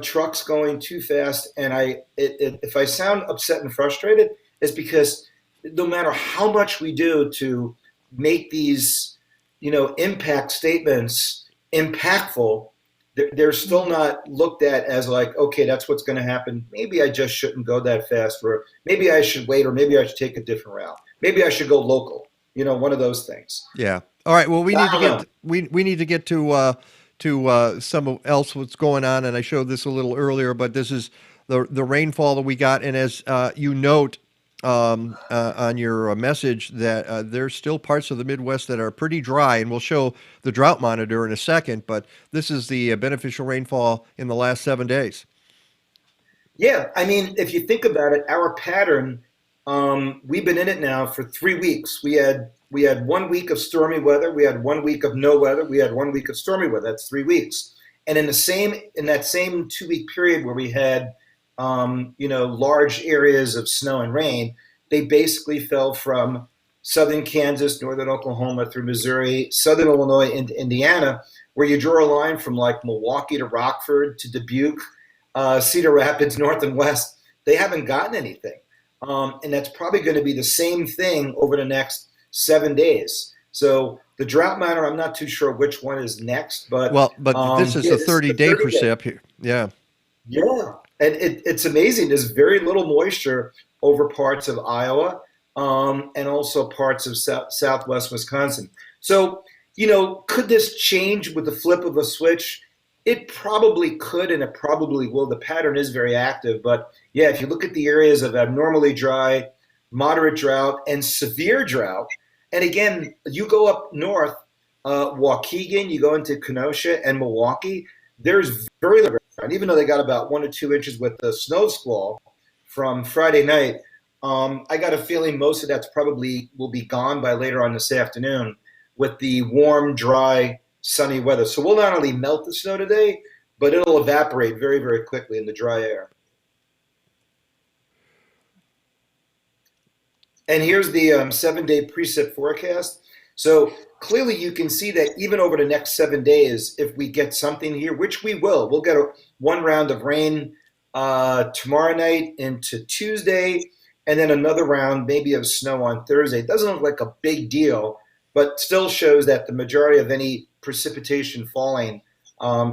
trucks going too fast. And if I sound upset and frustrated, it's because no matter how much we do to make these, impact statements impactful, they're still not looked at as like, okay, that's what's going to happen. Maybe I just shouldn't go that fast, or maybe I should wait, or maybe I should take a different route. Maybe I should go local. One of those things. Yeah. All right. Well, we need to get to some else what's going on, and I showed this a little earlier, but this is the rainfall that we got, and as you note on your message that there's still parts of the Midwest that are pretty dry, and we'll show the drought monitor in a second, but this is the beneficial rainfall in the last 7 days. Yeah, I mean, if you think about it, our pattern, we've been in it now for 3 weeks. We had 1 week of stormy weather, we had 1 week of no weather, we had 1 week of stormy weather. That's 3 weeks. And in that same 2 week period where we had large areas of snow and rain. They basically fell from southern Kansas, northern Oklahoma through Missouri, southern Illinois into Indiana, where you draw a line from like Milwaukee to Rockford to Dubuque, Cedar Rapids, north and west. They haven't gotten anything. And that's probably going to be the same thing over the next 7 days. So the drought matter, I'm not too sure which one is next, but this is the 30-day precip here. Yeah. Yeah. And it's amazing. There's very little moisture over parts of Iowa and also parts of southwest Wisconsin. So, could this change with the flip of a switch? It probably could, and it probably will. The pattern is very active. But, yeah, if you look at the areas of abnormally dry, moderate drought, and severe drought, and again, you go up north, Waukegan, you go into Kenosha and Milwaukee, there's very little drought. Even though they got about 1 to 2 inches with the snow squall from Friday night, I got a feeling most of that's probably will be gone by later on this afternoon with the warm, dry, sunny weather. So we'll not only melt the snow today, but it'll evaporate very, very quickly in the dry air. And here's the 7-day precip forecast. So clearly you can see that even over the next 7 days, if we get something here, which we will, we'll get one round of rain tomorrow night into Tuesday, and then another round maybe of snow on Thursday. It doesn't look like a big deal, but still shows that the majority of any precipitation falling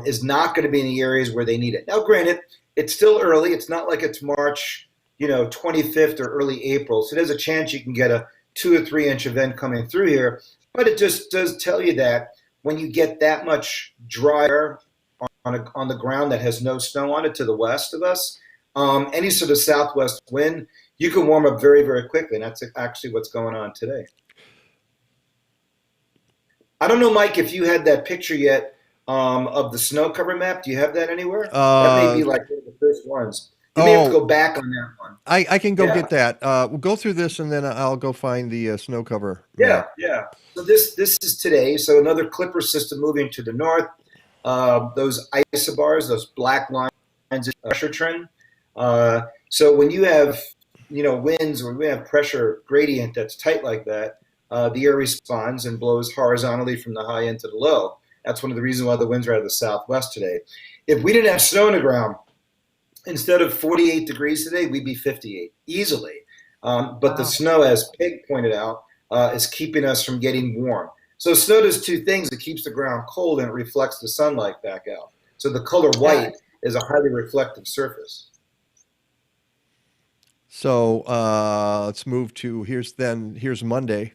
is not going to be in the areas where they need it. Now, granted, it's still early. It's not like it's March 25th or early April. So there's a chance you can get a 2 or 3 inch event coming through here. But it just does tell you that when you get that much dry air on the ground that has no snow on it to the west of us, any sort of southwest wind, you can warm up very, very quickly. And that's actually what's going on today. I don't know, Mike, if you had that picture yet of the snow cover map. Do you have that anywhere? That may be like one of the first ones. You may have to go back on that one. I can go get that. We'll go through this, and then I'll go find the snow cover map. Yeah. So this is today. So another clipper system moving to the north. Those isobars, those black lines, is pressure trend. So when you have winds or we have pressure gradient that's tight like that, the air responds and blows horizontally from the high into the low. That's one of the reasons why the winds are out of the southwest today. If we didn't have snow on the ground, instead of 48 degrees today, we'd be 58 easily. But the snow, as Peg pointed out, is keeping us from getting warm. So snow does two things. It keeps the ground cold and it reflects the sunlight back out. So the color white is a highly reflective surface. So let's move to here's Monday.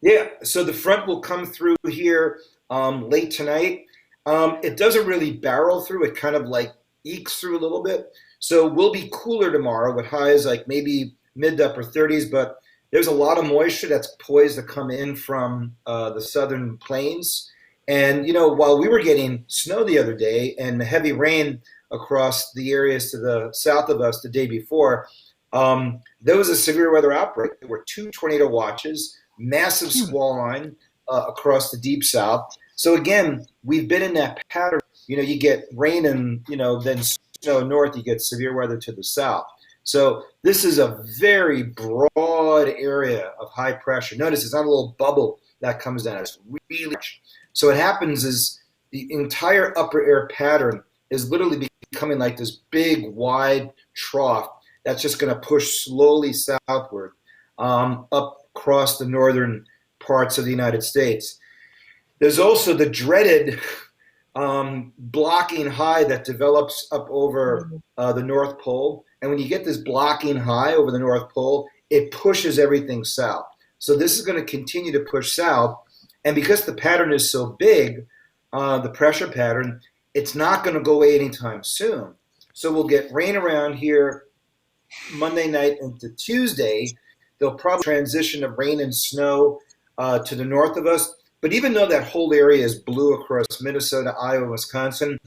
Yeah, so the front will come through here late tonight. It doesn't really barrel through. It kind of like ekes through a little bit. So we'll be cooler tomorrow with highs like maybe mid to upper 30s, but there's a lot of moisture that's poised to come in from the southern plains. And, while we were getting snow the other day and heavy rain across the areas to the south of us the day before, there was a severe weather outbreak. There were 2 tornado watches, massive squall line across the deep south. So again, we've been in that pattern. You get rain and, then snow north, you get severe weather to the south. So this is a very broad area of high pressure. Notice it's not a little bubble that comes down. It's really large. So what happens is the entire upper air pattern is literally becoming like this big, wide trough that's just going to push slowly southward up across the northern parts of the United States. There's also the dreaded blocking high that develops up over the North Pole. And when you get this blocking high over the North Pole, it pushes everything south. So this is going to continue to push south. And because the pattern is so big, the pressure pattern, it's not going to go away anytime soon. So we'll get rain around here Monday night into Tuesday. There'll probably transition of rain and snow to the north of us. But even though that whole area is blue across Minnesota, Iowa, Wisconsin,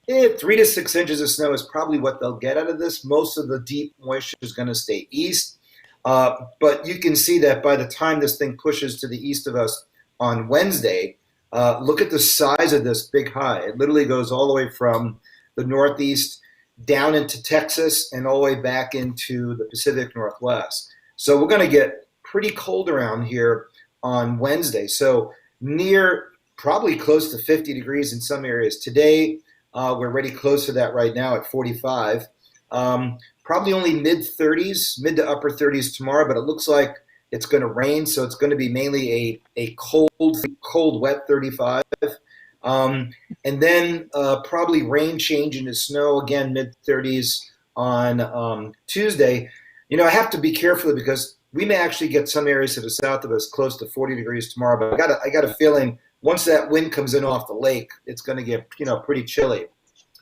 3 to 6 inches of snow is probably what they'll get out of this. Most of the deep moisture is going to stay east. But you can see that by the time this thing pushes to the east of us on Wednesday, look at the size of this big high. It literally goes all the way from the northeast down into Texas and all the way back into the Pacific Northwest. So we're going to get pretty cold around here on Wednesday. So near probably close to 50 degrees in some areas. Today, we're already close to that right now at 45. Probably only mid to upper 30s tomorrow, but it looks like it's going to rain. So it's going to be mainly a cold, wet 35. And then probably rain change into snow again, mid 30s on Tuesday. I have to be careful because we may actually get some areas to the south of us close to 40 degrees tomorrow. But I got a feeling once that wind comes in off the lake, it's going to get pretty chilly.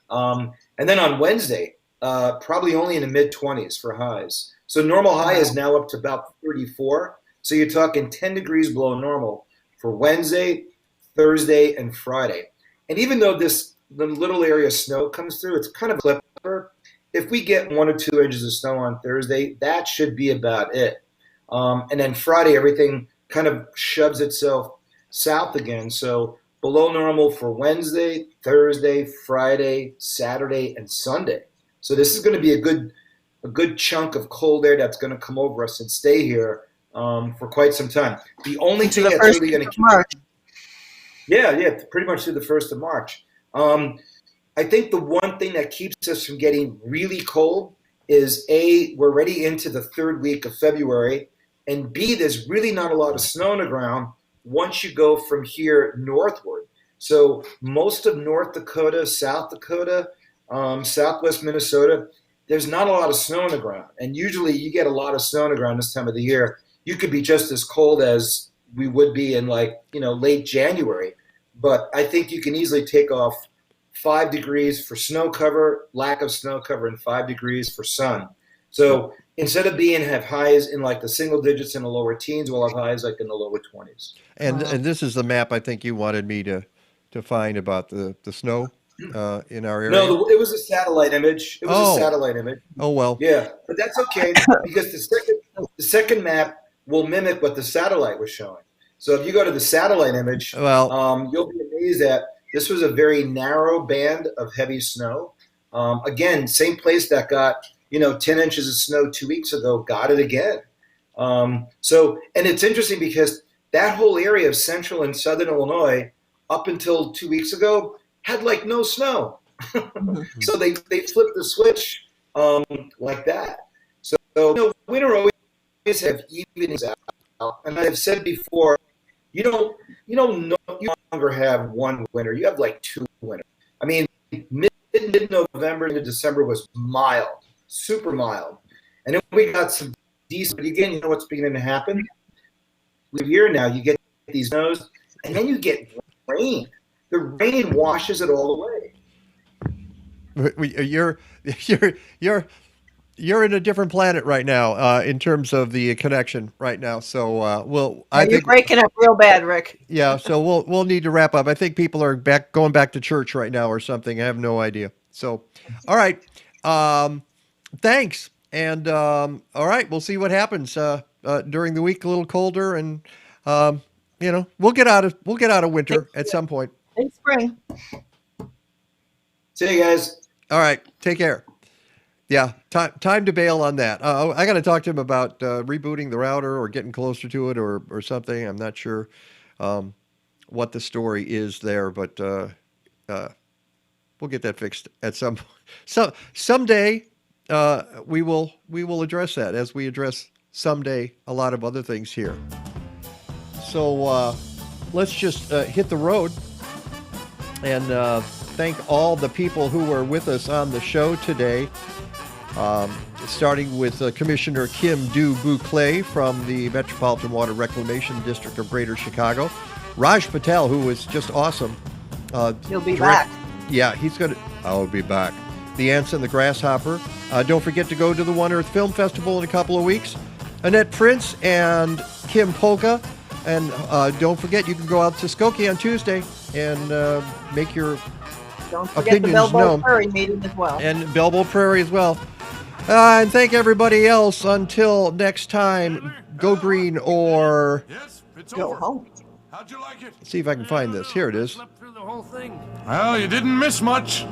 And then on Wednesday, probably only in the mid 20s for highs. So normal high is now up to about 34. So you're talking 10 degrees below normal for Wednesday, Thursday, and Friday. And even though the little area of snow comes through, it's kind of a clipper. If we get 1 or 2 inches of snow on Thursday, that should be about it. And then Friday, everything kind of shoves itself south again. So below normal for Wednesday, Thursday, Friday, Saturday, and Sunday. So this is going to be a good chunk of cold air that's going to come over us and stay here for quite some time. The only thing that's really going to keep March. Yeah, pretty much through the 1st of March. I think the one thing that keeps us from getting really cold is A, we're already into the 3rd week of February, and B, there's really not a lot of snow on the ground once you go from here northward. So most of North Dakota, South Dakota, Southwest Minnesota, there's not a lot of snow on the ground. And usually you get a lot of snow on the ground this time of the year. You could be just as cold as we would be in late January. But I think you can easily take off 5 degrees for snow cover, lack of snow cover, and 5 degrees for sun. So instead of have highs in the single digits in the lower teens, we'll have highs in the lower 20s. And this is the map I think you wanted me to find about the snow in our area. No, it was a satellite image. A satellite image. Oh, well. Yeah, but that's okay because the second map will mimic what the satellite was showing. So if you go to the satellite image, you'll be amazed that this was a very narrow band of heavy snow. Again, same place that got 10 inches of snow 2 weeks ago, got it again. And it's interesting because that whole area of central and southern Illinois, up until 2 weeks ago, had no snow. So they flipped the switch like that. So winter always have evenings out. And I've said before, you don't no longer have one winter. You have 2 winters. I mean, mid-November into December was mild, super mild. And then we got some decent, but again, you know what's beginning to happen? Here now, you get these snows, and then you get rain. The rain washes it all away. You're in a different planet right now in terms of the connection right now. So I think you're breaking up real bad, Rick. Yeah, so we'll need to wrap up. I think people are going back to church right now or something. I have no idea. So, all right, thanks, and all right, we'll see what happens during the week. A little colder, and we'll get out of winter at some point. In spring. See you guys. All right, take care. Yeah, time to bail on that. I got to talk to him about rebooting the router or getting closer to it or something. I'm not sure what the story is there, but we'll get that fixed at some point. So someday we will address that as we address someday a lot of other things here. So let's just hit the road and thank all the people who were with us on the show today. Starting with Commissioner Kim Buclet from the Metropolitan Water Reclamation District of Greater Chicago. Raj Patel, who was just awesome. He'll be back. Yeah, I'll be back. The Ants and the Grasshopper. Don't forget to go to the One Earth Film Festival in a couple of weeks. Annette Prince and Kim Polka. And don't forget, you can go out to Skokie on Tuesday and make your Don't forget opinions the Belleville known. Prairie meeting as well. And Belleville Prairie as well. And thank everybody else. Until next time, go green or go home. How'd you like it? See if I can find this. Here it is. Well, you didn't miss much.